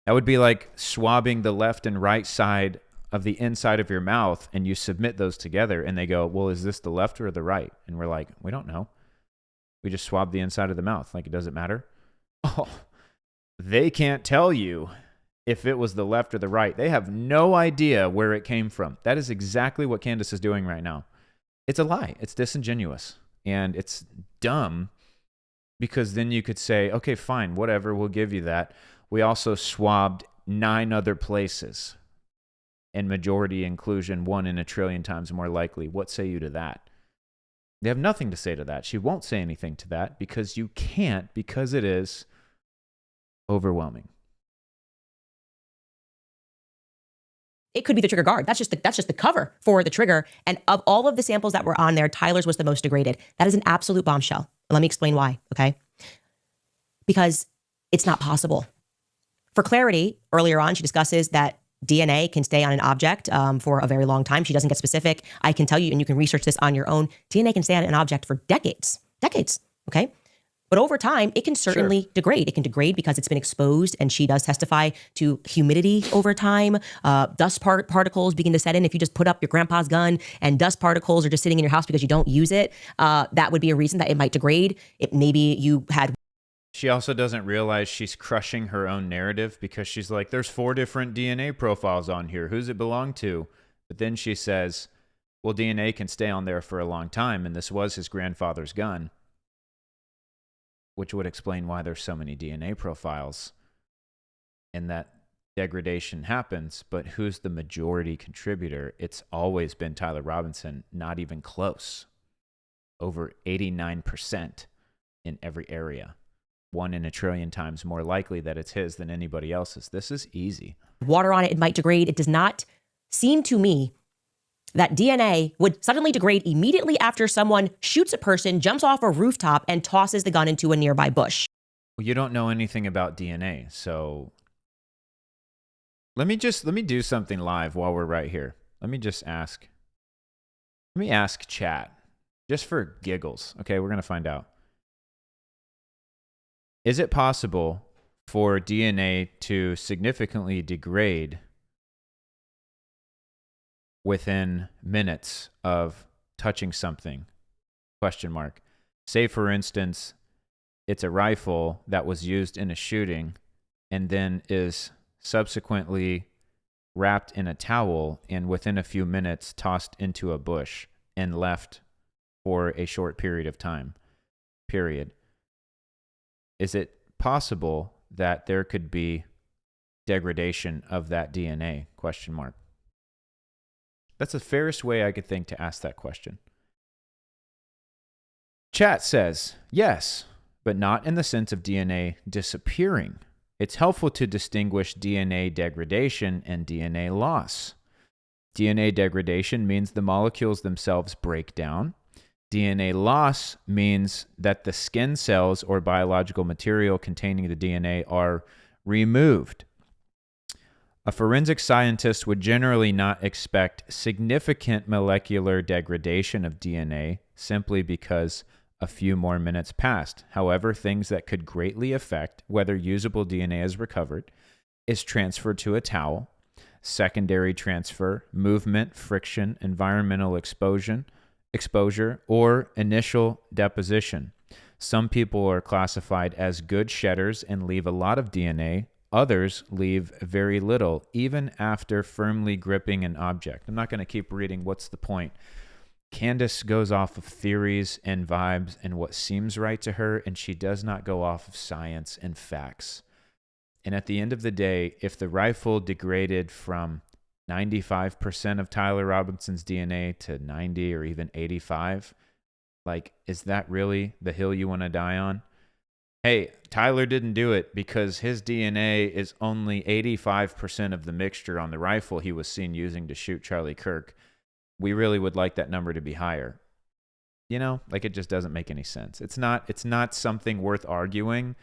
That would be like swabbing the left and right side of the inside of your mouth, and you submit those together, and they go, well, is this the left or the right? And we're like, we don't know. We just swab the inside of the mouth. Like, it doesn't matter. Oh, they can't tell you if it was the left or the right. They have no idea where it came from. That is exactly what Candace is doing right now. It's a lie. It's disingenuous. And it's dumb, because then you could say, okay, fine, whatever, we'll give you that. We also swabbed 9 other places. And majority inclusion, 1 in a trillion times more likely. What say you to that? They have nothing to say to that. She won't say anything to that because you can't, because it is overwhelming. It could be the trigger guard. That's just the cover for the trigger. And of all of the samples that were on there, Tyler's was the most degraded. That is an absolute bombshell. Let me explain why, okay? Because it's not possible. For clarity, earlier on, she discusses that DNA can stay on an object for a very long time. She doesn't get specific. I can tell you, and you can research this on your own, DNA can stay on an object for decades, okay? But over time, it can certainly degrade. It can degrade because it's been exposed, and she does testify to humidity over time. Dust particles begin to set in. If you just put up your grandpa's gun and dust particles are just sitting in your house because you don't use it, that would be a reason that it might degrade. Maybe you had... She also doesn't realize she's crushing her own narrative, because she's like, there's 4 different DNA profiles on here. Who's it belong to? But then she says, well, DNA can stay on there for a long time, and this was his grandfather's gun, which would explain why there's so many DNA profiles and that degradation happens. But who's the majority contributor? It's always been Tyler Robinson, not even close. Over 89% in every area. 1 in a trillion times more likely that it's his than anybody else's. This is easy. Water on it, it might degrade. It does not seem to me that DNA would suddenly degrade immediately after someone shoots a person, jumps off a rooftop, and tosses the gun into a nearby bush. Well, you don't know anything about DNA, so let me do something live while we're right here. Let me ask chat, just for giggles. Okay, we're going to find out. Is it possible for DNA to significantly degrade within minutes of touching something? Question mark. Say, for instance, it's a rifle that was used in a shooting and then is subsequently wrapped in a towel and within a few minutes tossed into a bush and left for a short period of time. Period. Is it possible that there could be degradation of that DNA? Question mark. That's the fairest way I could think to ask that question. Chat says, yes, but not in the sense of DNA disappearing. It's helpful to distinguish DNA degradation and DNA loss. DNA degradation means the molecules themselves break down. DNA loss means that the skin cells or biological material containing the DNA are removed. A forensic scientist would generally not expect significant molecular degradation of DNA simply because a few more minutes passed. However, things that could greatly affect whether usable DNA is recovered is transfer to a towel, secondary transfer, movement, friction, environmental exposure, or initial deposition. Some people are classified as good shedders and leave a lot of DNA. Others leave very little, even after firmly gripping an object. I'm not going to keep reading. What's the point? Candace goes off of theories and vibes and what seems right to her, and she does not go off of science and facts. And at the end of the day, if the rifle degraded from 95% of Tyler Robinson's DNA to 90 or even 85, like, is that really the hill you want to die on? hey, Tyler didn't do it because his DNA is only 85% of the mixture on the rifle he was seen using to shoot Charlie Kirk. We really would like that number to be higher. You know, like it just doesn't make any sense. It's not something worth arguing.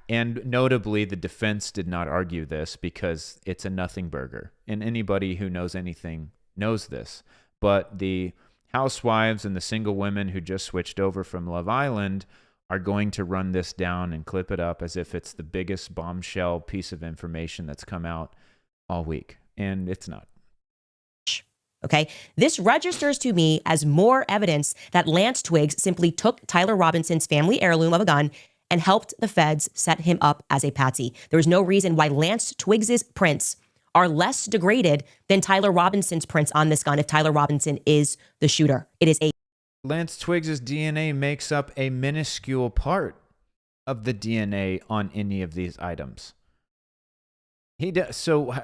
And notably, the defense did not argue this because it's a nothing burger. And anybody who knows anything knows this. But the housewives and the single women who just switched over from Love Island are going to run this down and clip it up as if it's the biggest bombshell piece of information that's come out all week. And it's not. Okay, this registers to me as more evidence that Lance Twiggs simply took Tyler Robinson's family heirloom of a gun and helped the feds set him up as a patsy. There is no reason why Lance Twiggs's prints are less degraded than Tyler Robinson's prints on this gun if Tyler Robinson is the shooter. It is a Lance Twiggs's DNA makes up a minuscule part of the DNA on any of these items. He does. So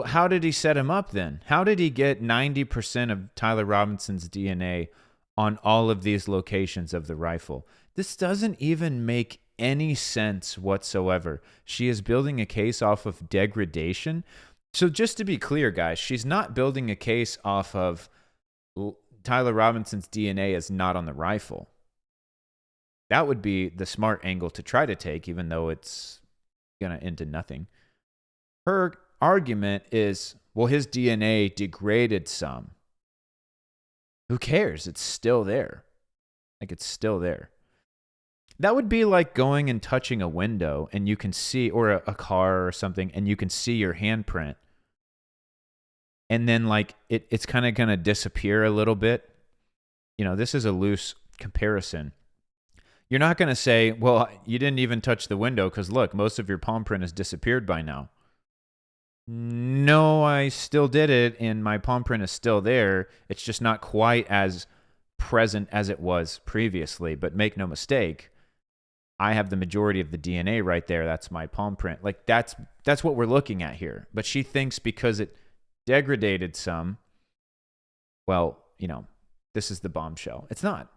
how did he set him up then? How did he get 90% of Tyler Robinson's DNA on all of these locations of the rifle? This doesn't even make any sense whatsoever. She is building a case off of degradation. So just to be clear, guys, she's not building a case off of Tyler Robinson's DNA is not on the rifle. That would be the smart angle to try to take, even though it's going to end in nothing. Her argument is, well, his DNA degraded some. Who cares? It's still there. Like, it's still there. That would be like going and touching a window and you can see, or a car or something, and you can see your handprint. And then, like, it's kind of going to disappear a little bit. You know, this is a loose comparison. You're not going to say, well, you didn't even touch the window because, look, most of your palm print has disappeared by now. No, I still did it, and my palm print is still there. It's just not quite as present as it was previously. But make no mistake, I have the majority of the DNA right there. That's my palm print. Like, that's what we're looking at here. But she thinks because it degraded some, well, you know, this is the bombshell. It's not.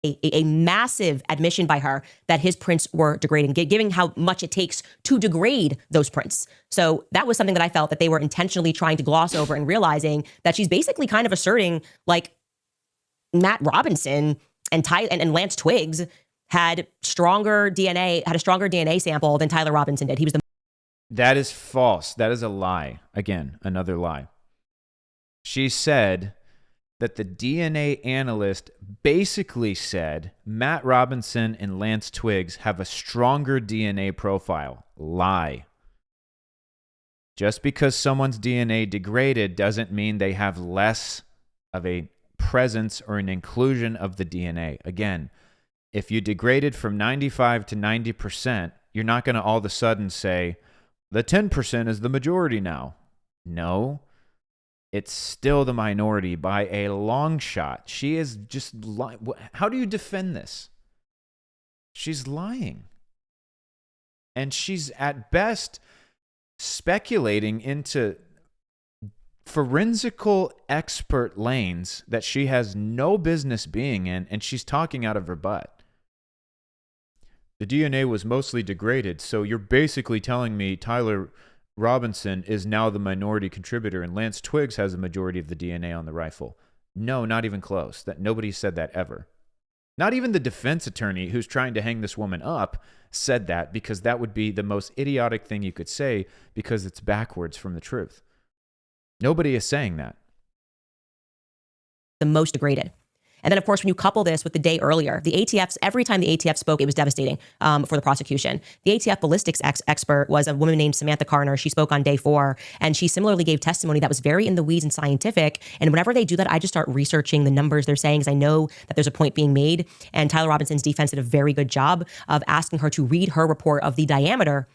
A massive admission by her that his prints were degrading, giving how much it takes to degrade those prints. So that was something that I felt that they were intentionally trying to gloss over, and realizing that she's basically kind of asserting like Matt Robinson and Lance Twiggs had a stronger DNA sample than Tyler Robinson did. He was the That is false. That is a lie. Again, another lie. She said that the DNA analyst basically said Matt Robinson and Lance Twiggs have a stronger DNA profile. Lie. Just because someone's DNA degraded doesn't mean they have less of a presence or an inclusion of the DNA. Again, if you degraded from 95 to 90%, you're not going to all of a sudden say, the 10% is the majority now. No. It's still the minority by a long shot. She is just lying. How do you defend this? She's lying. And she's at best speculating into forensical expert lanes that she has no business being in, and she's talking out of her butt. The DNA was mostly degraded, so you're basically telling me Tyler Robinson is now the minority contributor and Lance Twiggs has a majority of the DNA on the rifle. No, not even close. That nobody said that ever. Not even the defense attorney who's trying to hang this woman up said that, because that would be the most idiotic thing you could say, because it's backwards from the truth. Nobody is saying that. The most degraded. And then, of course, when you couple this with the day earlier, the ATFs, every time the ATF spoke, it was devastating for the prosecution. The ATF ballistics expert was a woman named Samantha Carner. She spoke on day 4, and she similarly gave testimony that was very in the weeds and scientific. And whenever they do that, I just start researching the numbers they're saying, because I know that there's a point being made. And Tyler Robinson's defense did a very good job of asking her to read her report of the diameter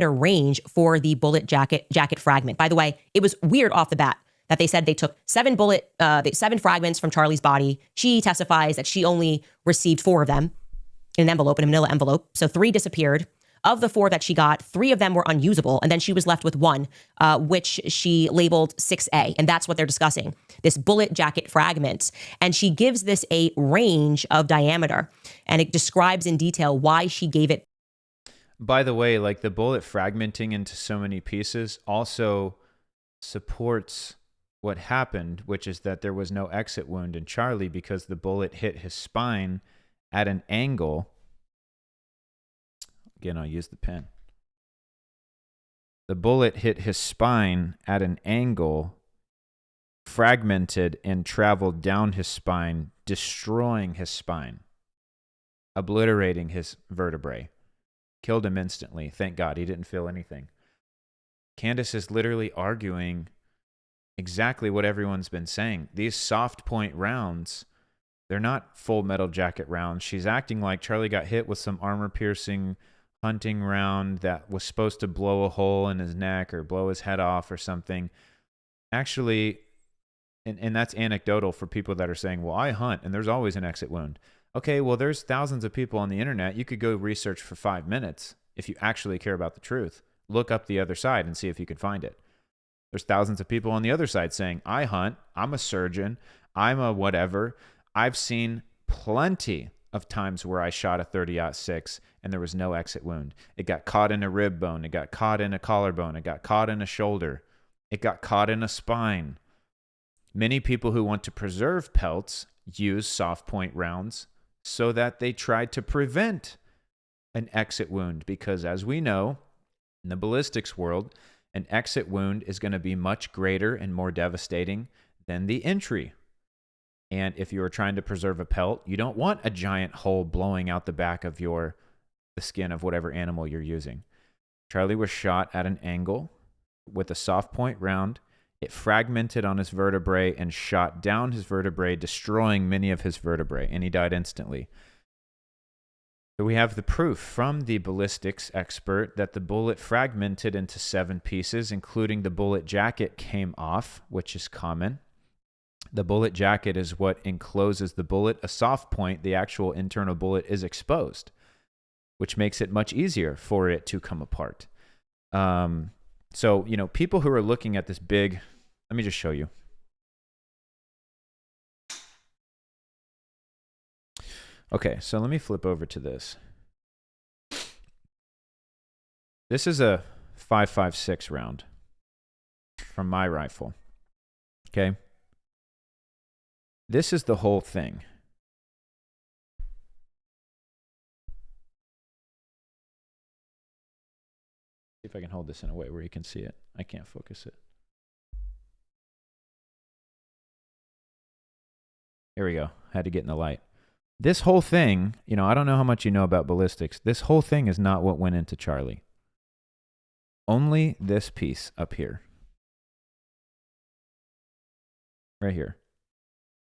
range for the bullet jacket fragment. By the way, it was weird off the bat that they said they took 7 fragments from Charlie's body. She testifies that she only received 4 of them in an envelope, in a manila envelope. So 3 disappeared. Of the 4 that she got, 3 of them were unusable. And then she was left with 1, which she labeled 6A. And that's what they're discussing, this bullet jacket fragment. And she gives this a range of diameter. And it describes in detail why she gave it. By the way, like the bullet fragmenting into so many pieces also supports what happened, which is that there was no exit wound in Charlie because the bullet hit his spine at an angle. Again, I'll use the pen. The bullet hit his spine at an angle, fragmented, and traveled down his spine, destroying his spine, obliterating his vertebrae. Killed him instantly. Thank God he didn't feel anything. Candace is literally arguing exactly what everyone's been saying. These soft point rounds, they're not Full Metal Jacket rounds. She's acting like Charlie got hit with some armor-piercing hunting round that was supposed to blow a hole in his neck or blow his head off or something. Actually, and that's anecdotal for people that are saying, well, I hunt and there's always an exit wound. Okay, well, there's thousands of people on the internet. You could go research for 5 minutes if you actually care about the truth. Look up the other side and see if you can find it. There's thousands of people on the other side saying, I hunt, I'm a surgeon, I'm a whatever. I've seen plenty of times where I shot a 30-06 and there was no exit wound. It got caught in a rib bone. It got caught in a collarbone. It got caught in a shoulder. It got caught in a spine. Many people who want to preserve pelts use soft point rounds so that they try to prevent an exit wound because, as we know, in the ballistics world, an exit wound is going to be much greater and more devastating than the entry. And if you are trying to preserve a pelt, you don't want a giant hole blowing out the back of the skin of whatever animal you're using. Charlie was shot at an angle with a soft point round. It fragmented on his vertebrae and shot down his vertebrae, destroying many of his vertebrae, and he died instantly. So we have the proof from the ballistics expert that the bullet fragmented into 7 pieces, including the bullet jacket came off, which is common. The bullet jacket is what encloses the bullet. A soft point, the actual internal bullet, is exposed, which makes it much easier for it to come apart. So, people who are looking at this big, let me just show you. Okay, so let me flip over to this. This is a 5.56 round from my rifle. Okay. This is the whole thing. See if I can hold this in a way where you can see it. I can't focus it. Here we go. Had to get in the light. This whole thing, I don't know how much you know about ballistics. This whole thing is not what went into Charlie. Only this piece up here. Right here.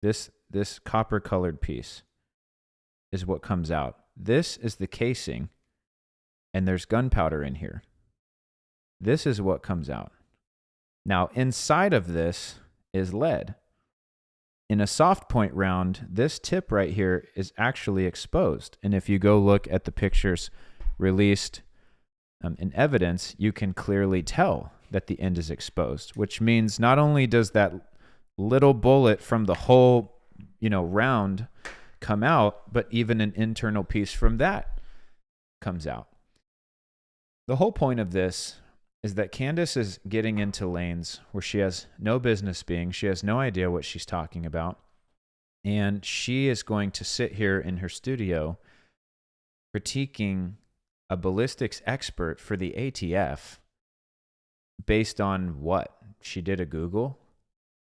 This copper-colored piece is what comes out. This is the casing, and there's gunpowder in here. This is what comes out. Now, inside of this is lead. In a soft point round, this tip right here is actually exposed. And if you go look at the pictures released in evidence, you can clearly tell that the end is exposed, which means not only does that little bullet from the whole, round come out, but even an internal piece from that comes out. The whole point of this is that Candace is getting into lanes where she has no business being. She has no idea what she's talking about. And she is going to sit here in her studio critiquing a ballistics expert for the ATF based on what? She did a Google?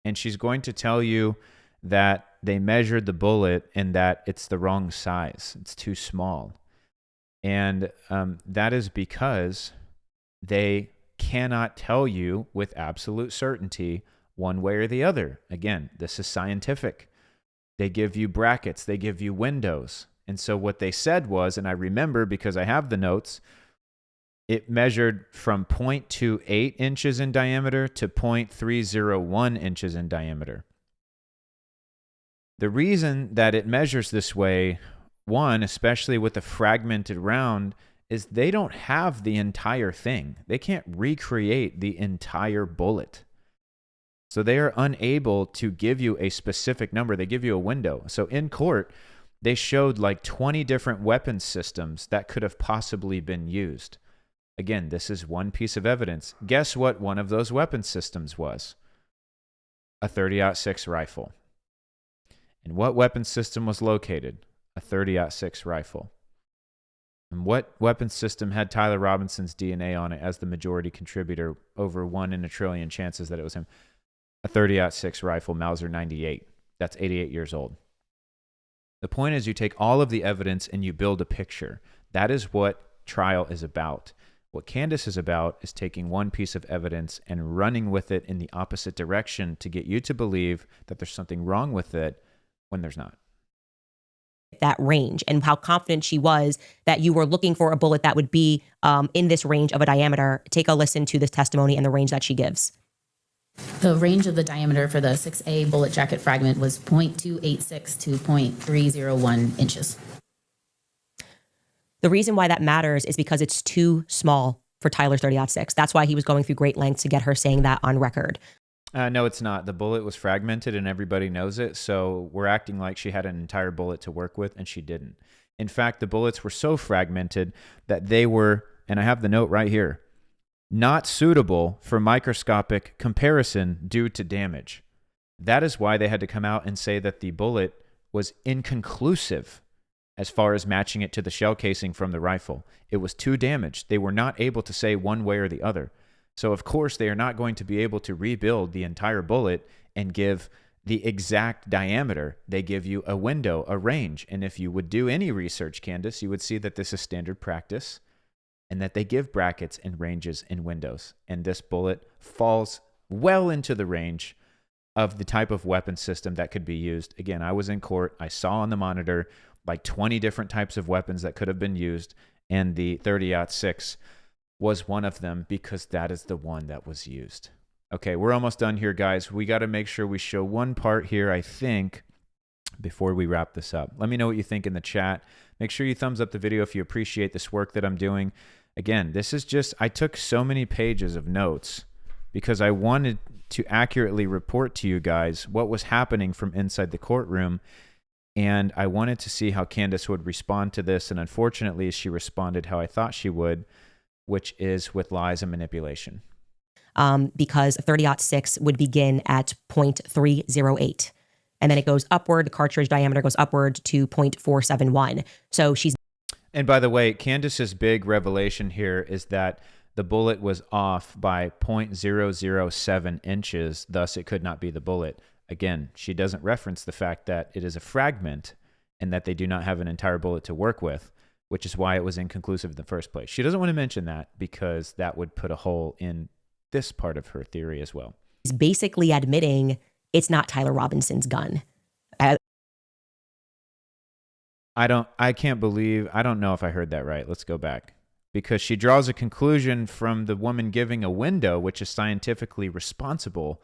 And she's going to tell you that they measured the bullet and that it's the wrong size. It's too small. And that is because they cannot tell you with absolute certainty one way or the other. Again, this is scientific. They give you brackets. They give you windows. And so what they said was, and I remember because I have the notes, it measured from 0.28 inches in diameter to 0.301 inches in diameter. The reason that it measures this way, one, especially with a fragmented round, is they don't have the entire thing. They can't recreate the entire bullet. So they are unable to give you a specific number. They give you a window. So in court, They showed like 20 different weapon systems that could have possibly been used. Again, this is one piece of evidence. Guess what one of those weapon systems was? A 30-06 rifle. And what weapon system was located? A 30-06 rifle. And what weapon system had Tyler Robinson's DNA on it as the majority contributor, over 1 in a trillion chances that it was him? A 30-06 rifle, Mauser 98. That's 88 years old. The point is, you take all of the evidence and you build a picture. That is what trial is about. What Candace is about is taking one piece of evidence and running with it in the opposite direction to get you to believe that there's something wrong with it when there's not. That range, and how confident she was that you were looking for a bullet that would be in this range of a diameter. Take a listen to this testimony and the range that she gives. The range of the diameter for the 6A bullet jacket fragment was 0.286 to 0.301 inches. The reason why that matters is because it's too small for Tyler's 30-06. That's why he was going through great lengths to get her saying that on record. No, it's not. The bullet was fragmented and everybody knows it. So we're acting like she had an entire bullet to work with, and she didn't. In fact, the bullets were so fragmented that they were, and I have the note right here, not suitable for microscopic comparison due to damage. That is why they had to come out and say that the bullet was inconclusive as far as matching it to the shell casing from the rifle. It was too damaged. They were not able to say one way or the other. So, of course, they are not going to be able to rebuild the entire bullet and give the exact diameter. They give you a window, a range. And if you would do any research, Candace, you would see that this is standard practice and that they give brackets and ranges and windows. And this bullet falls well into the range of the type of weapon system that could be used. Again, I was in court. I saw on the monitor like 20 different types of weapons that could have been used, and the 30-06 was one of them because that is the one that was used. Okay, we're almost done here, guys. We got to make sure we show one part here, I think, before we wrap this up. Let me know what you think in the chat. Make sure you thumbs up the video if you appreciate this work that I'm doing. Again, this is just, I took so many pages of notes because I wanted to accurately report to you guys what was happening from inside the courtroom. And I wanted to see how Candace would respond to this. And unfortunately, she responded how I thought she would, which is with lies and manipulation. Because a 30-06 would begin at 0.308. And then it goes upward. The cartridge diameter goes upward to 0.471. So she's... And by the way, Candace's big revelation here is that the bullet was off by 0.007 inches. Thus, it could not be the bullet. Again, she doesn't reference the fact that it is a fragment and that they do not have an entire bullet to work with, which is why it was inconclusive in the first place. She doesn't want to mention that because that would put a hole in this part of her theory as well. He's basically admitting it's not Tyler Robinson's gun. I can't believe, I don't know if I heard that right. Let's go back. Because she draws a conclusion from the woman giving a window, which is scientifically responsible,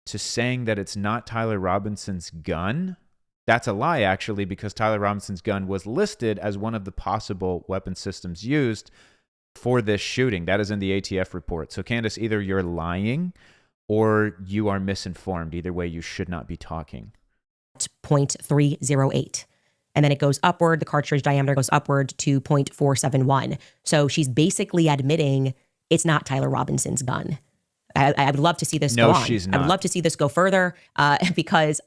to saying that it's not Tyler Robinson's gun. That's a lie, actually, because Tyler Robinson's gun was listed as one of the possible weapon systems used for this shooting. That is in the ATF report. So, Candace, either you're lying or you are misinformed. Either way, you should not be talking. 0.308. And then it goes upward. The cartridge diameter goes upward to 0.471. So she's basically admitting it's not Tyler Robinson's gun. I would love to see this go on. No, she's not. I would love to see this go further because,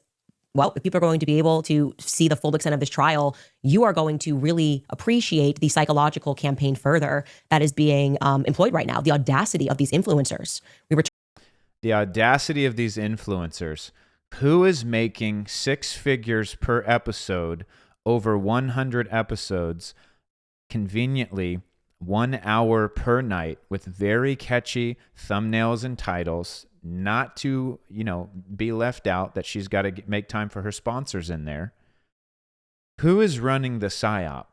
well, if people are going to be able to see the full extent of this trial, you are going to really appreciate the psychological campaign further that is being employed right now. The audacity of these influencers. The audacity of these influencers. Who is making 6 figures per episode, over 100 episodes, conveniently 1 hour per night with very catchy thumbnails and titles, not to, be left out that she's got to make time for her sponsors in there. Who is running the PSYOP?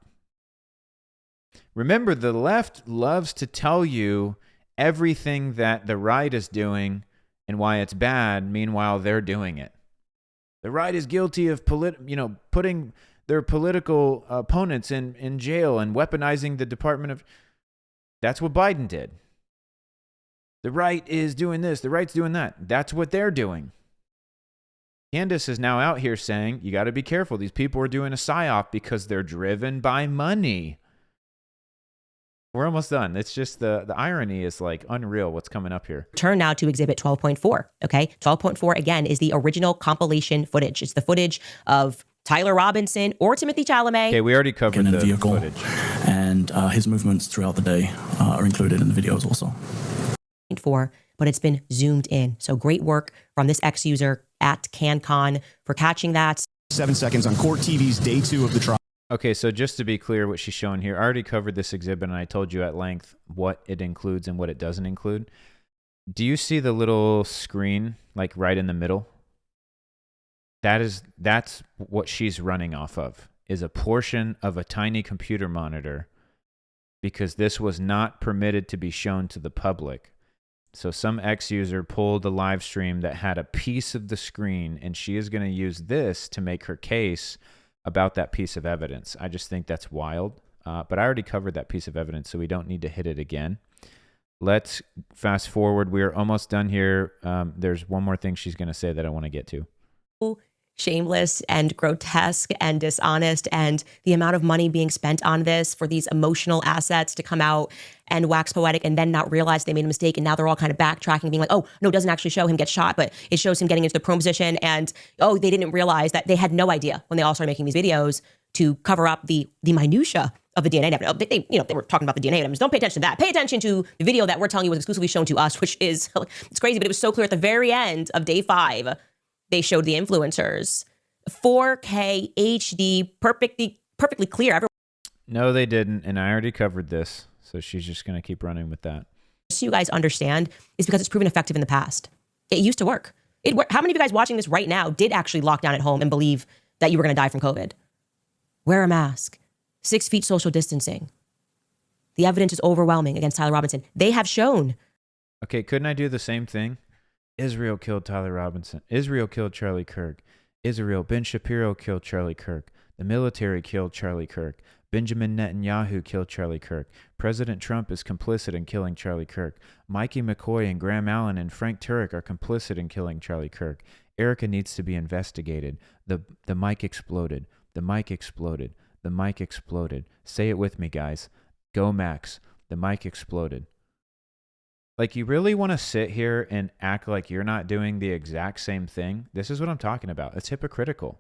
Remember, the left loves to tell you everything that the right is doing and why it's bad. Meanwhile, they're doing it. The right is guilty of putting their political opponents in jail and weaponizing the Department of... That's what Biden did. The right is doing this. The right's doing that. That's what they're doing. Candace is now out here saying, you got to be careful. These people are doing a psyop because they're driven by money. We're almost done. It's just the irony is like unreal what's coming up here. Turn now to exhibit 12.4. Okay. 12.4 again is the original compilation footage. It's the footage of Tyler Robinson or Timothy Chalamet. Okay, we already covered in the a vehicle, footage. and his movements throughout the day are included in the videos also. But it's been zoomed in. So great work from this ex-user at CanCon for catching that. 7 seconds on Court TV's day 2 of the trial. Okay, so just to be clear what she's showing here, I already covered this exhibit and I told you at length what it includes and what it doesn't include. Do you see the little screen like right in the middle? That's what she's running off of, is a portion of a tiny computer monitor, because this was not permitted to be shown to the public. So some ex-user pulled a live stream that had a piece of the screen, and she is going to use this to make her case about that piece of evidence. I just think that's wild. But I already covered that piece of evidence, so we don't need to hit it again. Let's fast forward. We're almost done here. There's one more thing she's going to say that I want to get to. Shameless and grotesque and dishonest, and the amount of money being spent on this for these emotional assets to come out and wax poetic and then not realize they made a mistake, and now they're all kind of backtracking, being like, oh no, it doesn't actually show him get shot, but it shows him getting into the prone position, and oh, they didn't realize that they had no idea when they all started making these videos to cover up the minutia of the DNA evidence. They were talking about the DNA evidence. Don't pay attention to that. Pay attention to the video that we're telling you was exclusively shown to us, which is, it's crazy, but it was so clear at the very end of day 5. They showed the influencers. 4K HD, perfectly clear. No, they didn't, and I already covered this, so she's just going to keep running with that. So you guys understand, is because it's proven effective in the past. It used to work. How many of you guys watching this right now did actually lock down at home and believe that you were going to die from COVID? Wear a mask. 6 feet social distancing. The evidence is overwhelming against Tyler Robinson. They have shown. Okay, couldn't I do the same thing? Israel killed Tyler Robinson. Israel killed Charlie Kirk. Israel, Ben Shapiro killed Charlie Kirk. The military killed Charlie Kirk. Benjamin Netanyahu killed Charlie Kirk. President Trump is complicit in killing Charlie Kirk. Mikey McCoy and Graham Allen and Frank Turek are complicit in killing Charlie Kirk. Erica needs to be investigated. The mic exploded. The mic exploded. The mic exploded. Say it with me, guys. Go Max. The mic exploded. Like, you really want to sit here and act like you're not doing the exact same thing? This is what I'm talking about. It's hypocritical.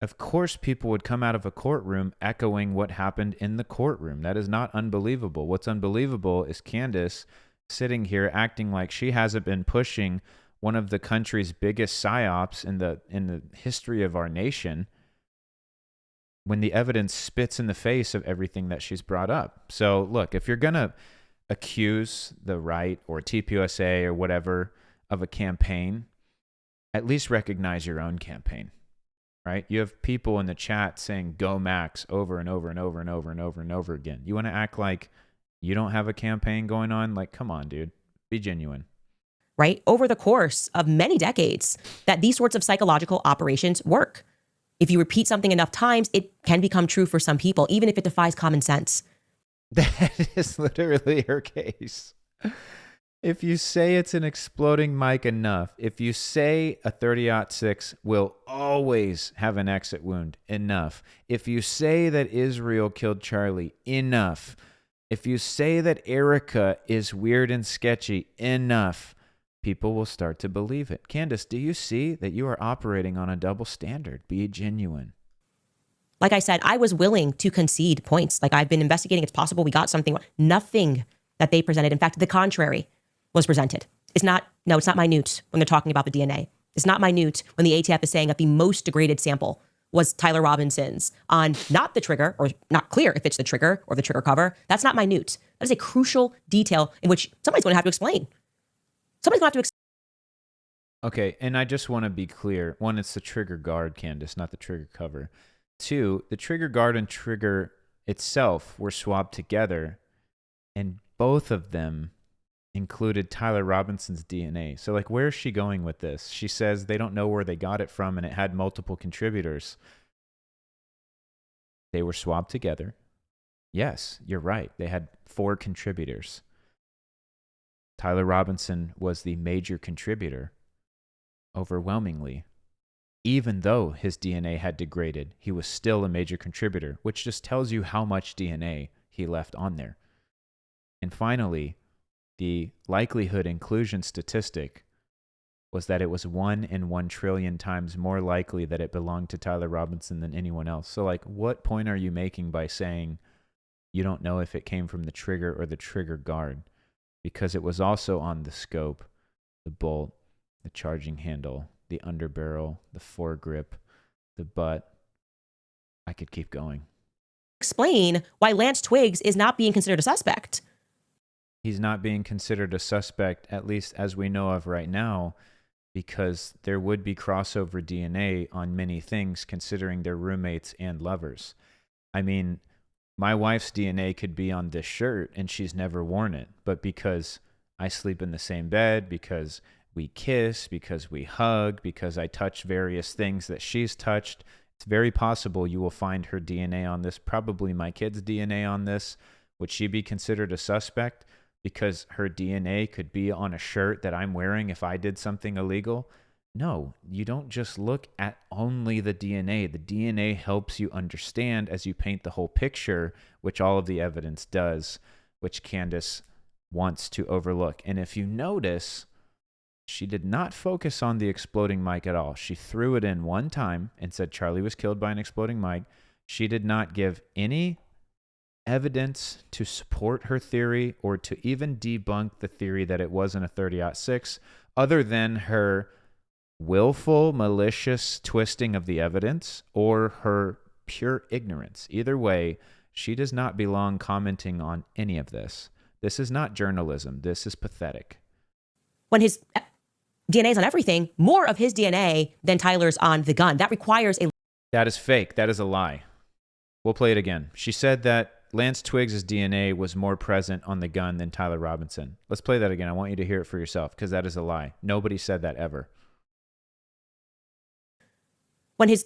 Of course, people would come out of a courtroom echoing what happened in the courtroom. That is not unbelievable. What's unbelievable is Candace sitting here acting like she hasn't been pushing one of the country's biggest psyops in the history of our nation, when the evidence spits in the face of everything that she's brought up. So look, if you're going to accuse the right or TPUSA or whatever of a campaign, at least recognize your own campaign, right? You have people in the chat saying "Go Max" over and over and over and over and over and over again. You want to act like you don't have a campaign going on? Like, come on, dude, be genuine. Right? Over the course of many decades, that these sorts of psychological operations work. If you repeat something enough times, it can become true for some people, even if it defies common sense. That is literally her case. If you say it's an exploding mic enough, if you say a 30-06 will always have an exit wound enough, if you say that Israel killed Charlie enough, if you say that Erica is weird and sketchy enough, people will start to believe it. Candace, do you see that you are operating on a double standard? Be genuine. Like I said, I was willing to concede points. Like, I've been investigating. It's possible we got something. Nothing that they presented. In fact, the contrary was presented. It's not minute when they're talking about the DNA. It's not minute when the ATF is saying that the most degraded sample was Tyler Robinson's on not the trigger, or not clear if it's the trigger or the trigger cover. That's not minute. That is a crucial detail in which somebody's going to have to explain. Somebody's going to have to explain. Okay, and I just want to be clear. One, it's the trigger guard, Candace, not the trigger cover. 2, the trigger guard and trigger itself were swapped together, and both of them included Tyler Robinson's DNA. So, like, where is she going with this? She says they don't know where they got it from, and it had multiple contributors. They were swapped together. Yes, you're right. They had 4 contributors. Tyler Robinson was the major contributor, overwhelmingly. even though his DNA had degraded, he was still a major contributor, which just tells you how much DNA he left on there. And finally, the likelihood inclusion statistic was that it was 1 in 1 trillion times more likely that it belonged to Tyler Robinson than anyone else. So, like, what point are you making by saying you don't know if it came from the trigger or the trigger guard? Because it was also on the scope, the bolt, the charging handle, the underbarrel, the foregrip, the butt. I could keep going. Explain why Lance Twiggs is not being considered a suspect. He's not being considered a suspect, at least as we know of right now, because there would be crossover DNA on many things considering they're roommates and lovers. I mean, my wife's DNA could be on this shirt and she's never worn it, but because I sleep in the same bed, because we kiss, because we hug, because I touch various things that she's touched, it's very possible you will find her DNA on this, probably my kid's DNA on this. Would she be considered a suspect because her DNA could be on a shirt that I'm wearing if I did something illegal? No, you don't just look at only the DNA. The DNA helps you understand as you paint the whole picture, which all of the evidence does, which Candace wants to overlook. And if you notice, she did not focus on the exploding mic at all. She threw it in one time and said Charlie was killed by an exploding mic. She did not give any evidence to support her theory or to even debunk the theory that it wasn't a 30-06, other than her willful, malicious twisting of the evidence or her pure ignorance. Either way, she does not belong commenting on any of this. This is not journalism. This is pathetic. When his DNA is on everything, more of his DNA than Tyler's on the gun. That requires a... That is fake. That is a lie. We'll play it again. She said that Lance Twiggs' DNA was more present on the gun than Tyler Robinson. Let's play that again. I want you to hear it for yourself because that is a lie. Nobody said that ever. When his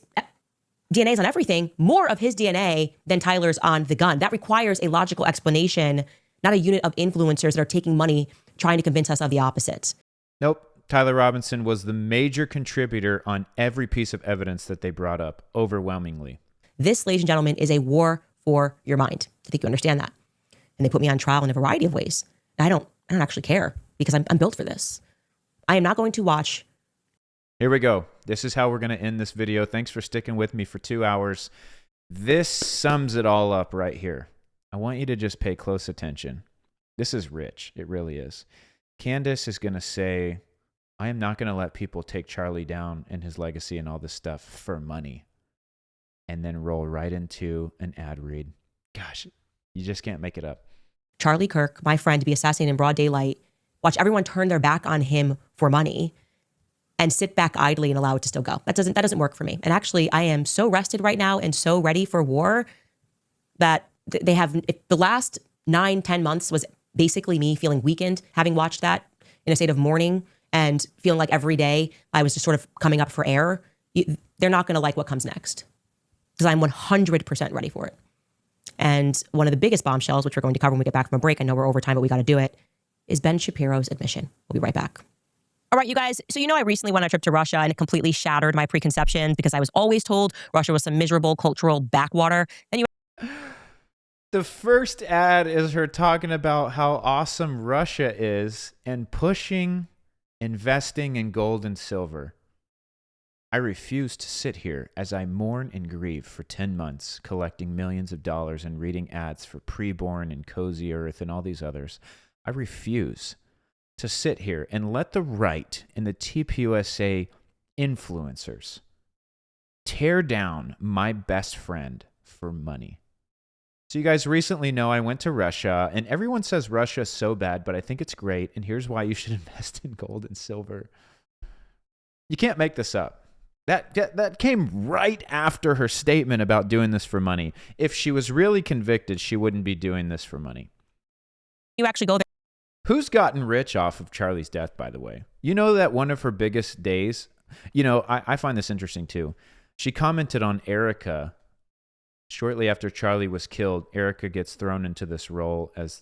DNA is on everything, more of his DNA than Tyler's on the gun. That requires a logical explanation, not a unit of influencers that are taking money trying to convince us of the opposite. Nope. Tyler Robinson was the major contributor on every piece of evidence that they brought up, overwhelmingly. This, ladies and gentlemen, is a war for your mind. I think you understand that. And they put me on trial in a variety of ways. And I don't actually care because I'm built for this. I am not going to watch. Here we go. This is how we're going to end this video. Thanks for sticking with me for 2 hours. This sums it all up right here. I want you to just pay close attention. This is rich. It really is. Candace is going to say, I am not going to let people take Charlie down and his legacy and all this stuff for money. And then roll right into an ad read. Gosh, you just can't make it up. Charlie Kirk, my friend, to be assassinated in broad daylight, watch everyone turn their back on him for money and sit back idly and allow it to still go. That doesn't work for me. And actually, I am so rested right now and so ready for war that they have, the last 9-10 months was basically me feeling weakened, having watched that in a state of mourning and feeling like every day I was just sort of coming up for air. They're not going to like what comes next because I'm 100% ready for it. And one of the biggest bombshells, which we're going to cover when we get back from a break, I know we're over time, but we got to do it, is Ben Shapiro's admission. We'll be right back. All right, you guys. So I recently went on a trip to Russia and it completely shattered my preconceptions because I was always told Russia was some miserable cultural backwater. And the first ad is her talking about how awesome Russia is and pushing investing in gold and silver. I refuse to sit here as I mourn and grieve for 10 months, collecting millions of dollars and reading ads for Preborn and Cozy Earth and all these others. I refuse to sit here and let the right and the TPUSA influencers tear down my best friend for money. So you guys recently know I went to Russia, and everyone says Russia is so bad, but I think it's great, and here's why you should invest in gold and silver. You can't make this up. That came right after her statement about doing this for money. If she was really convicted, she wouldn't be doing this for money. You actually go there. Who's gotten rich off of Charlie's death, by the way? You know that one of her biggest days, I find this interesting too. She commented on Erica. Shortly after Charlie was killed, Erica gets thrown into this role as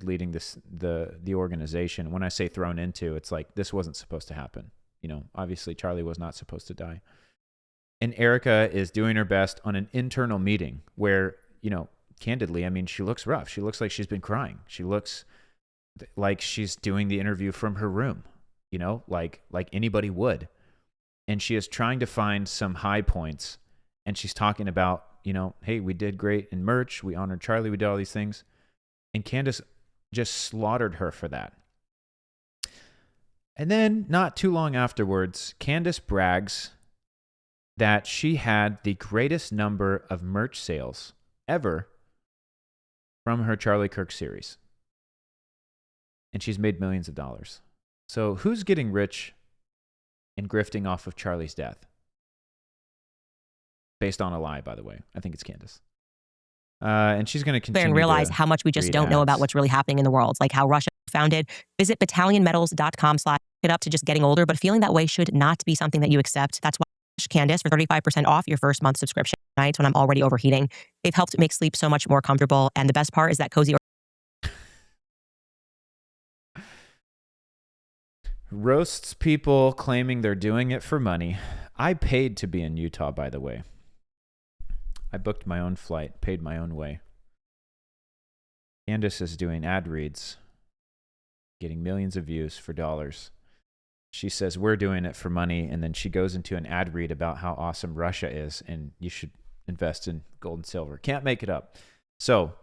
leading the organization. When I say thrown into, it's like this wasn't supposed to happen. Obviously Charlie was not supposed to die. And Erica is doing her best on an internal meeting where, you know, candidly, I mean, she looks rough. She looks like she's been crying. She looks like she's doing the interview from her room, you know, like anybody would. And she is trying to find some high points. And she's talking about, you know, hey, we did great in merch. We honored Charlie. We did all these things. And Candace just slaughtered her for that. And then not too long afterwards, Candace brags that she had the greatest number of merch sales ever from her Charlie Kirk series. And she's made millions of dollars. So who's getting rich and grifting off of Charlie's death? Based on a lie, by the way. I think it's Candace. And she's going to continue and realize to how much we just read don't know about ads. what's really happening in the world, like how Russia founded. Visit battalionmetals.com/. It up to just getting older, but feeling that way should not be something that you accept. That's why Candace for 35% off your first month subscription nights when I'm already overheating. They've helped make sleep so much more comfortable. And the best part is that cozy Roasts people claiming they're doing it for money. I paid to be in Utah, by the way. I booked my own flight, paid my own way. Candace is doing ad reads, getting millions of views for dollars. She says we're doing it for money, and then she goes into an ad read about how awesome Russia is, and you should invest in gold and silver. Can't make it up. So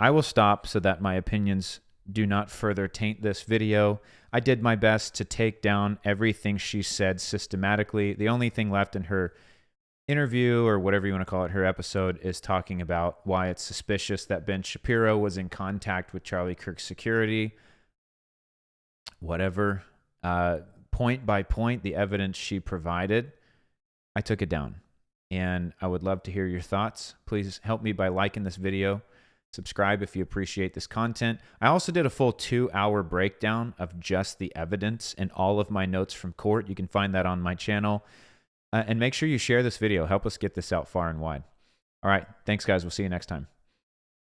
I will stop so that my opinions do not further taint this video. I did my best to take down everything she said systematically. The only thing left in her interview, or whatever you want to call it, her episode, is talking about why it's suspicious that Ben Shapiro was in contact with Charlie Kirk's security. Whatever. Point by point, the evidence she provided, I took it down. And I would love to hear your thoughts. Please help me by liking this video. Subscribe if you appreciate this content. I also did a full 2-hour breakdown of just the evidence and all of my notes from court. You can find that on my channel. And make sure you share this video. Help us get this out far and wide. All right. Thanks, guys. We'll see you next time.